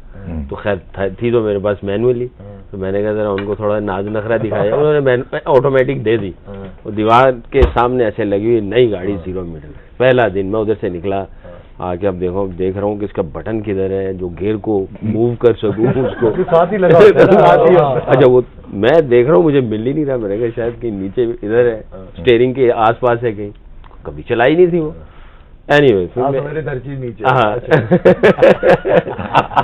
Speaker 3: तो खैर थी तो मेरे पास मैनुअल ही, तो मैंने कहा जरा उनको थोड़ा नाज नखरा दिखाया, उन्होंने ऑटोमेटिक दे दी। वो दीवार के सामने ऐसे लगी हुई नई गाड़ी 0 मीटर। पहला दिन मैं उधर से निकला आके, अब देखो देख रहा हूँ कि इसका बटन किधर है जो गियर को मूव कर सकूँ उसको
Speaker 2: साथ ही लगा
Speaker 3: अच्छा, वो मैं देख रहा हूँ, मुझे मिल ही नहीं रहा। मैंने कहा शायद कहीं नीचे इधर है, स्टीयरिंग के आसपास है कहीं, कभी चलाई नहीं थी वो। एनीवे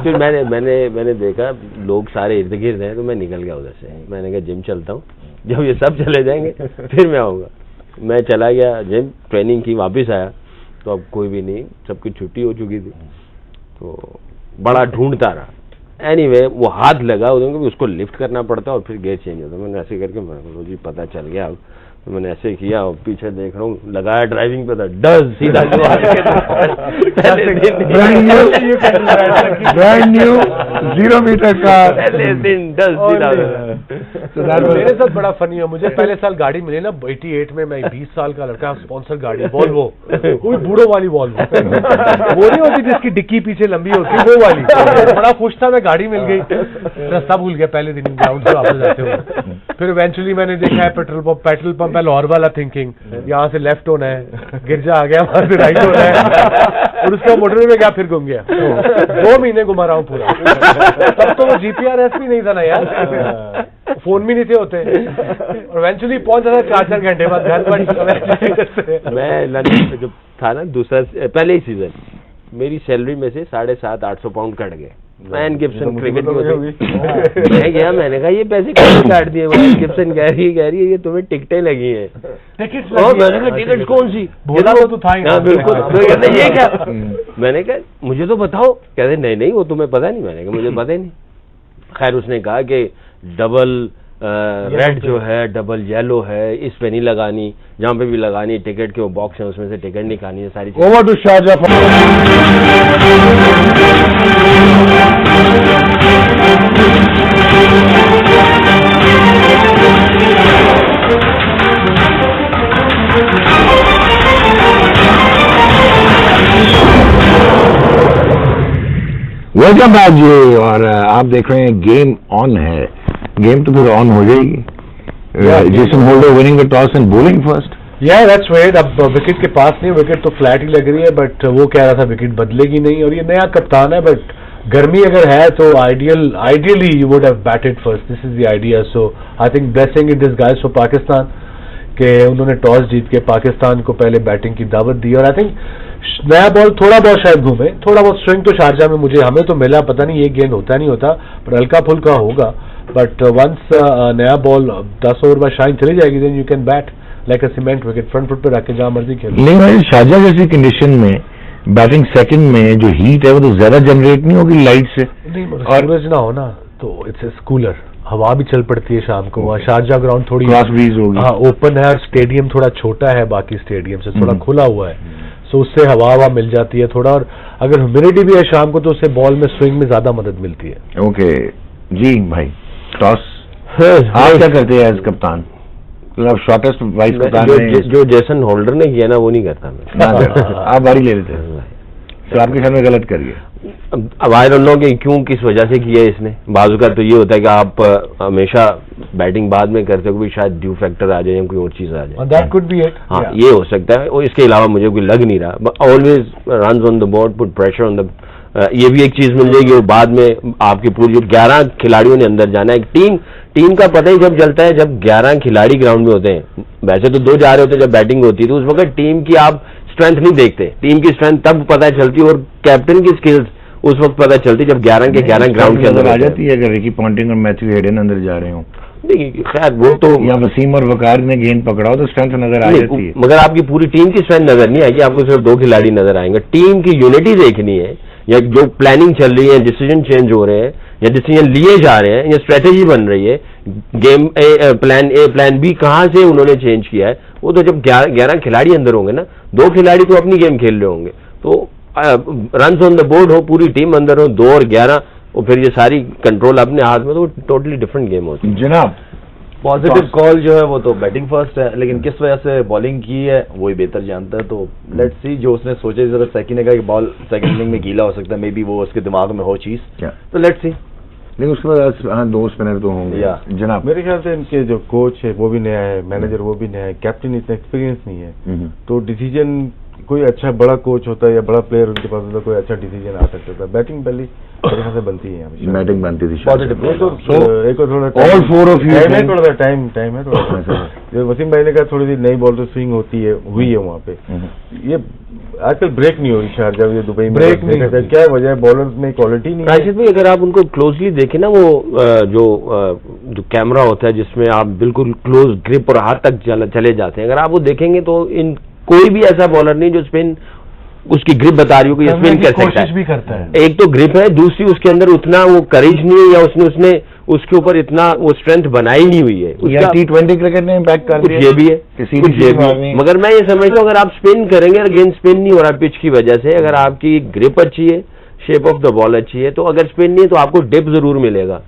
Speaker 3: फिर मैंने देखा लोग सारे इर्द गिर्द हैं, तो मैं निकल गया उधर से। मैंने कहा जिम चलता हूँ, जब ये सब चले जाएंगे फिर मैं आऊँगा। मैं चला गया जिम, ट्रेनिंग की, वापस आया तो अब कोई भी नहीं, सबकी छुट्टी हो चुकी थी, तो बड़ा ढूंढता रहा। एनीवे वो हाथ लगा उधर, उसको लिफ्ट करना पड़ता और फिर गेयर चेंज होता। मैंने ऐसे करके मेरे जी पता चल गया, तो मैंने ऐसे किया और पीछे देख रहा हूँ, लगाया ड्राइविंग पे था, डज सीधा
Speaker 1: ब्रांड न्यू 0 मीटर का
Speaker 3: पहले दिन 10 सीधा।
Speaker 2: मेरे साथ बड़ा फनी है, मुझे पहले साल गाड़ी मिली ना 88 में, मैं 20 साल का लड़का, स्पॉन्सर गाड़ी वॉल्वो, वो बूढ़ो वाली वॉल्वो, वो नहीं होती जिसकी डिक्की पीछे लंबी होती, वो वाली। बड़ा खुश था, मैं गाड़ी मिल गई, रास्ता भूल गया पहले दिन ग्राउंड से वापस जाते हुए। फिर इवेंचुअली मैंने देखा है पेट्रोल पंप है लाहौर वाला, थिंकिंग यहाँ से लेफ्ट होना है, गिरजा आ गया, वहां से राइट होना है, और उसका मोटरवे में क्या फिर घूम गया। 2 महीने घुमा रहा हूँ पूरा। तब तो वो GPRS भी नहीं था ना यार, फोन भी नहीं थे होते, और इवेंचुअली पहुंच रहा था 4-4 घंटे बाद घर पर।
Speaker 3: मैं लंदन में जब था ना, दूसरा पहले ही सीजन, मेरी सैलरी में से 750-800 पाउंड कट गए। मैन गिब्सन क्रिकेट मैं गया, मैंने कहा ये पैसे कैसे काट दिए? मैन गिब्सन कह रही है ये तुम्हें टिकटें लगी हैं। मैंने कहा टिकट कौन सी?
Speaker 2: बोला वो तो था ही।
Speaker 3: बिल्कुल। तो कहते ये क्या? मैंने कहा मुझे तो बताओ। कहते नहीं वो तुम्हें पता नहीं। मैंने कहा मुझे पता ही नहीं। खैर उसने कहा कि डबल रेड जो है, डबल येलो है, इस पे नहीं लगानी, जहाँ पे भी लगानी टिकट के वो बॉक्स है उसमें से टिकट निकालनी है, सारी चीजें।
Speaker 1: Over to Sharjah. Welcome back जी। और आप देख रहे हैं गेम ऑन है। गेम तो फिर ऑन हो जाएगी। Jason holder winning the toss and bowling first.
Speaker 2: या दैट्स राइट। अब विकेट के पास नहीं, विकेट तो फ्लैट ही लग रही है, बट वो कह रहा था विकेट बदलेगी नहीं, और ये नया कप्तान है, बट गर्मी अगर है तो ideally you would have batted first. This is the idea. So I think blessing in disguise for Pakistan कि उन्होंने टॉस जीत के पाकिस्तान को पहले बैटिंग की दावत दी, और आई थिंक नया बॉल थोड़ा बहुत शायद घूमे, थोड़ा बहुत स्विंग तो शारजा में हमें तो मिला, पता नहीं ये गेंद होता नहीं होता, पर हल्का फुल्का होगा। बट वंस नया बॉल 10 ओवर बाद शाइन चली जाएगी, then you can bat like a cement wicket, front foot पे रख के जहां मर्जी खेलो।
Speaker 1: नहीं भाई, शारजाह जैसी कंडीशन में बैटिंग सेकंड में जो हीट है वो तो ज्यादा जनरेट नहीं होगी लाइट से।
Speaker 2: नहीं, और सूरज ना हो ना तो इट्स कूलर, हवा भी चल पड़ती है शाम को। वहाँ शारजा ग्राउंड थोड़ी
Speaker 1: क्रॉस ब्रीज होगी।
Speaker 2: हाँ, ओपन है, स्टेडियम थोड़ा छोटा है बाकी स्टेडियम से, थोड़ा खुला हुआ है, सो उससे हवा मिल जाती है थोड़ा, और अगर ह्यूमिडिटी भी है शाम को तो उससे बॉल में स्विंग में ज्यादा मदद मिलती है।
Speaker 1: ओके जी भाई, टॉस आप क्या करते हैं एज कप्तान? मतलब शॉर्टेस्ट वाइस कप्तान
Speaker 3: जो जेसन होल्डर ने किया ना वो नहीं करता मैं।
Speaker 1: आप बारी ले लेते हैं, तो आपके ख्याल में गलत करिए।
Speaker 3: अब आई डोंट नो कि क्यों, किस वजह से किया इसने। बाजू का तो ये होता है कि आप हमेशा बैटिंग बाद में करते हो, शायद ड्यू फैक्टर आ जाए या कोई और चीज आ जाए।
Speaker 2: That could be it.
Speaker 3: हाँ, ये हो सकता है, और इसके अलावा मुझे कोई लग नहीं रहा। Always runs on the board, put pressure on the, ये भी एक चीज मिल जाएगी। और बाद में आपकी पूरी जो 11 खिलाड़ियों ने अंदर जाना है, टीम का पता ही जब चलता है जब 11 खिलाड़ी ग्राउंड में होते हैं। वैसे तो 2 जा रहे होते हैं जब बैटिंग होती है, तो उस वक्त टीम की आप स्ट्रेंथ नहीं देखते। टीम की स्ट्रेंथ तब पता चलती है, और कैप्टन की स्किल्स उस वक्त पता चलती जब 11 के 11 ग्राउंड के अंदर
Speaker 1: आ जाती है। अगर रिकी पॉन्टिंग और मैथ्यू हेडन अंदर जा रहे हो,
Speaker 3: खैर वो तो,
Speaker 1: या वसीम और वकार ने गेंद पकड़ाओ तो स्ट्रेंथ नजर आ जाती है।
Speaker 3: मगर आपकी पूरी टीम की स्ट्रेंथ नजर नहीं आएगी, आपको सिर्फ 2 खिलाड़ी नजर आएंगे। टीम की यूनिटी देखनी है, या जो प्लानिंग चल रही है, डिसीजन चेंज हो रहे हैं, या डिसीजन लिए जा रहे हैं, या स्ट्रेटेजी बन रही है, game plan A plan B कहां से उन्होंने चेंज किया है, वो तो जब 11 खिलाड़ी अंदर होंगे ना, 2 खिलाड़ी तो अपनी गेम खेल रहे होंगे, तो रन्स ऑन द बोर्ड हो, पूरी टीम अंदर हो, 2 और 11, और फिर ये सारी कंट्रोल अपने हाथ में, तो टोटली डिफरेंट गेम होती है।
Speaker 1: जनाब,
Speaker 5: पॉजिटिव कॉल जो है वो तो बैटिंग फर्स्ट है, लेकिन किस वजह से बॉलिंग की है वो ही बेहतर जानता है। तो लेट्स सी, जो उसने सोचा, जरा सेकंड ने कहा कि बॉल सेकंड इनिंग में गीला हो सकता है, मे बी वो उसके दिमाग में हो चीज, तो लेट्स सी।
Speaker 1: लेकिन उसके बाद हाँ 2 स्पिनर तो होंगे। जनाब,
Speaker 4: मेरे ख्याल से इनके जो कोच है वो भी नया है, मैनेजर वो भी नया है, कैप्टन इतना एक्सपीरियंस नहीं है, तो डिसीजन कोई अच्छा बड़ा कोच होता है या बड़ा प्लेयर उनके पास होता है, कोई अच्छा डिसीजन आ सकता था। बैटिंग पहली मेरे ख्याल से बनती है,
Speaker 1: बैटिंग बनती थी
Speaker 5: पॉजिटिव।
Speaker 4: एक और थोड़ा
Speaker 1: ऑल 4 ऑफ यू
Speaker 4: टाइम है, थोड़ा टाइम है थोड़ा। जो वसीम भाई ने कहा थोड़ी सी नई बॉल तो स्विंग हुई है वहाँ पे। ये आजकल ब्रेक नहीं हो रही शारजाह, ये दुबई में ब्रेक नहीं है, क्या वजह है? बॉलर्स में क्वालिटी नहीं है।
Speaker 3: राशिद भाई, अगर आप उनको क्लोजली देखें ना, वो जो कैमरा होता है जिसमें आप बिल्कुल क्लोज ग्रिप और हाथ तक चले जाते हैं, अगर आप वो देखेंगे तो इन कोई भी ऐसा बॉलर नहीं जो स्पिन उसकी ग्रिप बता रही हो कि स्पिन कर सकता है।
Speaker 2: भी करता है।
Speaker 3: एक तो ग्रिप है, दूसरी उसके अंदर उतना वो करेज नहीं है, या उसने उसके ऊपर इतना वो स्ट्रेंथ बनाई नहीं हुई है।
Speaker 1: या T20 क्रिकेट ने इम्पैक्ट कर दिया,
Speaker 3: ये भी है, कुछ ये भी। मगर मैं ये समझता हूँ अगर आप स्पिन करेंगे, अगेन स्पिन नहीं हो रहा पिच की वजह से, अगर आपकी ग्रिप अच्छी है, शेप ऑफ द बॉल अच्छी है, तो अगर स्पिन नहीं है तो आपको डिप जरूर मिलेगा।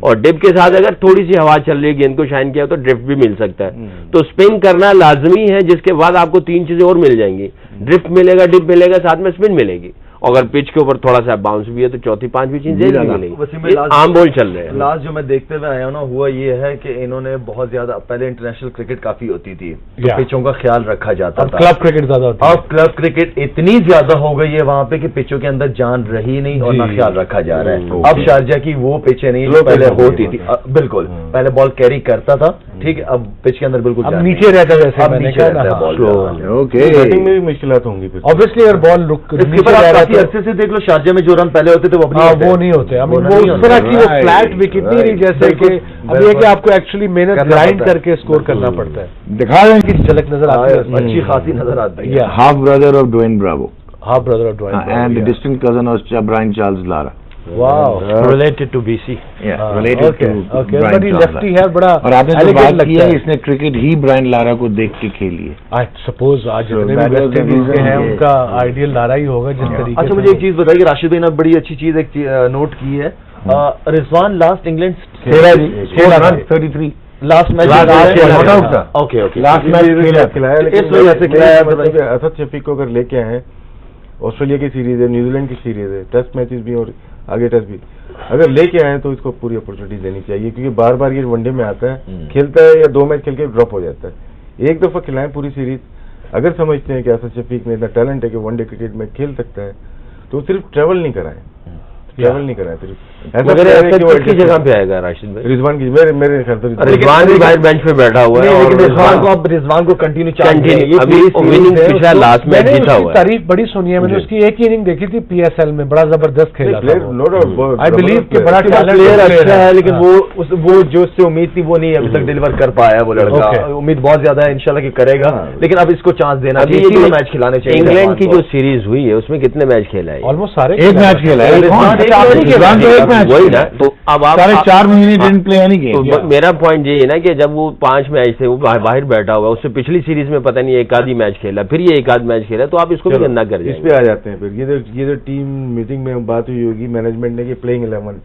Speaker 3: और डिप के साथ अगर थोड़ी सी हवा चल रही है, गेंद को शाइन किया तो ड्रिफ्ट भी मिल सकता है। तो स्पिन करना लाजमी है, जिसके बाद आपको 3 चीजें और मिल जाएंगी, ड्रिफ्ट मिलेगा, डिप मिलेगा, साथ में स्पिन मिलेगी। अगर पिच के ऊपर थोड़ा सा बाउंस भी है तो चौथी पांचवी चीजें मिलेगी। आम बॉल चल रहे हैं।
Speaker 5: लास्ट जो मैं देखते हुए आया हूँ ना, हुआ ये है कि इन्होंने बहुत ज्यादा, पहले इंटरनेशनल क्रिकेट काफी होती थी, तो पिचों का ख्याल रखा जाता था।
Speaker 2: क्लब क्रिकेट ज्यादा होता है।
Speaker 5: अब क्लब क्रिकेट इतनी ज्यादा हो गई है वहाँ पे कि पिचों के अंदर जान रही नहीं और ना ख्याल रखा जा रहा है। अब शारजा की वो पिचें नहीं जो पहले होती थी। बिल्कुल, पहले बॉल कैरी करता था, ठीक है, अब पिच के अंदर बिल्कुल
Speaker 2: नीचे रहता है, वैसे
Speaker 5: अब नीचे रहता है बॉल।
Speaker 1: ओके,
Speaker 4: बैटिंग में भी मुश्किलात होंगी फिर
Speaker 2: ऑब्वियसली। अगर बॉल रुक
Speaker 5: काफी अच्छे से देख लो, शारजा में जो रन पहले होते थे वो
Speaker 2: वो नहीं होते। वो उस तरह की वो फ्लैट विकेट नहीं रही, जैसे कि अब ये कि आपको एक्चुअली मेहनत ग्राइंड करके स्कोर करना पड़ता है।
Speaker 1: दिखा रहे हैं
Speaker 2: की झलक नजर आती है,
Speaker 5: अच्छी खासी नजर आती है।
Speaker 1: Half brother of Dwayne Bravo,
Speaker 2: half brother of Dwayne
Speaker 1: and the distant cousin of Brian Charles Lara.
Speaker 2: Wow,
Speaker 3: related to BC।
Speaker 1: Related to
Speaker 2: okay,
Speaker 1: Brian
Speaker 2: बड़ी
Speaker 1: Charles
Speaker 2: लेफ्टी
Speaker 1: Lara.
Speaker 2: है, बड़ा
Speaker 1: और आपने जो
Speaker 2: elegant
Speaker 1: बात
Speaker 2: लगता
Speaker 1: की है,
Speaker 2: है।
Speaker 1: इसने क्रिकेट ही ब्रायन लारा को देख के खेली है।
Speaker 2: आई सपोज आज जितने भी
Speaker 1: that was
Speaker 2: West
Speaker 1: the
Speaker 2: Indies के
Speaker 1: reason
Speaker 2: हैं
Speaker 1: कि-
Speaker 2: उनका आइडियल लारा ही होगा जिस तरीके
Speaker 5: अच्छा,
Speaker 2: से।
Speaker 5: मुझे एक चीज बताइए, राशिद भाई ने बड़ी अच्छी चीज एक नोट की है। Rizwan last England
Speaker 1: 33
Speaker 5: last match
Speaker 1: Last match खेला
Speaker 5: था।
Speaker 1: था।
Speaker 5: ओके ओके,
Speaker 1: लास्ट मैच
Speaker 4: खिलाया,
Speaker 5: इस
Speaker 4: लेकिन
Speaker 5: वजह से खिलाया
Speaker 4: मतलब असद शफीक को अगर लेके आए, ऑस्ट्रेलिया की सीरीज है, न्यूजीलैंड की सीरीज है, टेस्ट मैचेस भी और आगे टेस्ट भी, अगर लेके आए तो इसको पूरी अपॉर्चुनिटी देनी चाहिए, क्योंकि बार बार ये वनडे में आता है, खेलता है या 2 मैच खेल के ड्रॉप हो जाता है। एक दफा खिलाएं पूरी सीरीज, अगर समझते हैं कि असद शफीक में इतना टैलेंट है कि वनडे क्रिकेट में खेल सकता है, तो सिर्फ ट्रेवल नहीं कराएं, ट्रेवल नहीं कराएं सिर्फ।
Speaker 3: मगर ऐसा किसकी जगह पे आएगा राशिद भाई?
Speaker 4: रिजवान की मेरे ख्याल से
Speaker 3: रिजवान भी बाहर बेंच पे बैठा हुआ है।
Speaker 5: लेकिन
Speaker 3: और
Speaker 5: रिजवान को अब रिजवान को कंटिन्यू चाहिए।
Speaker 3: अभी विनिंग पिछला लास्ट मैच
Speaker 2: मैंने
Speaker 3: जीता
Speaker 2: उसकी
Speaker 3: हुआ है।
Speaker 2: तारीफ बड़ी सुनी है, मैंने उसकी एक ही इनिंग देखी थी PSL में, बड़ा जबरदस्त खेला था वो।
Speaker 4: नो डाउट,
Speaker 2: आई बिलीव कि बड़ा
Speaker 5: प्लेयर अच्छा है, लेकिन
Speaker 2: हाँ।
Speaker 5: वो जो उससे उम्मीद थी वो नहीं अभी तक डिलीवर कर पाया वो लड़का।
Speaker 2: Okay.
Speaker 5: उम्मीद बहुत ज्यादा है इंशाल्लाह कि करेगा, लेकिन अब इसको चांस देना
Speaker 3: अभी
Speaker 5: चाहिए,
Speaker 3: ये
Speaker 5: 3 मैच खिलाने चाहिए।
Speaker 3: इंग्लैंड की जो सीरीज हुई है उसमें कितने मैच खेला है?
Speaker 2: ऑलमोस्ट सारे
Speaker 1: एक मैच खेला है,
Speaker 3: रिजवान
Speaker 1: तो एक मैच
Speaker 3: वही ना। तो अब आप
Speaker 1: 4.5 महीने
Speaker 3: हाँ।
Speaker 1: Didn't play any game.
Speaker 3: तो मेरा पॉइंट ये है ना कि जब वो 5 मैच थे, वो बाहर बैठा हुआ, उससे पिछली सीरीज में पता नहीं एक आधी मैच खेला, फिर ये एक आध मैच खेला, तो आप इसको भी गंदा कर
Speaker 4: इस
Speaker 3: जाएंगे।
Speaker 4: पे आ जाते हैं फिर। ये जो टीम मीटिंग में बात हुई होगी मैनेजमेंट ने कि प्लेइंग 11,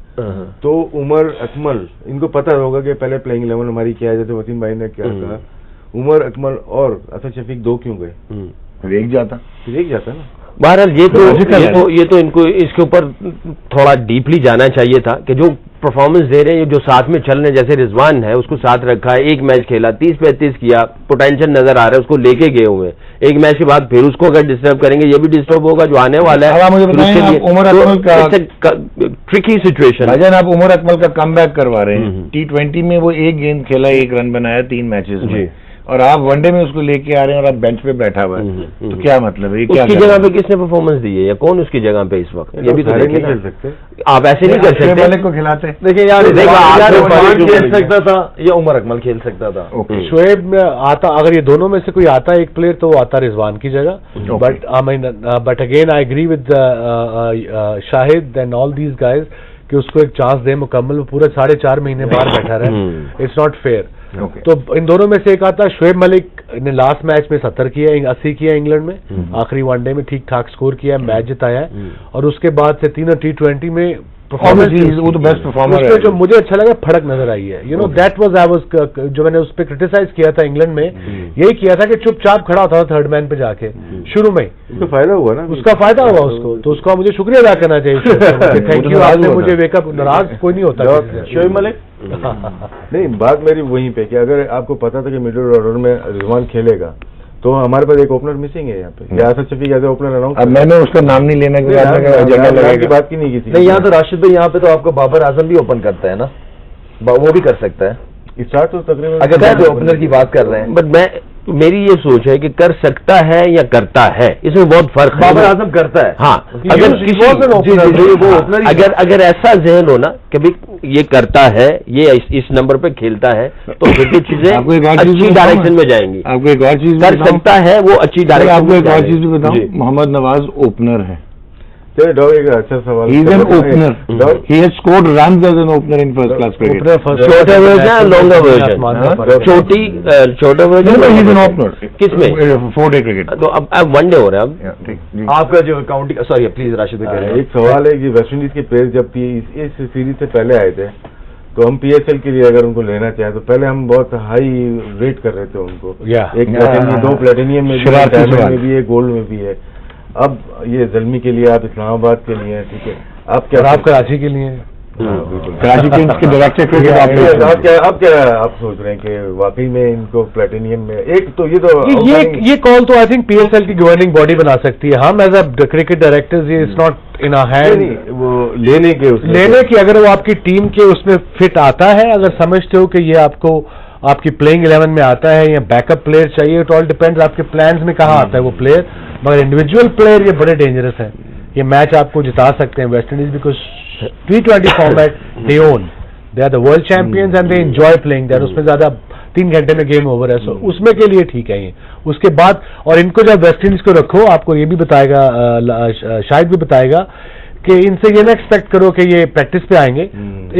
Speaker 4: तो उमर अकमल, इनको पता होगा कि पहले प्लेइंग 11 हमारी क्या है, जैसे वसीम भाई ने क्या कहा, उमर अकमल और असद शफीक 2 क्यों गए?
Speaker 1: फिर एक जाता,
Speaker 4: फिर एक जाता ना।
Speaker 3: बहरहाल ये तो इनको इसके ऊपर थोड़ा डीपली जाना चाहिए था कि जो परफॉर्मेंस दे रहे हैं, जो साथ में चल रहे हैं, जैसे रिजवान है उसको साथ रखा है, एक मैच खेला, 30-35 किया, पोटेंशियल नजर आ रहा है, उसको लेके गए हुए, एक मैच के बाद फिर उसको अगर डिस्टर्ब करेंगे, ये भी डिस्टर्ब होगा जो आने वाला है।
Speaker 1: अब आप मुझे बताएं, आप उमर अकमल का
Speaker 3: ट्रिकी सिचुएशन
Speaker 1: भाईजान, आप उमर अकमल का कमबैक करवा रहे हैं। T20 में वो एक गेंद खेला, 1 रन बनाया 3 मैचेस में, और आप वनडे में उसको लेके आ रहे हैं और आप बेंच पे बैठा हुआ है, तो क्या मतलब है? क्या
Speaker 3: उसकी जगह पे किसने परफॉर्मेंस दी है या कौन उसकी जगह पे इस वक्त? ये भी तो
Speaker 4: सारे
Speaker 3: देखिए
Speaker 4: नहीं
Speaker 3: ना।
Speaker 4: खेल सकते।
Speaker 3: आप ऐसे नहीं कर सकते।
Speaker 1: वाले को खिलाते।
Speaker 5: देखिए यार,
Speaker 3: आप
Speaker 5: रिजवान खेल सकता था या उमर अकमल खेल सकता था।
Speaker 2: शोएब में आता, अगर ये दोनों में से कोई आता एक प्लेयर तो वो आता रिजवान की जगह। But again I agree with Shahid and all these guys कि उसको एक चांस दे मुकम्मल। वो पूरे 4.5 महीने बाहर बैठा रहा, इट्स नॉट फेयर। तो इन दोनों में से एक आता। शोएब मलिक ने लास्ट मैच में 70 किया, 80 किया इंग्लैंड में, आखिरी वनडे में ठीक ठाक स्कोर किया, मैच जिताया है, और उसके बाद से 3 T20 में परफॉर्मेंस,
Speaker 1: वो तो बेस्ट परफॉर्मर है।
Speaker 2: जो मुझे अच्छा लगा, फड़क नजर आई है। You know that was I was, जो मैंने उस पर क्रिटिसाइज किया था इंग्लैंड में, यही किया था कि चुपचाप खड़ा होता था थर्ड मैन पे जाके शुरू में।
Speaker 4: उसको फायदा हुआ ना,
Speaker 2: उसका फायदा हुआ उसको, तो उसका मुझे शुक्रिया अदा करना चाहिए। थैंक यू, आपने मुझे वेकअप। नाराज कोई नहीं होता
Speaker 5: शोएब मलिक
Speaker 4: नहीं, बात मेरी वहीं पे कि अगर आपको पता था कि मिडिल ऑर्डर में रिजवान खेलेगा, तो हमारे पास एक ओपनर मिसिंग है यहाँ पे। या Asad Shafiq as opener announce.
Speaker 1: अब मैंने उसका नाम नहीं लेने के बाद
Speaker 4: की बात की नहीं की थी।
Speaker 5: नहीं, यहाँ तो राशिद भाई, यहाँ पे तो आपको बाबर आजम भी ओपन करता है ना, वो भी कर सकता है
Speaker 4: स्टार्ट तो तकरीबन,
Speaker 5: अगर ओपनर की बात कर रहे हैं।
Speaker 3: बट मेरी ये सोच है कि कर सकता है या करता है, इसमें बहुत फर्क है।
Speaker 5: बाबर आजम करता है।
Speaker 3: हाँ, अगर अगर ऐसा जहन हो ना कि भाई ये करता है, ये इस नंबर पे खेलता है, तो फिर तो चीजें अच्छी डायरेक्शन में जाएंगी।
Speaker 1: आपको एक और चीज
Speaker 3: कर सकता है, वो अच्छी डायरेक्शन।
Speaker 1: आपको एक और चीज भी बताऊं, मोहम्मद नवाज ओपनर है।
Speaker 4: चलो डॉग, एक अच्छा सवाल।
Speaker 1: He is an opener. He has scored runs as an opener in first class cricket.
Speaker 3: छोटा वर्जन, लॉन्गर वर्जन, छोटा version.
Speaker 1: He is an opener.
Speaker 3: किसमें?
Speaker 1: 4-day cricket.
Speaker 3: तो अब वनडे हो रहा है अब।
Speaker 5: आपका जो काउंटिंग, सॉरी प्लीज राशिद भाई,
Speaker 4: एक सवाल है कि वेस्ट इंडीज के प्लेयर जब इस सीरीज से पहले आए थे, तो हम PSL के लिए अगर उनको लेना चाहें तो पहले हम बहुत हाई रेट कर रहे थे उनको, एक प्लेटिनियम, 2 प्लेटिनियम में भी है, डायमंड में भी है, गोल्ड में भी है। अब ये ज़ल्मी के लिए, आप इस्लामाबाद के लिए, ठीक है, आप क्या,
Speaker 2: आप कराची के लिए,
Speaker 1: कराची किंग्स के डायरेक्टर
Speaker 4: आप क्या आप सोच रहे हैं कि वाकई में इनको प्लेटिनियम में, एक तो
Speaker 2: ये कॉल तो आई थिंक PSL की गवर्निंग बॉडी बना सकती है। हम एज अ क्रिकेट डायरेक्टर्स, ये it's not in our hand
Speaker 4: वो लेने की,
Speaker 2: अगर वो आपकी टीम के उसमें फिट आता है, अगर समझते हो कि ये आपको आपकी प्लेइंग 11 में आता है या बैकअप प्लेयर चाहिए, इट ऑल डिपेंड्स आपके प्लान्स में कहाँ आता है वो प्लेयर। मगर इंडिविजुअल प्लेयर ये बड़े डेंजरस हैं, ये मैच आपको जिता सकते हैं West Indies, because T20 format they own, they are the world champions and they enjoy playing that. उसमें ज्यादा 3 घंटे में गेम ओवर है, सो उसमें के लिए ठीक है ये। उसके बाद और इनको जब वेस्ट इंडीज को रखो, आपको ये भी बताएगा, शायद भी बताएगा कि इनसे ये ना एक्सपेक्ट करो कि ये प्रैक्टिस पे आएंगे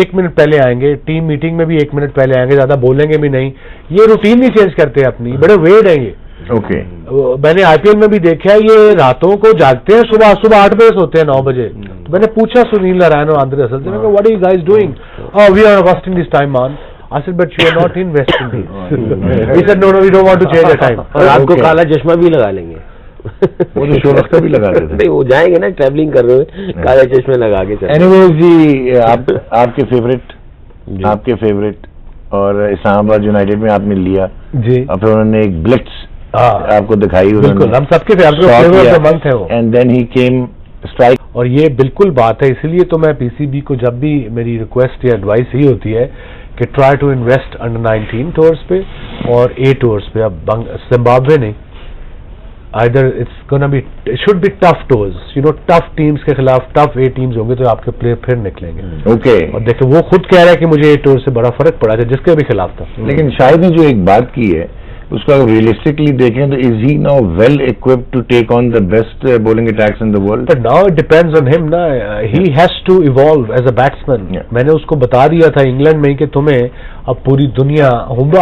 Speaker 2: 1 मिनट पहले आएंगे, टीम मीटिंग में भी 1 मिनट पहले आएंगे, ज्यादा बोलेंगे भी नहीं, ये रूटीन नहीं चेंज करते अपनी, बड़े वेड है ये।
Speaker 1: ओके,
Speaker 2: मैंने IPL में भी देखा है, ये रातों को जागते हैं, सुबह 8 बजे सोते हैं, 9 बजे। तो मैंने पूछा सुनील नारायण और आंद्रे रसल से, what are you guys doing? Oh, we are West Indies time on. I said, but you are not in West Indies. He said, no, we don't want to change the time.
Speaker 3: और आपको काला चश्मा भी लगा लेंगे।
Speaker 1: वो तो show रखता भी लगा देते हैं।
Speaker 3: नहीं, वो जाएंगे ना ट्रैवलिंग कर रहे हुए, काले चश्मे लगा के चलेंगे।
Speaker 1: एनीवेज जी, आपके फेवरेट और इस्लामाबाद यूनाइटेड में आपने लिया जी, और फिर उन्होंने एक ब्लिट्स आपको दिखाई,
Speaker 2: बिल्कुल हम सबके फेवरेट है वो,
Speaker 1: and then he came strike.
Speaker 2: और ये बिल्कुल बात है, इसीलिए तो मैं PCB को जब भी मेरी रिक्वेस्ट या एडवाइस ही होती है कि try to invest under 19 tours पे और A टूर्स पे। अब जिम्बाब्वे नहीं, either it's gonna be, it should be tough tours, you know, tough teams के खिलाफ टफ A टीम्स होंगे तो आपके प्लेयर फिर निकलेंगे।
Speaker 1: ओके,
Speaker 2: और देखो वो खुद कह रहा है कि मुझे A टूर से बड़ा फर्क पड़ा था, जिसके भी खिलाफ था।
Speaker 1: लेकिन शायद ने जो एक बात की है उसको अगर रियलिस्टिकली देखें तो is he now well equipped to take on the best bowling attacks in the world?
Speaker 2: But now it depends on him ना, he has to evolve as a batsman. मैंने उसको बता दिया था इंग्लैंड में कि तुम्हें अब पूरी दुनिया,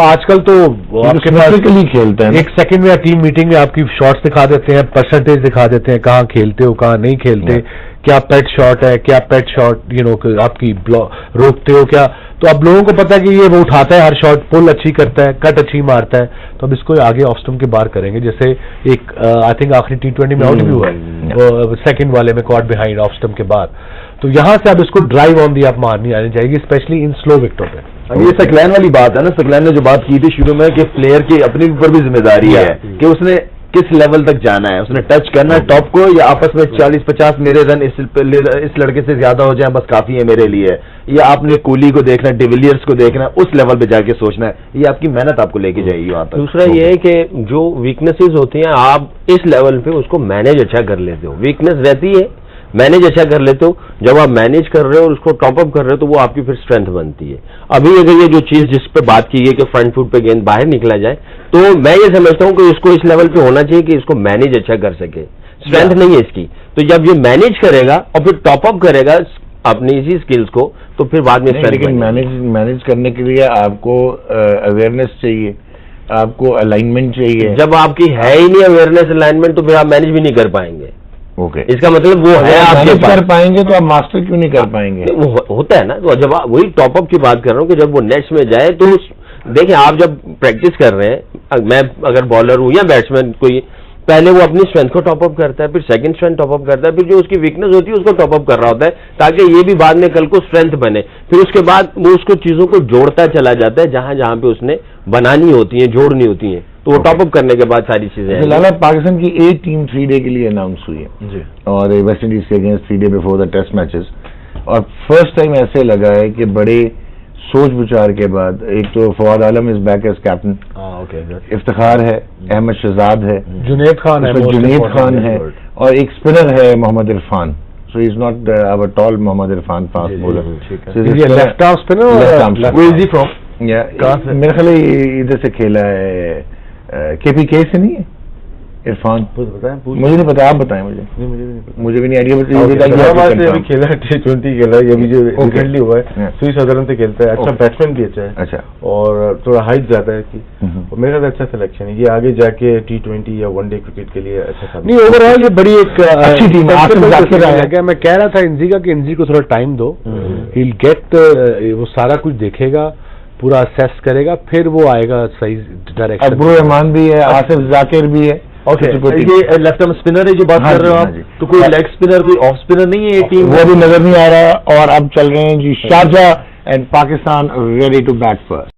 Speaker 2: आजकल तो आपके पास
Speaker 1: खेलते हैं,
Speaker 2: 1 सेकंड में या टीम मीटिंग में आपकी शॉट्स दिखा देते हैं, परसेंटेज दिखा देते हैं, कहाँ खेलते हो कहाँ नहीं खेलते, क्या पेट शॉट है, क्या पेट शॉट यू नो आपकी रोकते हो क्या। तो अब लोगों को पता है कि ये वो उठाता है हर शॉट, पुल अच्छी करता है, कट अच्छी मारता है, तो अब इसको आगे ऑफ स्टंप के बाहर करेंगे। जैसे एक आई थिंक आखिरी T20 में आउट भी हुआ है सेकंड वाले में, कॉट बिहाइंड ऑफ स्टंप के बाद। तो यहाँ से अब इसको ड्राइव ऑन दी आप मारनी आनी चाहिए, स्पेशली इन स्लो विकेटों पे।
Speaker 5: ये सकलैन वाली बात है ना, सकलैन ने जो बात की थी शुरू में कि प्लेयर की अपने ऊपर भी जिम्मेदारी है कि उसने किस लेवल तक जाना है, उसने टच करना है टॉप को, या आपस में 40-50 मेरे रन इस लड़के से ज्यादा हो जाए बस काफी है मेरे लिए, या आपने कोहली को देखना है, डिविलियर्स को देखना है, उस लेवल पे जाके सोचना है। ये आपकी मेहनत आपको लेके जाएगी वहां तक।
Speaker 3: दूसरा ये है कि जो वीकनेसेस होती हैं आप इस लेवल पे उसको मैनेज अच्छा कर लेते हो, वीकनेस रहती है मैनेज अच्छा कर लेते हो, जब आप मैनेज कर रहे हो और उसको टॉप अप कर रहे हो तो वो आपकी फिर स्ट्रेंथ बनती है। अभी अगर ये जो चीज जिस पे बात की है कि फ्रंट फुट पे गेंद बाहर निकला जाए, तो मैं ये समझता हूं कि इसको इस लेवल पे होना चाहिए कि इसको मैनेज अच्छा कर सके, स्ट्रेंथ नहीं है इसकी, तो जब ये मैनेज करेगा और फिर टॉप अप करेगा अपनी इसी स्किल्स को तो फिर बाद में स्ट्रेंथ।
Speaker 1: लेकिन मैनेज करने के लिए आपको अवेयरनेस चाहिए, आपको अलाइनमेंट चाहिए।
Speaker 3: जब आपकी है ही नहीं अवेयरनेस अलाइनमेंट तो फिर आप मैनेज भी नहीं कर पाएंगे।
Speaker 1: ओके,
Speaker 3: इसका मतलब वो है आपके पास
Speaker 1: कर पाएंगे तो आप मास्टर क्यों नहीं कर पाएंगे?
Speaker 3: वो होता है ना, तो जब आप वही टॉपअप की बात कर रहा हूँ कि जब वो नेट्स में जाए तो देखिए आप जब प्रैक्टिस कर रहे हैं, मैं अगर बॉलर हूँ या बैट्समैन कोई, पहले वो अपनी स्ट्रेंथ को टॉपअप करता है, फिर सेकंड स्ट्रेंथ टॉपअप करता है, फिर जो उसकी वीकनेस होती है उसको टॉपअप कर रहा होता है ताकि ये भी बाद में कल को स्ट्रेंथ बने। फिर उसके बाद वो उसको चीजों को जोड़ता चला जाता है जहां जहां पे उसने बनानी होती है, जोड़नी होती है, तो वो टॉपअप करने के बाद सारी चीजें।
Speaker 1: फिलहाल पाकिस्तान की A टीम 3 डे के लिए अनाउंस हुई है जी, और वेस्ट इंडीज के against 3 day before the test matches, और फर्स्ट टाइम ऐसे लगा है कि बड़े सोच विचार के बाद, एक तो Fawad Alam is back as captain, Iftikhar है, अहमद शहजाद है,
Speaker 2: जुनैद खान है,
Speaker 1: और एक स्पिनर है Mohammad Irfan. So he's not our tall Mohammad Irfan fast bowler.
Speaker 2: So he's a left arm spinner.
Speaker 5: Where is he from?
Speaker 1: मेरे ख्याल इधर से खेला है, KPK से नहीं है, इरफान
Speaker 4: बताएं
Speaker 1: मुझे नहीं पता, आप बताएं मुझे।
Speaker 4: नहीं, मुझे भी नहीं पता।
Speaker 1: मुझे भी नहीं आइडिया,
Speaker 4: हैदराबाद से अभी खेला T20 खेला है, अभी जो
Speaker 1: Okay.
Speaker 4: रिसेंटली हुआ है,
Speaker 1: Yeah.
Speaker 4: सुई सदरन से खेलता है, अच्छा
Speaker 1: Okay.
Speaker 4: बैट्समैन भी अच्छा है,
Speaker 1: अच्छा
Speaker 4: और थोड़ा हाइट ज्यादा है इसकी, और मेरा तो अच्छा सिलेक्शन है, ये आगे जाके T20 या वनडे क्रिकेट के लिए अच्छा साबित
Speaker 2: नहीं, ओवरऑल ये बड़ी एक
Speaker 1: अच्छी टीम है। आसिफ जाकिर आया
Speaker 2: है। मैं कह रहा था इंजी कि इंजी को थोड़ा टाइम दो, he'll get वो सारा कुछ देखेगा, पूरा असेस करेगा, फिर वो आएगा सही डायरेक्शन।
Speaker 1: अब्दुल रहमान भी है, आसिफ जाकिर भी है।
Speaker 5: ओके, ये लेफ्ट आर्म स्पिनर है जो बात
Speaker 1: हाँ
Speaker 5: कर रहे हो
Speaker 1: जी,
Speaker 5: आप,
Speaker 1: हाँ जी।
Speaker 5: तो कोई लेग स्पिनर कोई ऑफ स्पिनर नहीं है ये टीम?
Speaker 1: वो भी नजर नहीं आ रहा, और अब चल रहे हैं जी Sharjah and Pakistan ready to bat first.